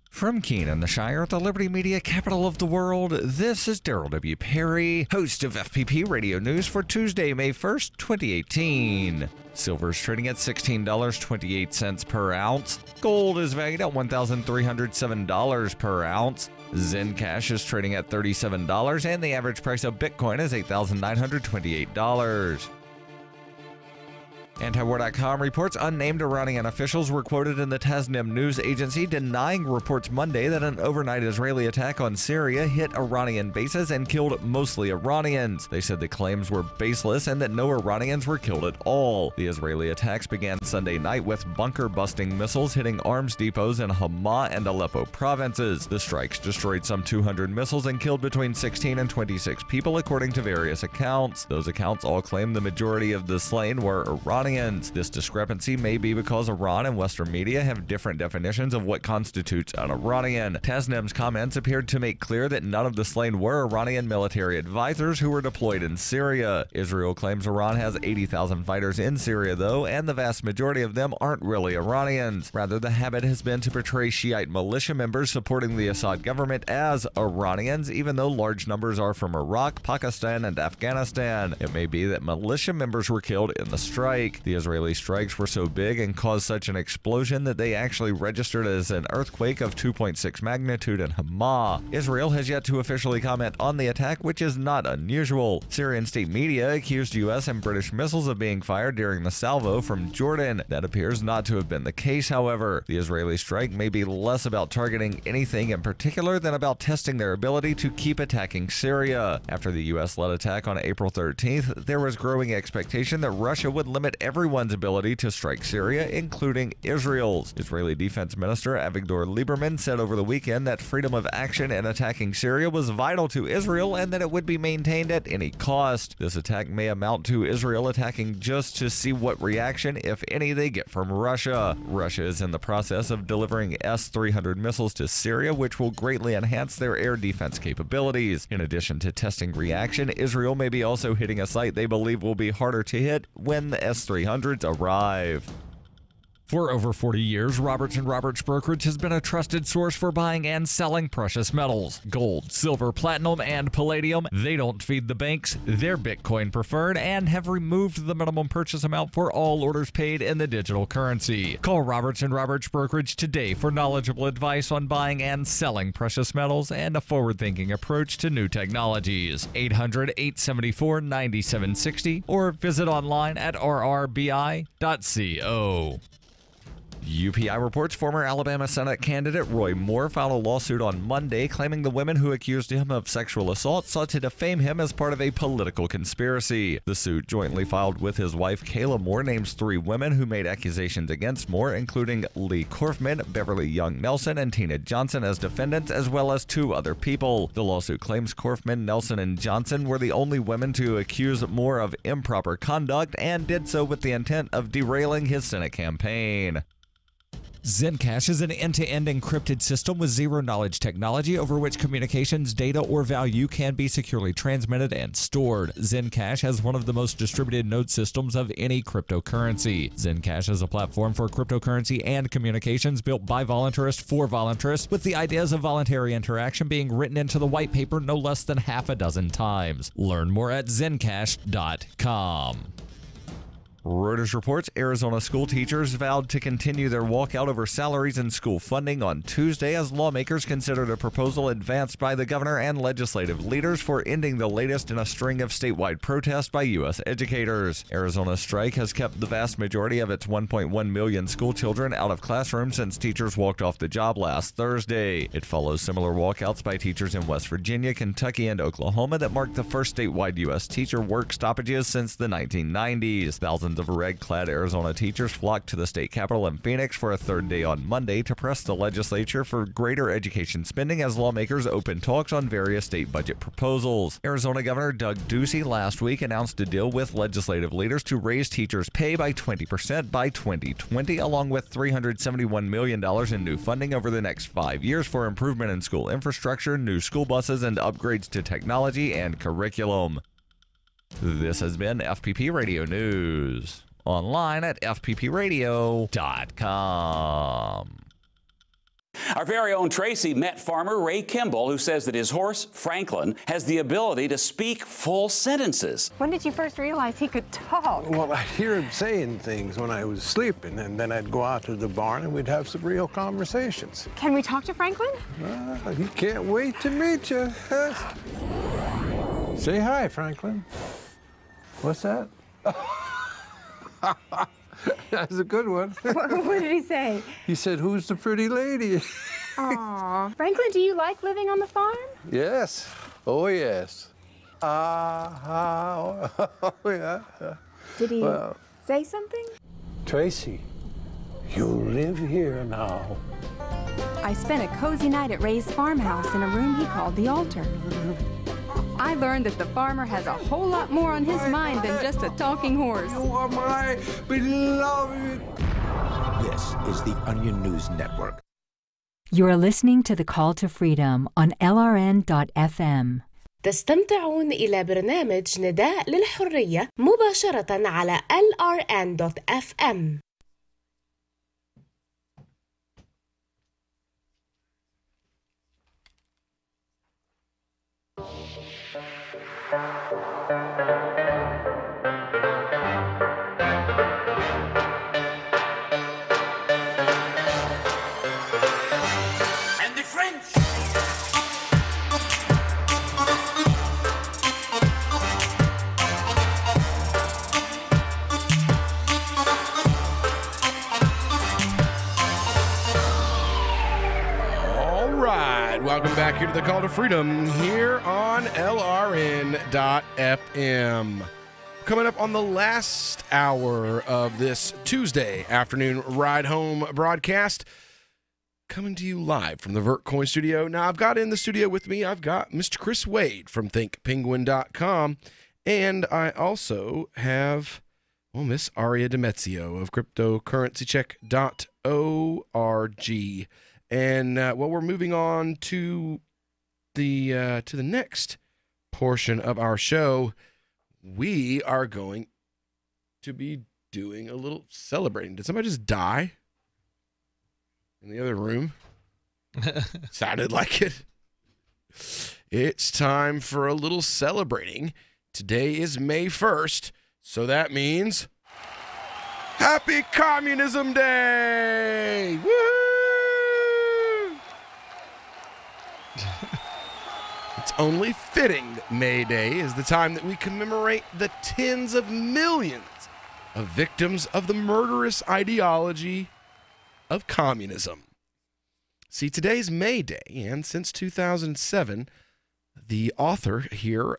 From Keene in the Shire, the Liberty Media capital of the world, this is Daryl W. Perry, host of FPP Radio News for Tuesday, May 1st, 2018. Silver is trading at $16.28 per ounce. Gold is valued at $1,307 per ounce. Zencash is trading at $37, and the average price of Bitcoin is $8,928. Antiwar.com reports unnamed Iranian officials were quoted in the Tasnim news agency denying reports Monday that an overnight Israeli attack on Syria hit Iranian bases and killed mostly Iranians. They said the claims were baseless and that no Iranians were killed at all. The Israeli attacks began Sunday night with bunker-busting missiles hitting arms depots in Hama and Aleppo provinces. The strikes destroyed some 200 missiles and killed between 16 and 26 people, according to various accounts. Those accounts all claim the majority of the slain were Iranians. This discrepancy may be because Iran and Western media have different definitions of what constitutes an Iranian. Tasnim's comments appeared to make clear that none of the slain were Iranian military advisors who were deployed in Syria. Israel claims Iran has 80,000 fighters in Syria, though, and the vast majority of them aren't really Iranians. Rather, the habit has been to portray Shiite militia members supporting the Assad government as Iranians, even though large numbers are from Iraq, Pakistan, and Afghanistan. It may be that militia members were killed in the strike. The Israeli strikes were so big and caused such an explosion that they actually registered as an earthquake of 2.6 magnitude in Hama. Israel has yet to officially comment on the attack, which is not unusual. Syrian state media accused U.S. and British missiles of being fired during the salvo from Jordan. That appears not to have been the case, however. The Israeli strike may be less about targeting anything in particular than about testing their ability to keep attacking Syria. After the U.S.-led attack on April 13th, there was growing expectation that Russia would limit everyone's ability to strike Syria, including Israel's. Israeli Defense Minister Avigdor Lieberman said over the weekend that freedom of action in attacking Syria was vital to Israel and that it would be maintained at any cost. This attack may amount to Israel attacking just to see what reaction, if any, they get from Russia. Russia is in the process of delivering S-300 missiles to Syria, which will greatly enhance their air defense capabilities. In addition to testing reaction, Israel may be also hitting a site they believe will be harder to hit when the S-300s arrive. For over 40 years, Roberts & Roberts Brokerage has been a trusted source for buying and selling precious metals. Gold, silver, platinum, and palladium. They don't feed the banks. They're Bitcoin preferred and have removed the minimum purchase amount for all orders paid in the digital currency. Call Roberts & Roberts Brokerage today for knowledgeable advice on buying and selling precious metals and a forward-thinking approach to new technologies. 800-874-9760 or visit online at rrbi.co. UPI reports former Alabama Senate candidate Roy Moore filed a lawsuit on Monday claiming the women who accused him of sexual assault sought to defame him as part of a political conspiracy. The suit, jointly filed with his wife Kayla Moore, names 3 women who made accusations against Moore, including Lee Korfman, Beverly Young Nelson, and Tina Johnson as defendants, as well as 2 other people. The lawsuit claims Korfman, Nelson, and Johnson were the only women to accuse Moore of improper conduct and did so with the intent of derailing his Senate campaign. Zencash is an end-to-end encrypted system with zero-knowledge technology over which communications, data, or value can be securely transmitted and stored. Zencash has one of the most distributed node systems of any cryptocurrency. Zencash is a platform for cryptocurrency and communications built by voluntarists for voluntarists, with the ideas of voluntary interaction being written into the white paper no less than half a dozen times. Learn more at zencash.com. Reuters reports Arizona school teachers vowed to continue their walkout over salaries and school funding on Tuesday as lawmakers considered a proposal advanced by the governor and legislative leaders for ending the latest in a string of statewide protests by U.S. educators. Arizona's strike has kept the vast majority of its 1.1 million school children out of classrooms since teachers walked off the job last Thursday. It follows similar walkouts by teachers in West Virginia, Kentucky, and Oklahoma that marked the first statewide U.S. teacher work stoppages since the 1990s. Thousands of red-clad Arizona teachers flocked to the state capitol in Phoenix for a third day on Monday to press the legislature for greater education spending as lawmakers opened talks on various state budget proposals. Arizona Governor Doug Ducey last week announced a deal with legislative leaders to raise teachers' pay by 20% by 2020, along with $371 million in new funding over the next 5 years for improvement in school infrastructure, new school buses, and upgrades to technology and curriculum. This has been FPP Radio News. Online at fppradio.com. Our very own Tracy met farmer Ray Kimball, who says that his horse, Franklin, has the ability to speak full sentences. When did you first realize he could talk? Well, I'd hear him saying things when I was sleeping, and then I'd go out to the barn and we'd have some real conversations. Can we talk to Franklin? He can't wait to meet you. Say hi, Franklin. What's that? That's a good one. What did he say? He said, "Who's the pretty lady?" Aw. Franklin, do you like living on the farm? Yes. Oh, yes. Oh, yeah. Did he say something? Tracy, you live here now. I spent a cozy night at Ray's farmhouse in a room he called the altar. I learned that the farmer has a whole lot more on his mind than just a talking horse. You are my beloved. This is the Onion News Network. You're listening to The Call to Freedom on LRN.FM. تستمتعون إلى برنامج نداء للحرية مباشرة على LRN.FM. And the French. All right, welcome back here to the Call to Freedom here on LRN.FM. Coming up on the last hour of this Tuesday afternoon ride home broadcast, coming to you live from the VertCoin studio. Now, I've got in the studio with me, I've got Mr. Chris Wade from ThinkPenguin.com, and I also have, well, Miss Aria Demezio of CryptocurrencyCheck.org. And we're moving on to the next portion of our show. We are going to be doing a little celebrating. Did somebody just die in the other room? Sounded like it. It's time for a little celebrating. Today is May 1st, so that means Happy Communism Day! Woo! It's only fitting May Day is the time that we commemorate the tens of millions of victims of the murderous ideology of communism. See, today's May Day, and since 2007, the author here,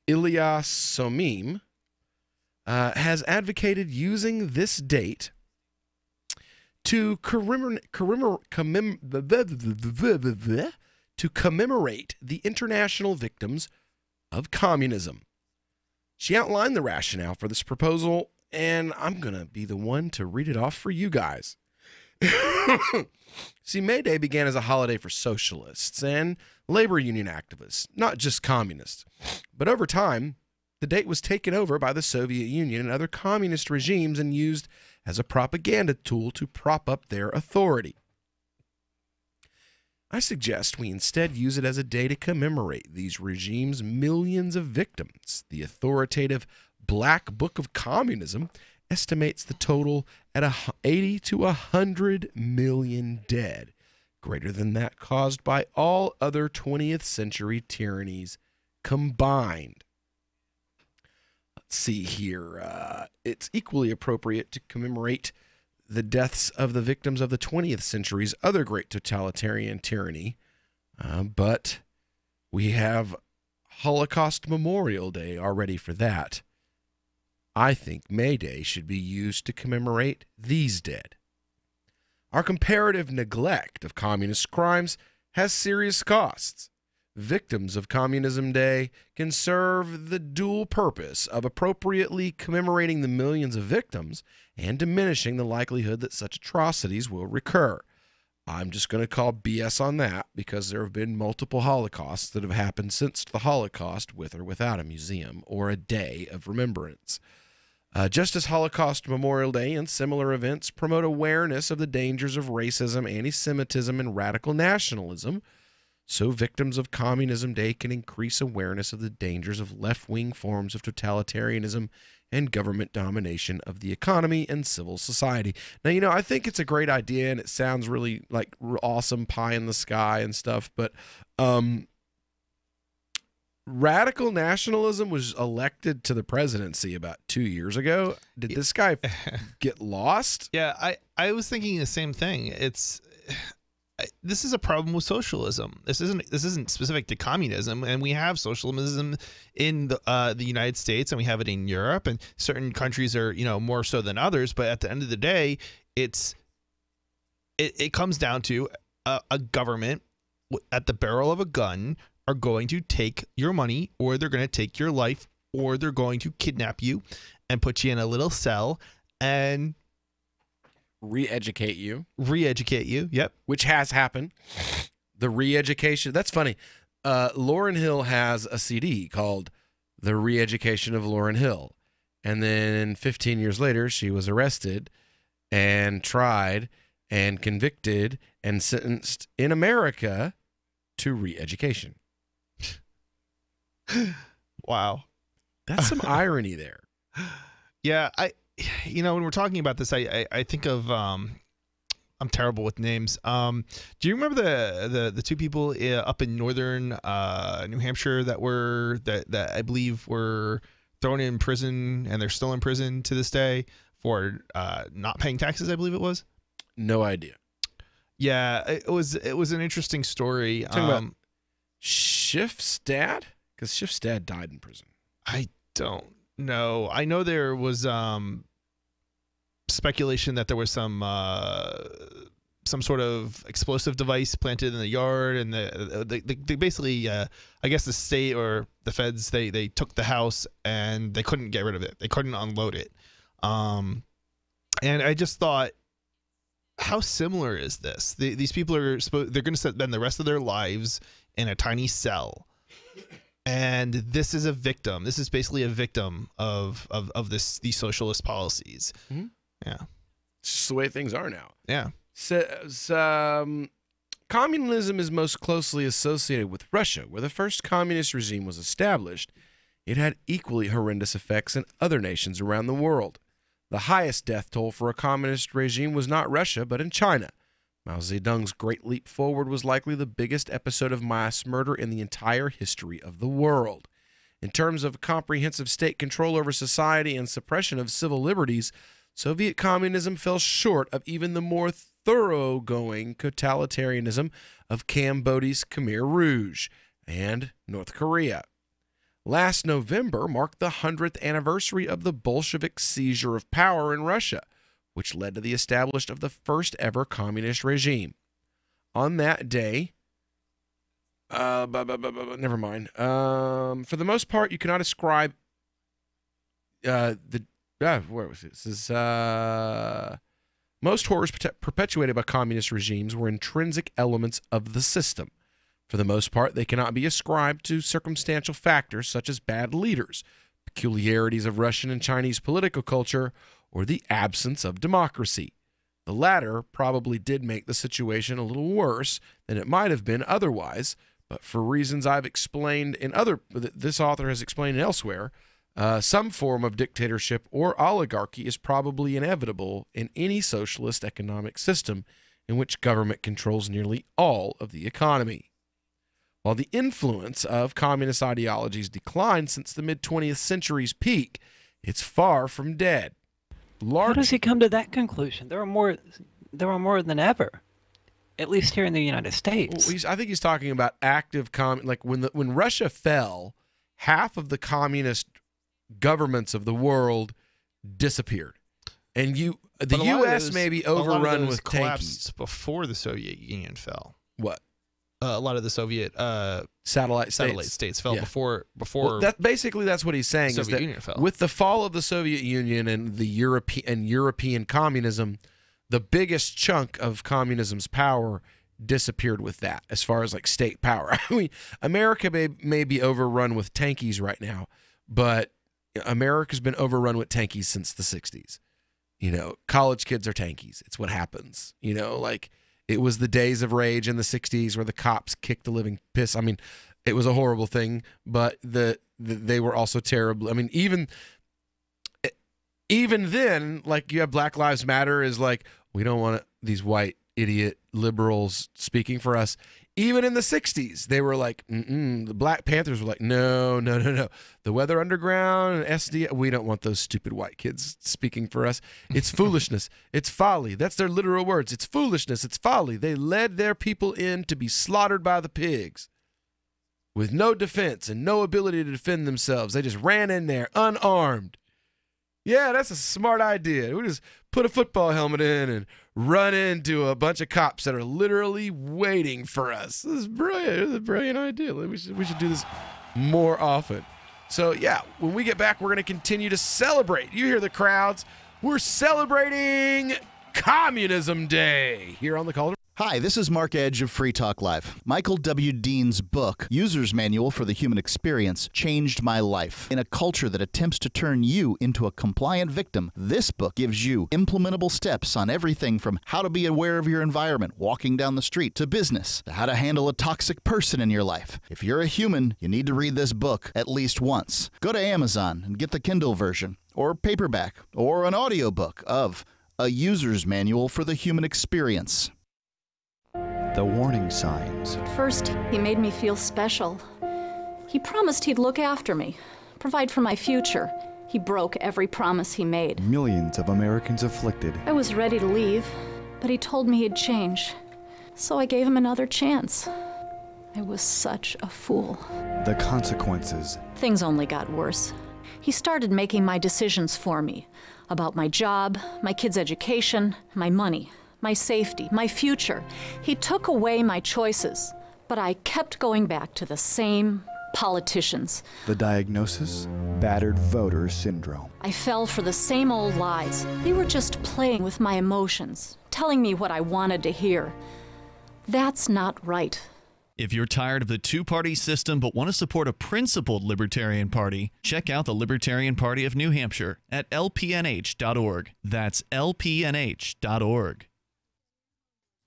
Ilya Somim, has advocated using this date to commemorate the international victims of communism. She outlined the rationale for this proposal, and I'm going to be the one to read it off for you guys. See, May Day began as a holiday for socialists and labor union activists, not just communists. But over time, the date was taken over by the Soviet Union and other communist regimes and used as a propaganda tool to prop up their authority. I suggest we instead use it as a day to commemorate these regimes' millions of victims. The authoritative Black Book of Communism estimates the total at 80 to 100 million dead, greater than that caused by all other 20th century tyrannies combined. Let's see here. It's equally appropriate to commemorate the deaths of the victims of the 20th century's other great totalitarian tyranny, but we have Holocaust Memorial Day already for that. I think May Day should be used to commemorate these dead. Our comparative neglect of communist crimes has serious costs. Victims of Communism Day can serve the dual purpose of appropriately commemorating the millions of victims and diminishing the likelihood that such atrocities will recur. I'm just going to call BS on that because there have been multiple Holocausts that have happened since the Holocaust, with or without a museum or a day of remembrance. Just as Holocaust Memorial Day and similar events promote awareness of the dangers of racism, anti-Semitism, and radical nationalism, so Victims of Communism Day can increase awareness of the dangers of left-wing forms of totalitarianism and government domination of the economy and civil society. Now, I think it's a great idea, and it sounds really like awesome, pie in the sky and stuff, but radical nationalism was elected to the presidency about 2 years ago. Did this guy get lost? Yeah, I was thinking the same thing. This is a problem with socialism. This isn't specific to communism, and we have socialism in the United States, and we have it in Europe, and certain countries are more so than others. But at the end of the day, it comes down to a government at the barrel of a gun are going to take your money, or they're going to take your life, or they're going to kidnap you and put you in a little cell and re-educate you. Yep. Which has happened. The re-education. That's funny. Lauryn Hill has a CD called The Re-Education of Lauryn Hill. And then 15 years later, she was arrested and tried and convicted and sentenced in America to re-education. Wow. That's some irony there. Yeah, when we're talking about this, I think of I'm terrible with names. Do you remember the two people up in northern New Hampshire that I believe were thrown in prison, and they're still in prison to this day for not paying taxes? I believe it was. No idea. Yeah, it was an interesting story. Talking about Schiff's dad, because Schiff's dad died in prison. I don't know. I know there was speculation that there was some sort of explosive device planted in the yard, and they basically, I guess the state or the feds, they took the house and they couldn't get rid of it. They couldn't unload it. And I just thought, how similar is this? These people they're going to spend the rest of their lives in a tiny cell. And this is a victim. This is basically a victim of these socialist policies. Mm-hmm. Yeah, it's just the way things are now. Yeah. Communism is most closely associated with Russia, where the first communist regime was established. It had equally horrendous effects in other nations around the world. The highest death toll for a communist regime was not Russia, but in China. Mao Zedong's Great Leap Forward was likely the biggest episode of mass murder in the entire history of the world. In terms of comprehensive state control over society and suppression of civil liberties, Soviet communism fell short of even the more thoroughgoing totalitarianism of Cambodia's Khmer Rouge and North Korea. Last November marked the 100th anniversary of the Bolshevik seizure of power in Russia, which led to the establishment of the first ever communist regime. On that day, never mind. For the most part, you cannot ascribe where was it? This is most horrors perpetuated by communist regimes were intrinsic elements of the system. For the most part, they cannot be ascribed to circumstantial factors such as bad leaders, peculiarities of Russian and Chinese political culture, or the absence of democracy. The latter probably did make the situation a little worse than it might have been otherwise, but for reasons I've explained this author has explained elsewhere, some form of dictatorship or oligarchy is probably inevitable in any socialist economic system in which government controls nearly all of the economy. While the influence of communist ideologies declined since the mid-20th century's peak, it's far from dead. How does he come to that conclusion? There are more than ever, at least here in the United States. Well, I think he's talking about active like when Russia fell, half of the communist governments of the world disappeared, and the U.S. may be overrun with tankies before the Soviet Union fell. What? A lot of the Soviet satellite states fell before. Well, that's what he's saying. The is Soviet that Union fell. With the fall of the Soviet Union and the European communism, the biggest chunk of communism's power disappeared with that. As far as like state power, I mean, America may be overrun with tankies right now, but America's been overrun with tankies since the 60s. College kids are tankies. It's what happens. Like. It was the days of rage in the 60s where the cops kicked the living piss. I mean, it was a horrible thing, but they were also terrible. I mean, even then, like you have Black Lives Matter is like, we don't want these white idiot liberals speaking for us. Even in the 60s, they were like, the Black Panthers were like, no. The Weather Underground and SD, we don't want those stupid white kids speaking for us. It's foolishness. It's folly. That's their literal words. It's foolishness. It's folly. They led their people in to be slaughtered by the pigs with no defense and no ability to defend themselves. They just ran in there unarmed. Yeah, that's a smart idea. We just put a football helmet in and run into a bunch of cops that are literally waiting for us. This is brilliant. It's a brilliant idea. We should do this more often. So, yeah, when we get back, we're going to continue to celebrate. You hear the crowds. We're celebrating Communism Day here on the Calder. Hi, this is Mark Edge of Free Talk Live. Michael W. Dean's book, User's Manual for the Human Experience, changed my life. In a culture that attempts to turn you into a compliant victim, this book gives you implementable steps on everything from how to be aware of your environment, walking down the street, to business, to how to handle a toxic person in your life. If you're a human, you need to read this book at least once. Go to Amazon and get the Kindle version, or paperback, or an audiobook of A User's Manual for the Human Experience. The warning signs. First, he made me feel special. He promised he'd look after me, provide for my future. He broke every promise he made. Millions of Americans afflicted. I was ready to leave, but he told me he'd change. So I gave him another chance. I was such a fool. The consequences. Things only got worse. He started making my decisions for me, about my job, my kids' education, my money, my safety, my future. He took away my choices, but I kept going back to the same politicians. The diagnosis? Battered voter syndrome. I fell for the same old lies. They were just playing with my emotions, telling me what I wanted to hear. That's not right. If you're tired of the two-party system but want to support a principled Libertarian Party, check out the Libertarian Party of New Hampshire at lpnh.org. That's lpnh.org.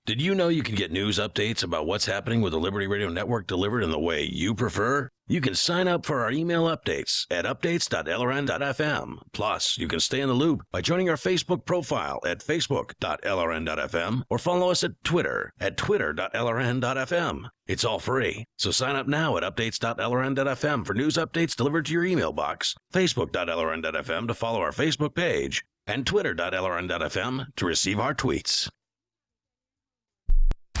Did you know you can get news updates about what's happening with the Liberty Radio Network delivered in the way you prefer? You can sign up for our email updates at updates.lrn.fm. Plus, you can stay in the loop by joining our Facebook profile at facebook.lrn.fm or follow us at Twitter at twitter.lrn.fm. It's all free, so sign up now at updates.lrn.fm for news updates delivered to your email box, facebook.lrn.fm to follow our Facebook page, and twitter.lrn.fm to receive our tweets.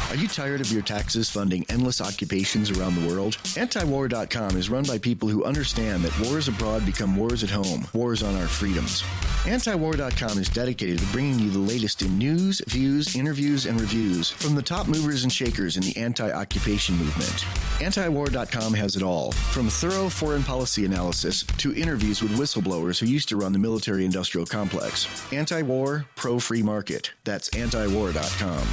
Are you tired of your taxes funding endless occupations around the world? Antiwar.com is run by people who understand that wars abroad become wars at home, wars on our freedoms. Antiwar.com is dedicated to bringing you the latest in news, views, interviews, and reviews from the top movers and shakers in the anti-occupation movement. Antiwar.com has it all, from thorough foreign policy analysis to interviews with whistleblowers who used to run the military-industrial complex. Anti-war, pro-free market. That's antiwar.com.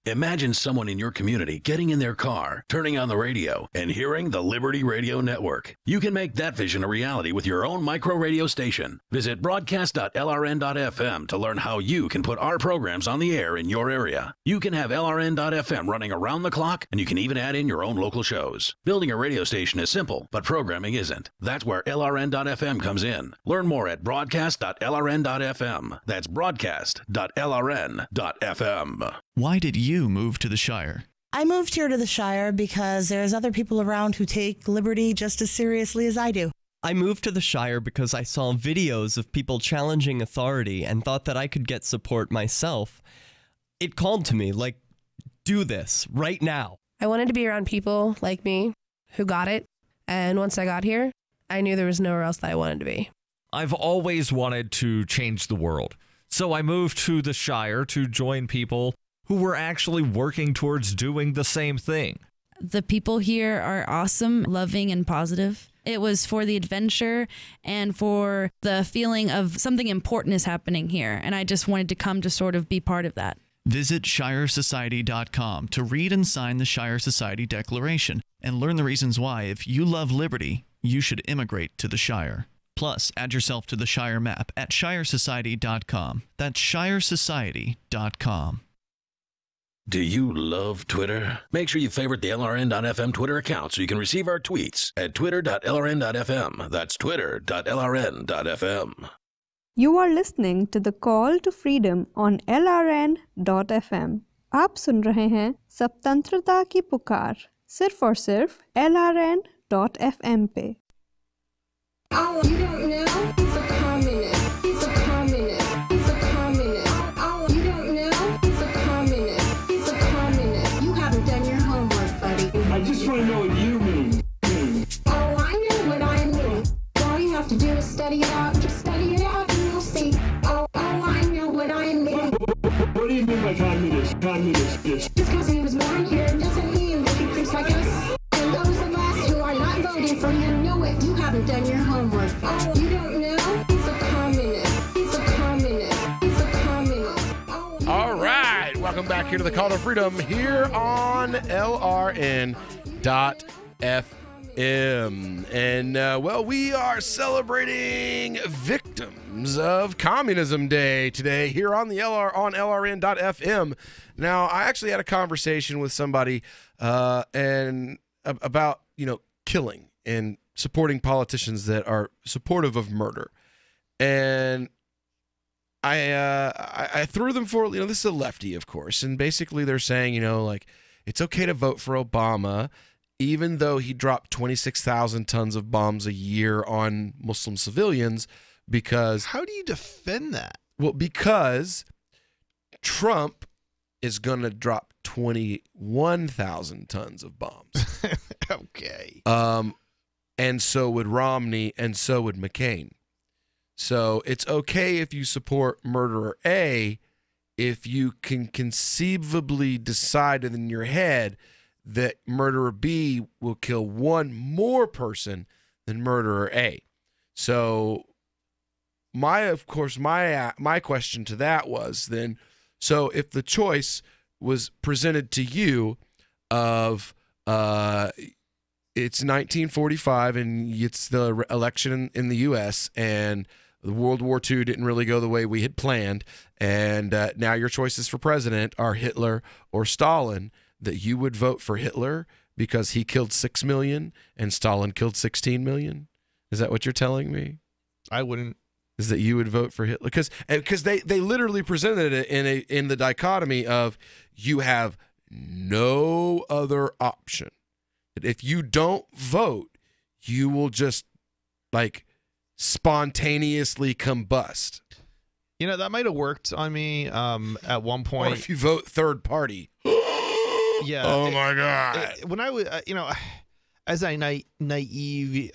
Imagine someone in your community getting in their car, turning on the radio, and hearing the Liberty Radio Network. You can make that vision a reality with your own micro radio station. Visit broadcast.lrn.fm to learn how you can put our programs on the air in your area. You can have LRN.FM running around the clock, and you can even add in your own local shows. Building a radio station is simple, but programming isn't. That's where LRN.FM comes in. Learn more at broadcast.lrn.fm. That's broadcast.lrn.fm. Why did you move to the Shire? I moved here to the Shire because there's other people around who take liberty just as seriously as I do. I moved to the Shire because I saw videos of people challenging authority and thought that I could get support myself. It called to me, like, do this right now. I wanted to be around people like me who got it, and once I got here, I knew there was nowhere else that I wanted to be. I've always wanted to change the world, so I moved to the Shire to join people who were actually working towards doing the same thing. The people here are awesome, loving, and positive. It was for the adventure and for the feeling of something important is happening here, and I just wanted to come to sort of be part of that. Visit ShireSociety.com to read and sign the Shire Society Declaration and learn the reasons why, if you love liberty, you should immigrate to the Shire. Plus, add yourself to the Shire map at ShireSociety.com. That's ShireSociety.com. Do you love Twitter? Make sure you favorite the LRN.FM Twitter account so you can receive our tweets at twitter.lrn.fm. That's twitter.lrn.fm. You are listening to the Call to Freedom on LRN.FM. आप सुन रहे हैं स्वतंत्रता की पुकार सिर्फ और सिर्फ LRN.FM पे. Oh, you don't know? He's a communist. He's a communist. He's a communist. Oh, you don't know? He's a communist. He's a communist. You haven't done your homework, buddy. I just want to know what you mean. Oh, I know what I mean. All you have to do is study it out. Just study it out and you'll see. Oh, I know what I mean. What do you mean by communist? Communist. Just because he was born here doesn't mean that he thinks like us. And those of us who are not voting for him know it. You haven't done your homework. Oh, you don't know? He's a communist. He's a communist. He's a communist. Oh, all right. Welcome back here to the Call to Freedom here on LRN.FM. And, well, we are celebrating Victims of Communism Day today here on the LRN.FM. Now, I actually had a conversation with somebody and about, killing and supporting politicians that are supportive of murder. And I threw them for, this is a lefty, of course. And basically they're saying, it's okay to vote for Obama, even though he dropped 26,000 tons of bombs a year on Muslim civilians, because... How do you defend that? Well, because Trump is going to drop 21,000 tons of bombs. Okay. And so would Romney, and so would McCain. So it's okay if you support murderer A if you can conceivably decide in your head that murderer B will kill one more person than murderer A. So my question to that was then, so if the choice was presented to you of it's 1945 and it's the election in the U.S. and World War II didn't really go the way we had planned, and now your choices for president are Hitler or Stalin, that you would vote for Hitler because he killed 6 million and Stalin killed 16 million? Is that what you're telling me? I wouldn't. Is that you would vote for Hitler? Because they literally presented it in the dichotomy of you have no other option. If you don't vote, you will just spontaneously combust. That might have worked on me at one point. Or if you vote third party. Yeah. Oh my God. When I was, as a naive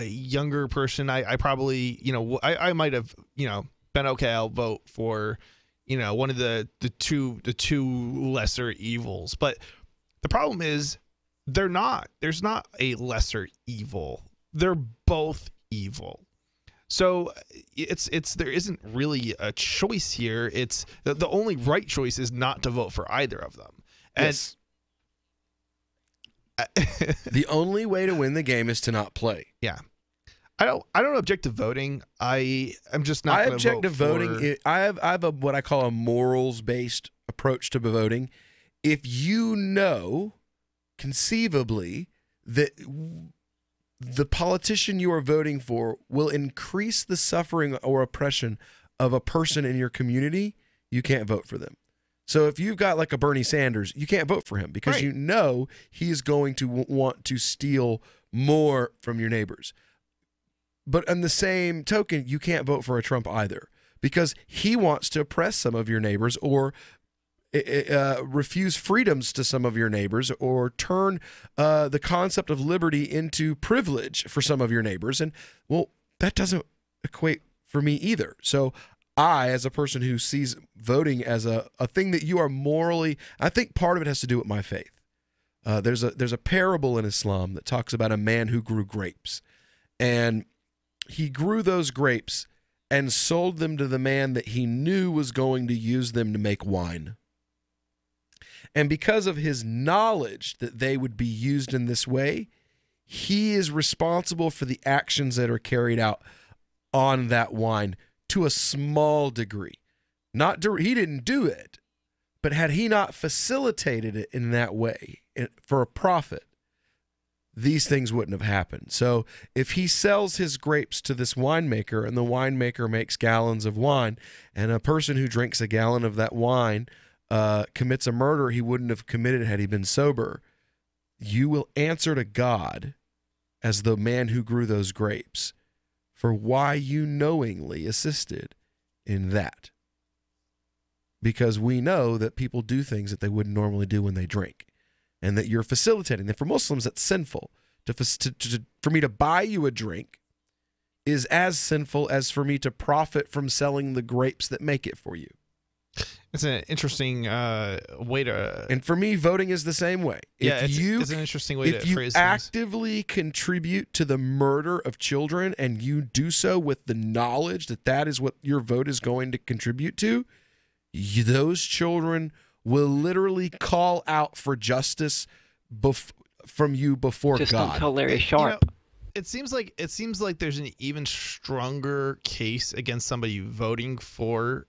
younger person, I probably, I might have, been okay. I'll vote for, one of the two lesser evils. But the problem is, they're not. There's not a lesser evil. They're both evil. So there isn't really a choice here. It's the only right choice is not to vote for either of them. Yes. The only way to win the game is to not play. Yeah. I don't object to voting. I'm just not. I gonna object to vote voting. I have a what I call a morals based approach to voting. If you know conceivably that the politician you are voting for will increase the suffering or oppression of a person in your community, you can't vote for them. So if you've got like a Bernie Sanders, you can't vote for him because you know he is going to want to steal more from your neighbors. But on the same token, you can't vote for a Trump either because he wants to oppress some of your neighbors or refuse freedoms to some of your neighbors or turn the concept of liberty into privilege for some of your neighbors. And, well, that doesn't equate for me either. So I, as a person who sees voting as a thing that you are morally, I think part of it has to do with my faith. There's a parable in Islam that talks about a man who grew grapes. And he grew those grapes and sold them to the man that he knew was going to use them to make wine. And because of his knowledge that they would be used in this way, he is responsible for the actions that are carried out on that wine to a small degree. He didn't do it, but had he not facilitated it in that way for a profit, these things wouldn't have happened. So if he sells his grapes to this winemaker and the winemaker makes gallons of wine, and a person who drinks a gallon of that wine commits a murder he wouldn't have committed had he been sober, you will answer to God as the man who grew those grapes for why you knowingly assisted in that. Because we know that people do things that they wouldn't normally do when they drink, and that you're facilitating. And for Muslims, that's sinful. For me to buy you a drink is as sinful as for me to profit from selling the grapes that make it for you. It's an interesting way to. And for me, voting is the same way. Yeah, it's an interesting way to phrase things. If you actively contribute to the murder of children and you do so with the knowledge that that is what your vote is going to contribute to, those children will literally call out for justice from you before Just God. don't tell Larry Sharp. It seems like there's an even stronger case against somebody voting for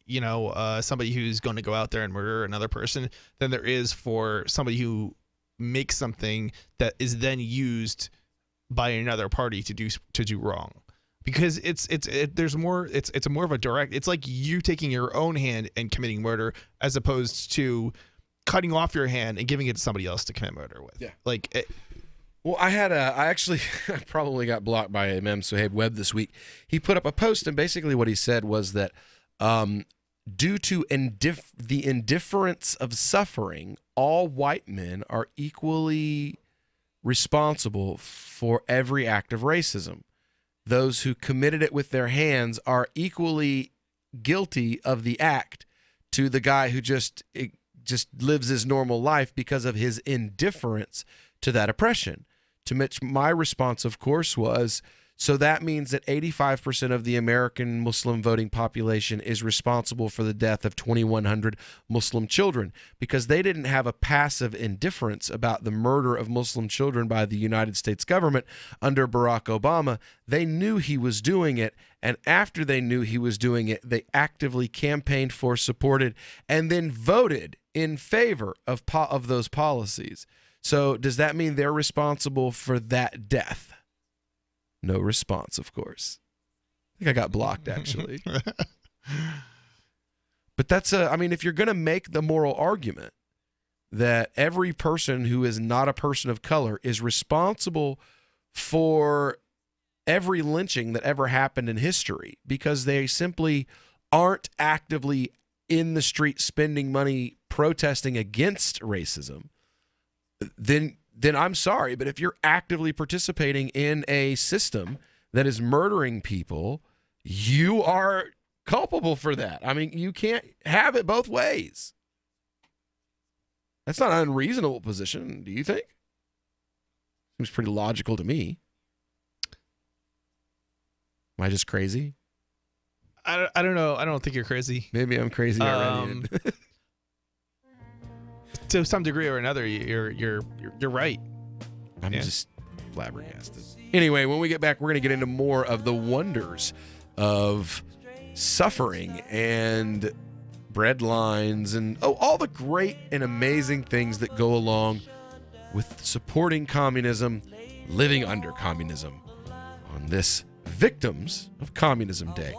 somebody who's going to go out there and murder another person than there is for somebody who makes something that is then used by another party to do wrong. Because it's more of a direct. It's like you taking your own hand and committing murder as opposed to cutting off your hand and giving it to somebody else to commit murder with. Yeah. Well, I probably got blocked by Imam Suhaib Webb this week. He put up a post, and basically what he said was that due to the indifference of suffering, all white men are equally responsible for every act of racism. Those who committed it with their hands are equally guilty of the act to the guy who just lives his normal life because of his indifference to that oppression. To which my response, of course, was, so that means that 85% of the American Muslim voting population is responsible for the death of 2,100 Muslim children because they didn't have a passive indifference about the murder of Muslim children by the United States government under Barack Obama. They knew he was doing it, and after they knew he was doing it, they actively campaigned for, supported, and then voted in favor of those policies. So does that mean they're responsible for that death? No response, of course. I think I got blocked, actually. But that's if you're going to make the moral argument that every person who is not a person of color is responsible for every lynching that ever happened in history because they simply aren't actively in the street spending money protesting against racism, then I'm sorry, but if you're actively participating in a system that is murdering people, you are culpable for that. I mean, you can't have it both ways. That's not an unreasonable position, do you think? Seems pretty logical to me. Am I just crazy? I don't know. I don't think you're crazy. Maybe I'm crazy already. to some degree or another, you're right. I'm just flabbergasted. Anyway, when we get back, we're going to get into more of the wonders of suffering and bread lines and all the great and amazing things that go along with supporting communism, living under communism on this Victims of Communism Day.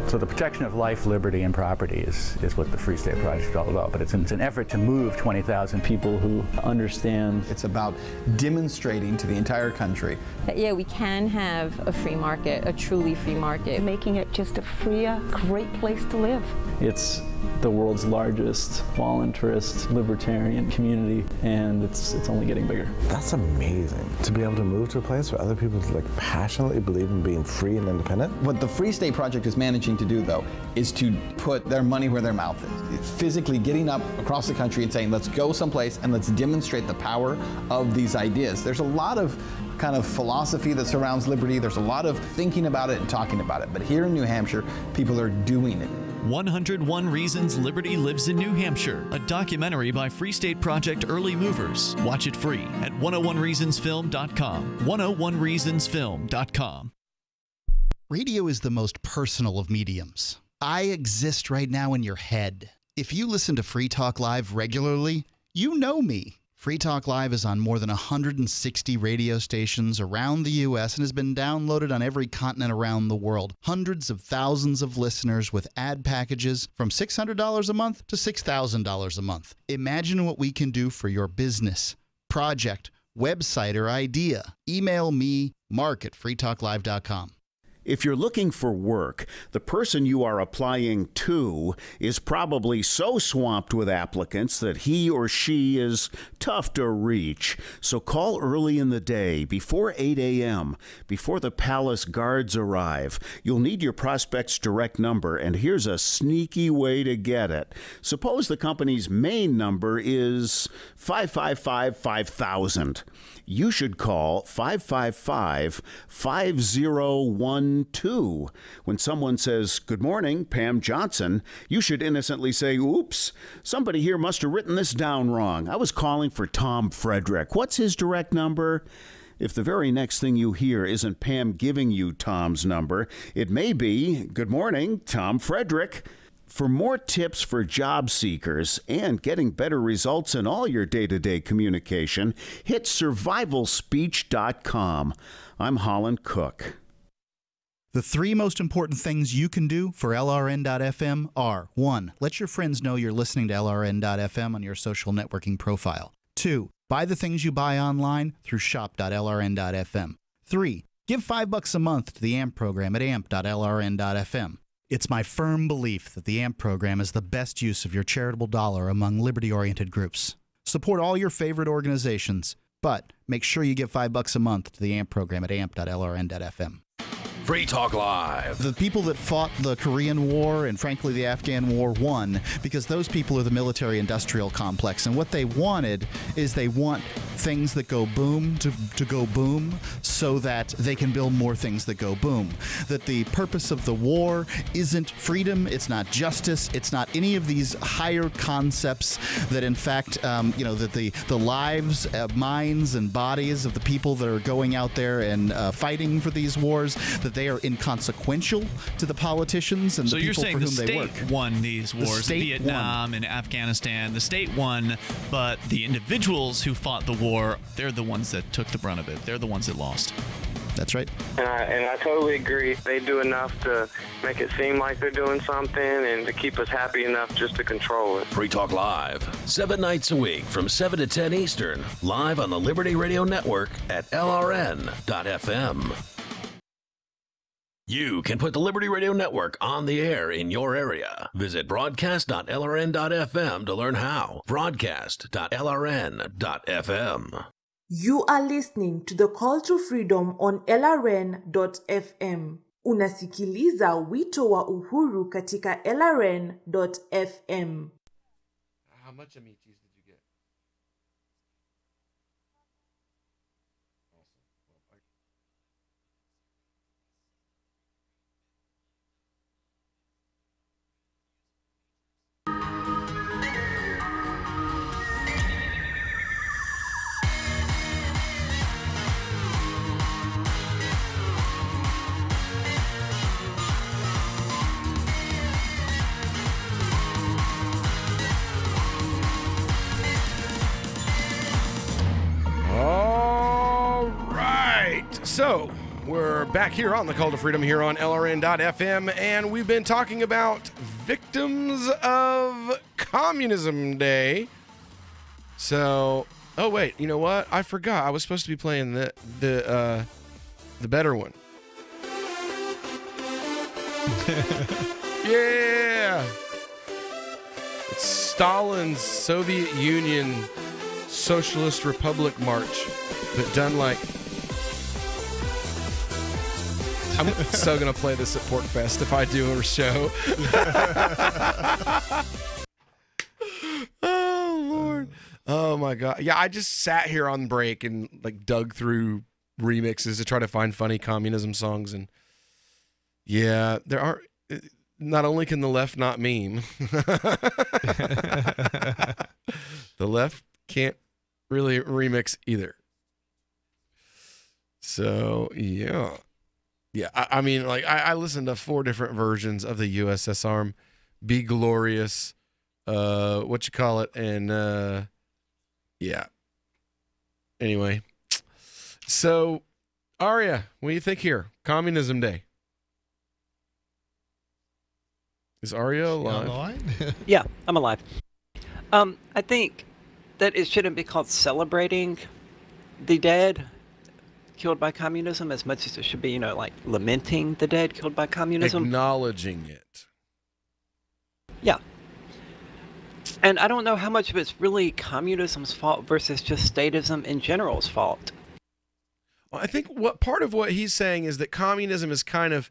So the protection of life, liberty, and property is what the Free State Project is all about. But it's an effort to move 20,000 people who understand. It's about demonstrating to the entire country that, yeah, we can have a free market, a truly free market. Making it just a freer, great place to live. It's the world's largest voluntarist libertarian community, and it's only getting bigger. That's amazing, to be able to move to a place where other people passionately believe in being free and independent. What the Free State Project is managing to do, though, is to put their money where their mouth is. It's physically getting up across the country and saying, let's go someplace and let's demonstrate the power of these ideas. There's a lot of kind of philosophy that surrounds liberty. There's a lot of thinking about it and talking about it. But here in New Hampshire, people are doing it. 101 Reasons Liberty Lives in New Hampshire, a documentary by Free State Project Early Movers. Watch it free at 101reasonsfilm.com. 101reasonsfilm.com. Radio is the most personal of mediums. I exist right now in your head. If you listen to Free Talk Live regularly, you know me. Free Talk Live is on more than 160 radio stations around the U.S. and has been downloaded on every continent around the world. Hundreds of thousands of listeners with ad packages from $600 a month to $6,000 a month. Imagine what we can do for your business, project, website, or idea. Email me, mark@freetalklive.com. If you're looking for work, the person you are applying to is probably so swamped with applicants that he or she is tough to reach. So call early in the day, before 8 a.m., before the palace guards arrive. You'll need your prospect's direct number, and here's a sneaky way to get it. Suppose the company's main number is 555-5000. You should call 555-5012. When someone says, "Good morning, Pam Johnson," you should innocently say, "Oops, somebody here must have written this down wrong. I was calling for Tom Frederick. What's his direct number?" If the very next thing you hear isn't Pam giving you Tom's number, it may be, "Good morning, Tom Frederick." For more tips for job seekers and getting better results in all your day-to-day communication, hit survivalspeech.com. I'm Holland Cook. The three most important things you can do for LRN.FM are: 1. Let your friends know you're listening to LRN.FM on your social networking profile. 2. Buy the things you buy online through shop.lrn.fm. 3. Give $5 a month to the AMP program at amp.lrn.fm. It's my firm belief that the AMP program is the best use of your charitable dollar among liberty-oriented groups. Support all your favorite organizations, but make sure you give $5 a month to the AMP program at amp.lrn.fm. Free Talk Live. The people that fought the Korean War and, frankly, the Afghan War won because those people are the military-industrial complex. And what they wanted is they want things that go boom to go boom so that they can build more things that go boom. That the purpose of the war isn't freedom, it's not justice, it's not any of these higher concepts that, in fact, that the lives, minds, and bodies of the people that are going out there and fighting for these wars, that they are inconsequential to the politicians and so the people for whom they work. So you're saying the state won these wars, Vietnam and Afghanistan. The state won, but the individuals who fought the war, they're the ones that took the brunt of it. They're the ones that lost. That's right. And I totally agree. They do enough to make it seem like they're doing something and to keep us happy enough just to control it. Free Talk Live, 7 nights a week from 7 to 10 Eastern, live on the Liberty Radio Network at LRN.FM. You can put the Liberty Radio Network on the air in your area. Visit broadcast.lrn.fm to learn how. Broadcast.lrn.fm. You are listening to the Call to Freedom on LRN.fm. Unasikiliza wito wa uhuru katika LRN.fm. How much Amichis did you get? So, we're back here on the Call to Freedom here on LRN.FM, and we've been talking about Victims of Communism Day. So, oh wait, you know what? I forgot. I was supposed to be playing the better one. Yeah! It's Stalin's Soviet Union Socialist Republic March, but done like... I'm so going to play this at PorkFest if I do a show. Oh, Lord. Oh, my God. Yeah, I just sat here on break and like dug through remixes to try to find funny communism songs. And yeah, there are... Not only can the left not meme, the left can't really remix either. So, yeah. Yeah, I mean, like, I listened to 4 different versions of the USS Arm, Be Glorious, and, yeah. Anyway. So, Aria, what do you think here? Communism Day. Is Aria alive? Yeah, I'm alive. I think that it shouldn't be called celebrating the dead killed by communism as much as it should be, you know, like lamenting the dead killed by communism. Acknowledging it. Yeah. And I don't know how much of it's really communism's fault versus just statism in general's fault. Well, I think part of what he's saying is that communism is kind of...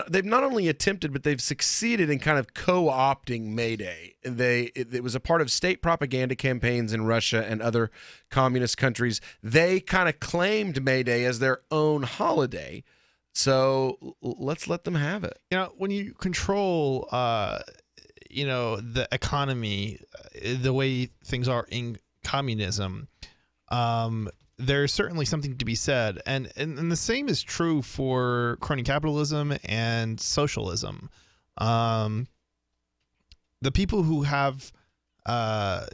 they've not only attempted, but they've succeeded in kind of co-opting May Day. It was a part of state propaganda campaigns in Russia and other communist countries. They kind of claimed May Day as their own holiday. So let's let them have it. You know, when you control, the economy, the way things are in communism, there's certainly something to be said. And the same is true for crony capitalism and socialism. The people who have, when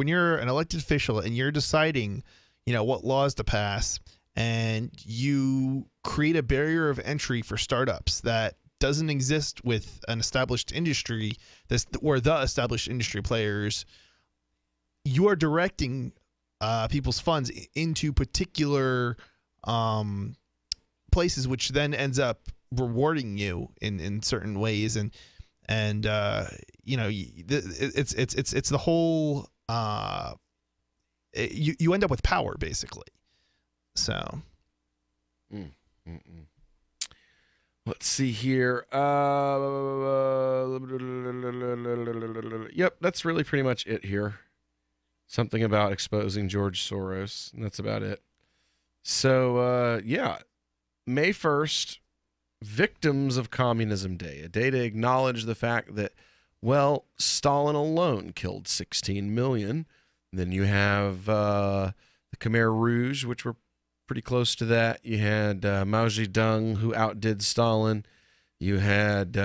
you're an elected official and you're deciding, what laws to pass, and you create a barrier of entry for startups that doesn't exist with an established industry, or the established industry players, you are directing people's funds into particular places, which then ends up rewarding you in certain ways, and it's the whole you end up with power basically. So let's see here. Yep, that's really pretty much it here. Something about exposing George Soros, and that's about it. So, May 1st, Victims of Communism Day, a day to acknowledge the fact that, well, Stalin alone killed 16 million. Then you have the Khmer Rouge, which were pretty close to that. You had Mao Zedong, who outdid Stalin. You had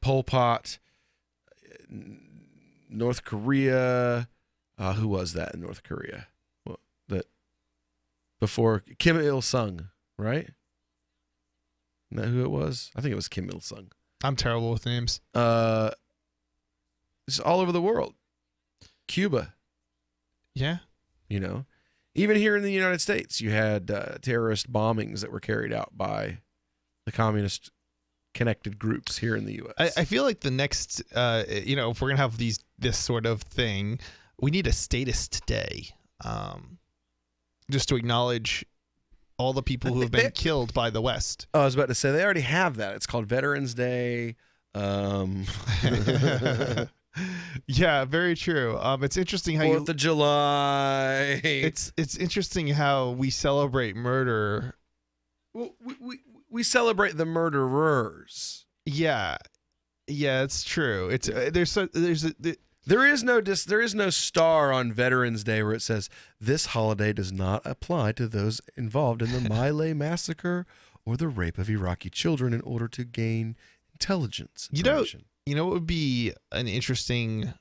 Pol Pot, North Korea. Who was that in North Korea? Well, that before Kim Il-sung, right? Isn't that who it was? I think it was Kim Il-sung. I'm terrible with names. It's all over the world. Cuba. Yeah. Even here in the United States, you had terrorist bombings that were carried out by the communist connected groups here in the U.S. I feel like the next, if we're gonna have this sort of thing, we need a statist day, just to acknowledge all the people who have been killed by the West. Oh, I was about to say, they already have that. It's called Veterans Day. Yeah, very true. It's interesting how 4th of July. It's interesting how we celebrate murder. Well, we celebrate the murderers. Yeah, it's true. It's There is no star on Veterans Day where it says this holiday does not apply to those involved in the My Lai massacre or the rape of Iraqi children in order to gain intelligence information. You know what would be an interesting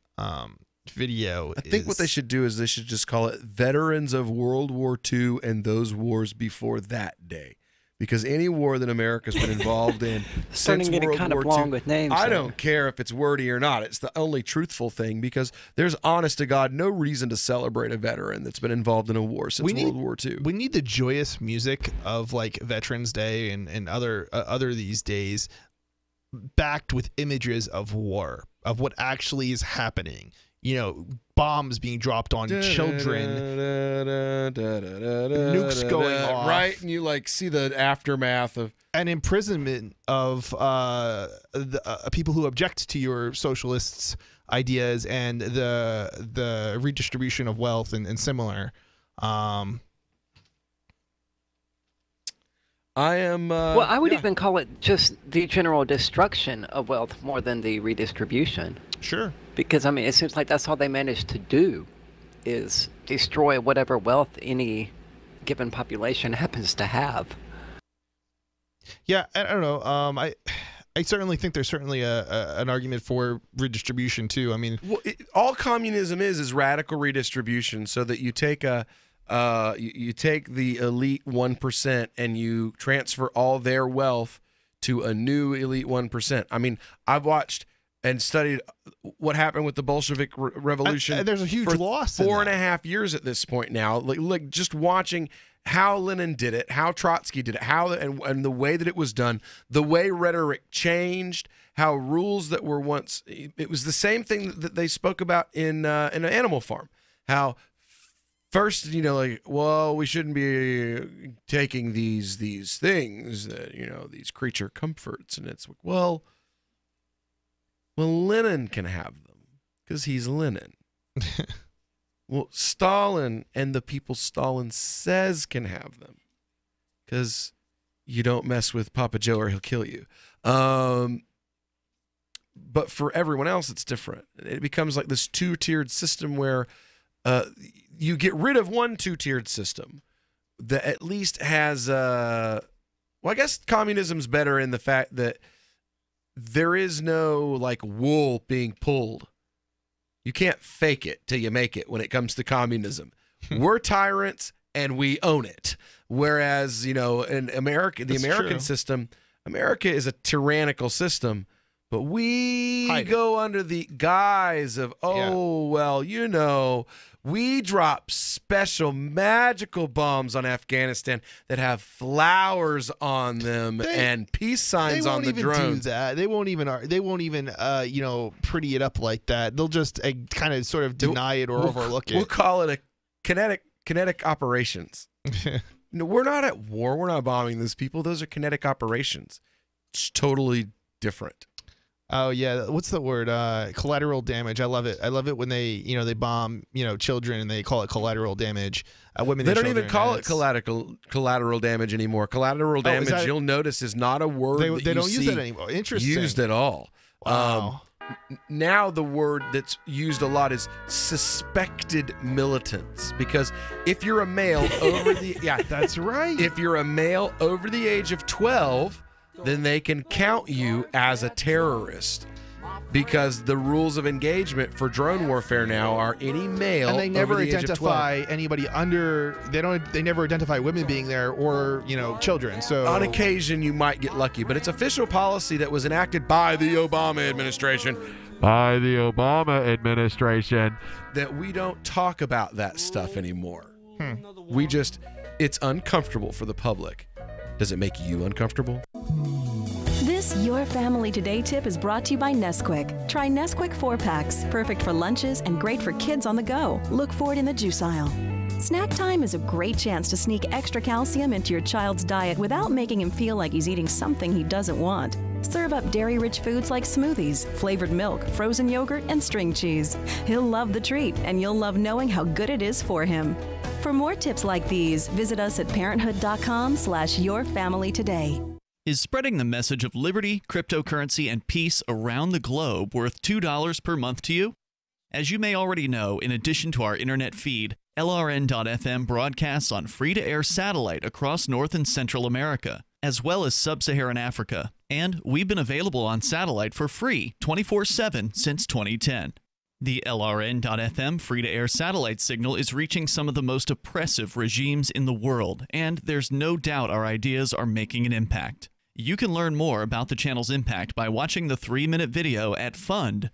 video. I think what they should do is they should just call it Veterans of World War II and those wars before that day. Because any war that America's been involved in since getting World kind War of long II, with names I there. don't care if it's wordy or not. It's the only truthful thing because there's, honest to God, no reason to celebrate a veteran that's been involved in a war since World War II. We need the joyous music of like Veterans Day and other these days, backed with images of war, of what actually is happening. You know, bombs being dropped on children, nukes going off, right? And you like see the aftermath of an imprisonment of people who object to your socialists' ideas and the redistribution of wealth and similar. I am. Well, I would even call it just the general destruction of wealth more than the redistribution. Sure. Because, I mean, it seems like that's all they managed to do is destroy whatever wealth any given population happens to have. Yeah, I don't know. I certainly think there's certainly an argument for redistribution too. I mean, all communism is radical redistribution, so that you take you take the elite 1% and you transfer all their wealth to a new elite 1%. I mean, I've watched and studied what happened with the Bolshevik Revolution. There's a huge loss. 4.5 years at this point now. Like just watching how Lenin did it, how Trotsky did it, and the way that it was done, the way rhetoric changed, how rules that were once, it was the same thing that they spoke about in an Animal Farm. How first, well, we shouldn't be taking these things that, these creature comforts, and it's like, well, Lenin can have them because he's Lenin. Well, Stalin and the people Stalin says can have them because you don't mess with Papa Joe or he'll kill you. But for everyone else, it's different. It becomes like this two-tiered system where you get rid of one two-tiered system that at least has well, I guess communism's better in the fact that there is no like wool being pulled. You can't fake it till you make it when it comes to communism. We're tyrants and we own it. Whereas, in America, the American system, America is a tyrannical system, but we go under the guise of, we drop special magical bombs on Afghanistan that have flowers on them and peace signs on the drones. They won't even pretty it up like that. They'll just kind of sort of deny it or overlook it. We'll call it a kinetic operations. We're not at war. We're not bombing those people. Those are kinetic operations. It's totally different. Oh yeah, what's the word? Collateral damage. I love it. I love it when they bomb children and they call it collateral damage. Women. They don't even call it collateral damage anymore. Collateral damage, you'll notice, is not a word they don't use it anymore. Interesting. Used at all. Wow. Now the word that's used a lot is suspected militants, because if you're a male over the that's right. If you're a male over the age of 12. Then they can count you as a terrorist, because the rules of engagement for drone warfare now are any male and they never over the identify age of 12. Anybody under. They never identify women being there or children. So on occasion you might get lucky, but it's official policy that was enacted by the Obama administration. That we don't talk about that stuff anymore. It's uncomfortable for the public. Does it make you uncomfortable? This Your Family Today tip is brought to you by Nesquik. Try Nesquik 4-packs, perfect for lunches and great for kids on the go. Look for it in the juice aisle. Snack time is a great chance to sneak extra calcium into your child's diet without making him feel like he's eating something he doesn't want. Serve up dairy-rich foods like smoothies, flavored milk, frozen yogurt, and string cheese. He'll love the treat, and you'll love knowing how good it is for him. For more tips like these, visit us at parenthood.com/yourfamilytoday. Is spreading the message of liberty, cryptocurrency, and peace around the globe worth $2 per month to you? As you may already know, in addition to our internet feed, LRN.FM broadcasts on free-to-air satellite across North and Central America, as well as Sub-Saharan Africa. And we've been available on satellite for free 24/7 since 2010. The LRN.FM free-to-air satellite signal is reaching some of the most oppressive regimes in the world, and there's no doubt our ideas are making an impact. You can learn more about the channel's impact by watching the 3-minute video at fund.lrn.fm.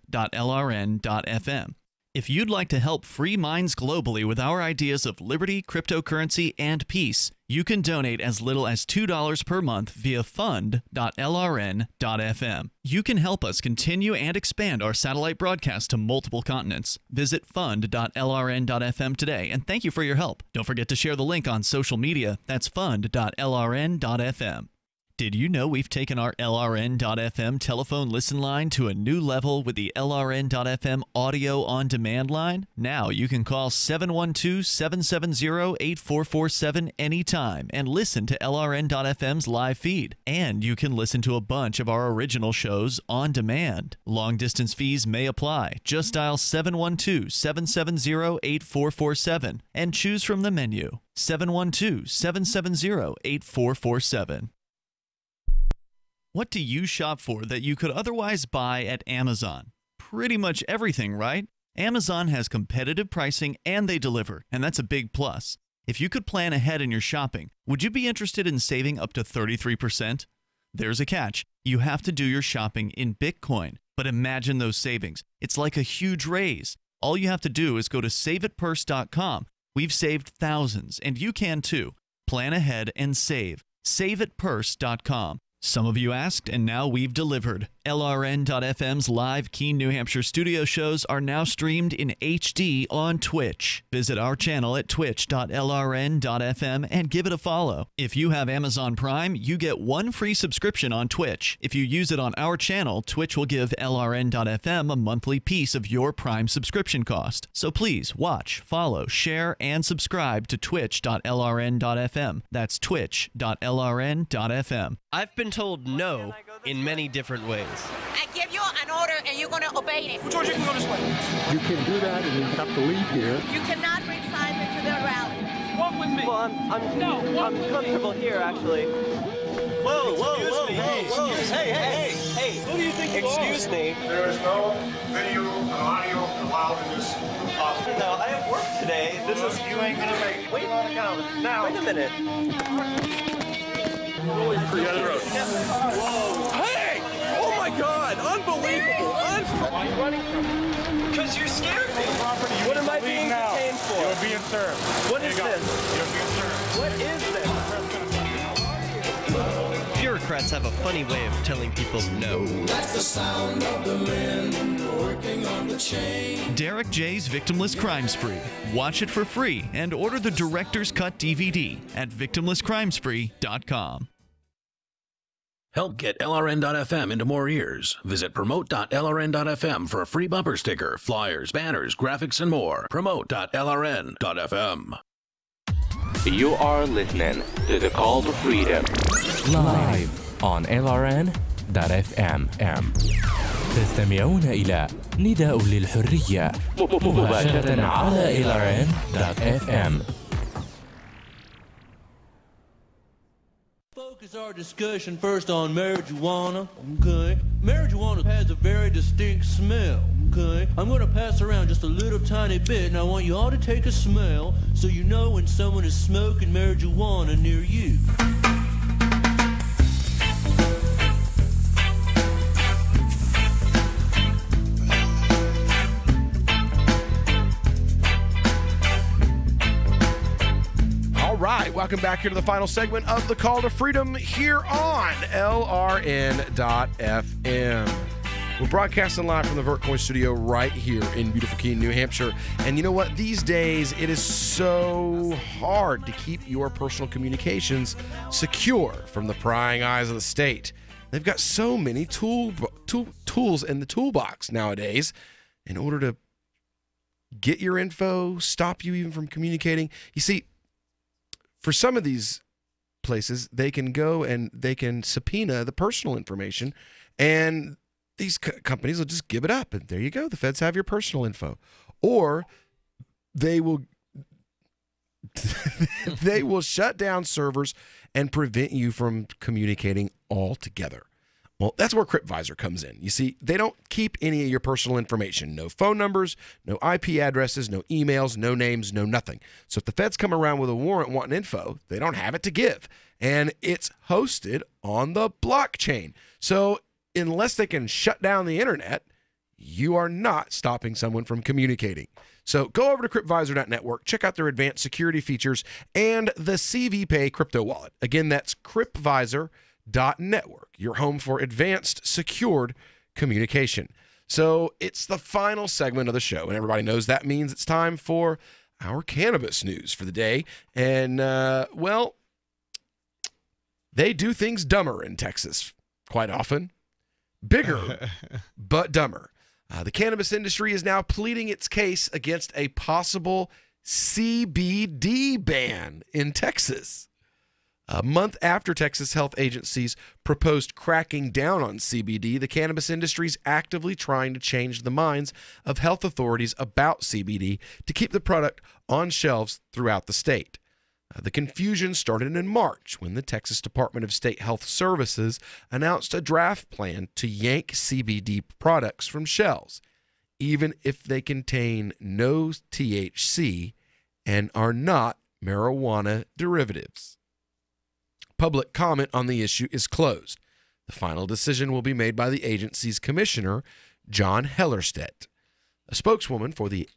If you'd like to help free minds globally with our ideas of liberty, cryptocurrency, and peace, you can donate as little as $2 per month via fund.lrn.fm. You can help us continue and expand our satellite broadcast to multiple continents. Visit fund.lrn.fm today, and thank you for your help. Don't forget to share the link on social media. That's fund.lrn.fm. Did you know we've taken our LRN.FM telephone listen line to a new level with the LRN.FM audio on demand line? Now you can call 712-770-8447 anytime and listen to LRN.FM's live feed. And you can listen to a bunch of our original shows on demand. Long distance fees may apply. Just dial 712-770-8447 and choose from the menu. 712-770-8447. What do you shop for that you could otherwise buy at Amazon? Pretty much everything, right? Amazon has competitive pricing and they deliver, and that's a big plus. If you could plan ahead in your shopping, would you be interested in saving up to 33%? There's a catch. You have to do your shopping in Bitcoin. But imagine those savings. It's like a huge raise. All you have to do is go to saveitpurse.com. We've saved thousands, and you can too. Plan ahead and save. Saveitpurse.com. Some of you asked, and now we've delivered. LRN.FM's live Keene, New Hampshire studio shows are now streamed in HD on Twitch. Visit our channel at twitch.lrn.fm and give it a follow. If you have Amazon Prime, you get 1 free subscription on Twitch. If you use it on our channel, Twitch will give LRN.FM a monthly piece of your Prime subscription cost. So please watch, follow, share, and subscribe to twitch.lrn.fm. That's twitch.lrn.fm. I've been told no in many different ways. I give you an order and you're going to obey it. George, you can go this way. You can do that and you have to leave here. You cannot bring signs into the rally. Walk with me. Well, I'm comfortable here, actually. Whoa, whoa, hey. Who do you think you are? Excuse me. There is no video and audio allowed in this hospital. No, I have work today. This is... You ain't gonna make it. Wait a minute. Really creative. Hey! Oh my God! Unbelievable! Why are you running from me? Because you're scared me. What am I being detained for? You're being served. What is this? You're being served. What is this? Bureaucrats have a funny way of telling people no. That's the sound of the men working on the chain. Derek J's Victimless Crime Spree. Watch it for free and order the Director's Cut DVD at victimlesscrimespree.com. Help get LRN.FM into more ears. Visit promote.lrn.fm for a free bumper sticker, flyers, banners, graphics, and more. Promote.lrn.fm. You are listening to The Call to Freedom live on LRN.fm. تستمعون إلى نداء للحرية مباشرة على LRN.fm. Focus our discussion first on marijuana, okay? Marijuana has a very distinct smell, okay? I'm going to pass around just a little tiny bit, and I want you all to take a smell so you know when someone is smoking marijuana near you. Right, welcome back here to the final segment of the Call to Freedom here on LRN.FM. We're broadcasting live from the VertCoin studio right here in beautiful Keene, New Hampshire. And you know what? These days, it is so hard to keep your personal communications secure from the prying eyes of the state. They've got so many tools in the toolbox nowadays in order to get your info, stop you even from communicating. You see, for some of these places, they can go and they can subpoena the personal information, and these companies will just give it up. And there you go. The feds have your personal info. Or they will shut down servers and prevent you from communicating altogether. Well, that's where CryptVisor comes in. You see, they don't keep any of your personal information. No phone numbers, no IP addresses, no emails, no names, no nothing. So if the feds come around with a warrant wanting info, they don't have it to give. And it's hosted on the blockchain. So unless they can shut down the internet, you are not stopping someone from communicating. So go over to cryptvisor.network, check out their advanced security features and the CVPay crypto wallet. Again, that's cryptvisor.network, your home for advanced secured communication. So it's the final segment of the show, and everybody knows that means it's time for our cannabis news for the day. And, well, they do things dumber in Texas quite often. Bigger, but dumber. The cannabis industry is now pleading its case against a possible CBD ban in Texas. A month after Texas health agencies proposed cracking down on CBD, the cannabis industry is actively trying to change the minds of health authorities about CBD to keep the product on shelves throughout the state. The confusion started in March when the Texas Department of State Health Services announced a draft plan to yank CBD products from shelves, even if they contain no THC and are not marijuana derivatives. Public comment on the issue is closed. The final decision will be made by the agency's commissioner, John Hellerstedt. A spokeswoman for the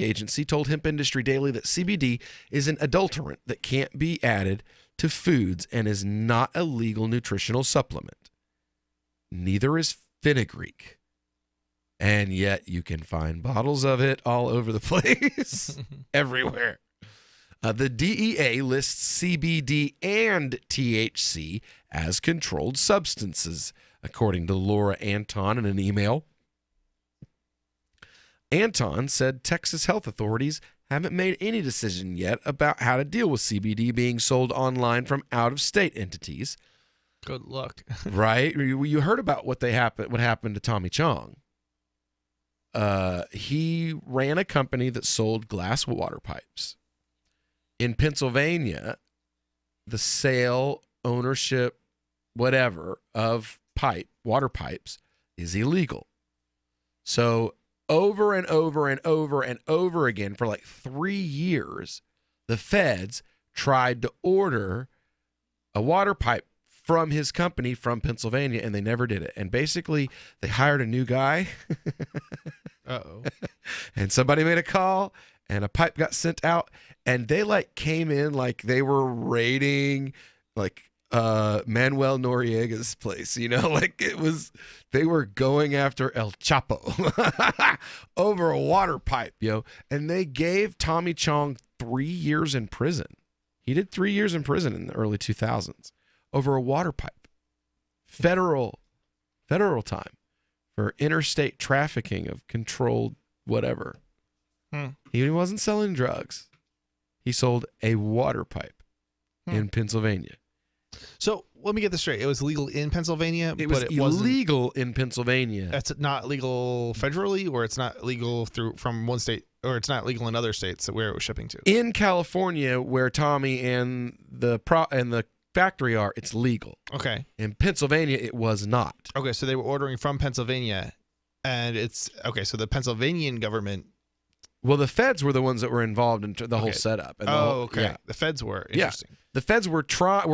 agency told Hemp Industry Daily that CBD is an adulterant that can't be added to foods and is not a legal nutritional supplement. Neither is fenugreek. And yet you can find bottles of it all over the place, everywhere. The DEA lists CBD and THC as controlled substances, according to Laura Anton in an email. Anton said Texas health authorities haven't made any decision yet about how to deal with CBD being sold online from out-of-state entities. Good luck. Right? You heard about what happened to Tommy Chong. He ran a company that sold glass water pipes. In Pennsylvania, the sale, ownership, whatever, of water pipes is illegal. So over and over and over and over again for like 3 years, the feds tried to order a water pipe from his company from Pennsylvania, and they never did it. And basically, they hired a new guy. Uh-oh. And somebody made a call, and a pipe got sent out, and they like came in like they were raiding like Manuel Noriega's place, like they were going after El Chapo over a water pipe, and they gave Tommy Chong 3 years in prison. He did 3 years in prison in the early 2000s over a water pipe. Federal time for interstate trafficking of controlled whatever. He wasn't selling drugs. He sold a water pipe in Pennsylvania. So let me get this straight. It was legal in Pennsylvania, It was illegal in Pennsylvania. That's not legal federally, or it's not legal from one state, or it's not legal in other states where it was shipping to. In California, where Tommy and the factory are, it's legal. Okay. In Pennsylvania, it was not. Okay, so they were ordering from Pennsylvania, and it's okay. So the Pennsylvanian government. Well, the feds were the ones that were involved in the whole setup. And okay. Yeah. The feds were. Interesting. Yeah. The feds were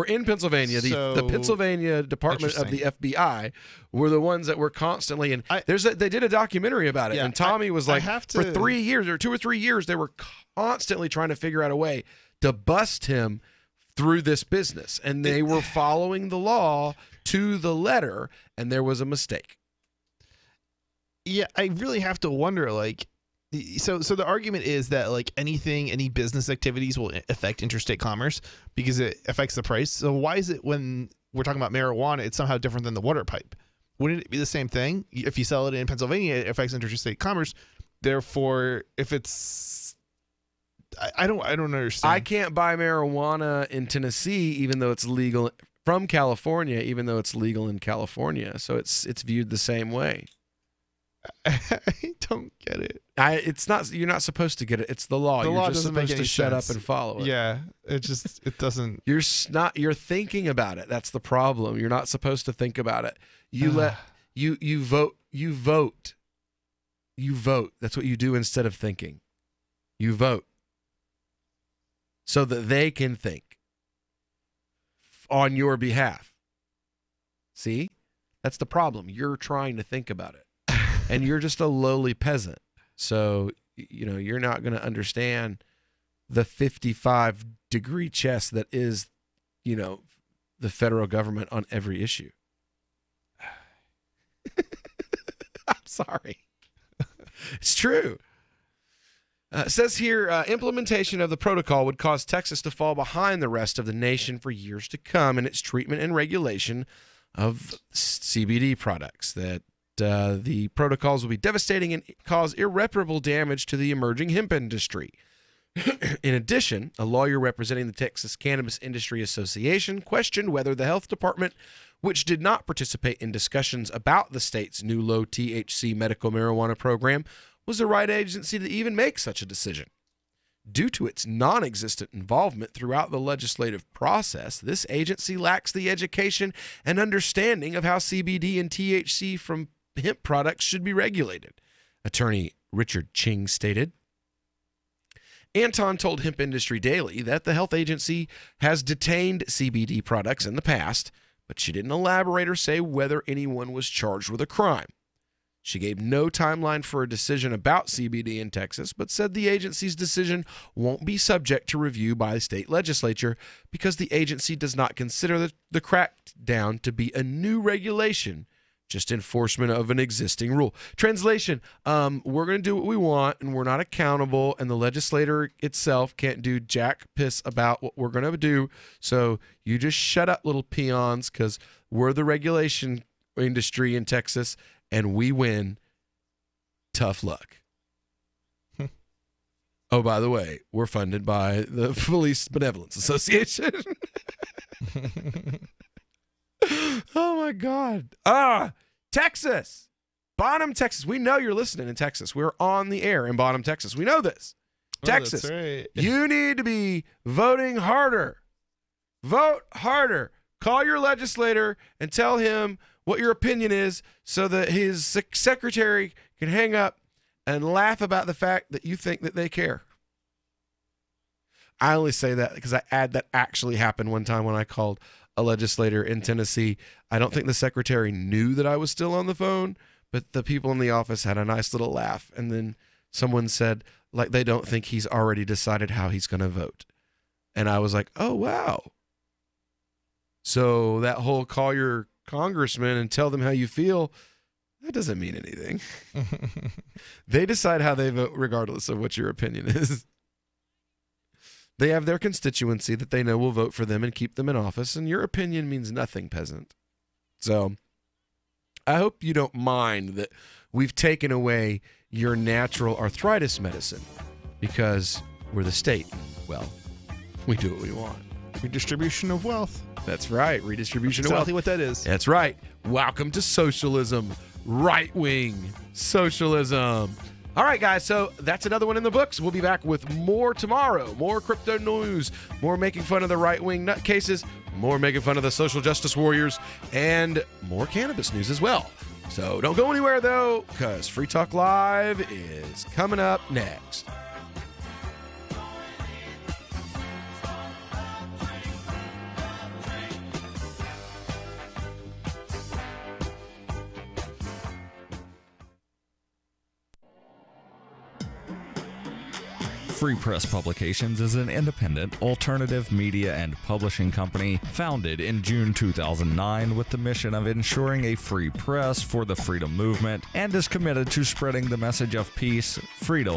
in Pennsylvania. The Pennsylvania Department of the FBI were the ones that were constantly. And they did a documentary about it. And Tommy was like, for 3 years or 2 or 3 years, they were constantly trying to figure out a way to bust him through this business. And they were following the law to the letter. And there was a mistake. Yeah, I really have to wonder, like. So the argument is that like any business activities will affect interstate commerce because it affects the price. So why is it when we're talking about marijuana, it's somehow different than the water pipe? Wouldn't it be the same thing? If you sell it in Pennsylvania, it affects interstate commerce. Therefore, if it's, I don't understand. I can't buy marijuana in Tennessee, even though it's legal from California, even though it's legal in California. So it's viewed the same way. I don't get it. It's not. You're not supposed to get it. It's the law. The You're law just doesn't make supposed any to shut sense. up and follow it. Yeah, it doesn't. You're thinking about it. That's the problem. You're not supposed to think about it. You vote. That's what you do instead of thinking. You vote so that they can think on your behalf. See? That's the problem. You're trying to think about it. And you're just a lowly peasant. So, you're not going to understand the 55-degree chess that is, the federal government on every issue. I'm sorry. It's true. It says here, implementation of the protocol would cause Texas to fall behind the rest of the nation for years to come in its treatment and regulation of CBD products. That the protocols will be devastating and cause irreparable damage to the emerging hemp industry. In addition, a lawyer representing the Texas Cannabis Industry Association questioned whether the health department, which did not participate in discussions about the state's new low-THC medical marijuana program, was the right agency to even make such a decision. Due to its non-existent involvement throughout the legislative process, this agency lacks the education and understanding of how CBD and THC from hemp products should be regulated, Attorney Richard Ching stated. Anton told Hemp Industry Daily that the health agency has detained CBD products in the past, but she didn't elaborate or say whether anyone was charged with a crime. She gave no timeline for a decision about CBD in Texas, but said the agency's decision won't be subject to review by the state legislature because the agency does not consider the crackdown to be a new regulation, just enforcement of an existing rule. Translation, we're going to do what we want, and we're not accountable, and the legislator itself can't do jack piss about what we're going to do, so you just shut up, little peons, because we're the regulation industry in Texas, and we win. Tough luck. Oh, by the way, we're funded by the Police Benevolence Association. Oh, my God. Texas. Bonham, Texas. We know you're listening in Texas. We're on the air in Bonham, Texas. We know this. Texas, that's right. You need to be voting harder. Vote harder. Call your legislator and tell him what your opinion is so that his secretary can hang up and laugh about the fact that you think that they care. I only say that because that actually happened one time when I called a legislator in Tennessee. I don't think the secretary knew that I was still on the phone, but the people in the office had a nice little laugh. And then someone said, like, they don't think he's already decided how he's going to vote. And I was like, oh, wow. So that whole call your congressman and tell them how you feel, that doesn't mean anything. They decide how they vote regardless of what your opinion is. They have their constituency that they know will vote for them and keep them in office, and your opinion means nothing, peasant. So I hope you don't mind that we've taken away your natural arthritis medicine because we're the state. Well, we do what we want. Redistribution of wealth. That's right. Redistribution That's of wealth. exactly what that is. That's right. Welcome to socialism. Right-wing socialism. All right, guys, so that's another one in the books. We'll be back with more tomorrow. More crypto news, more making fun of the right-wing nutcases, more making fun of the social justice warriors, and more cannabis news as well. So don't go anywhere, though, because Free Talk Live is coming up next. Free Press Publications is an independent, alternative media and publishing company founded in June 2009 with the mission of ensuring a free press for the freedom movement and is committed to spreading the message of peace, freedom,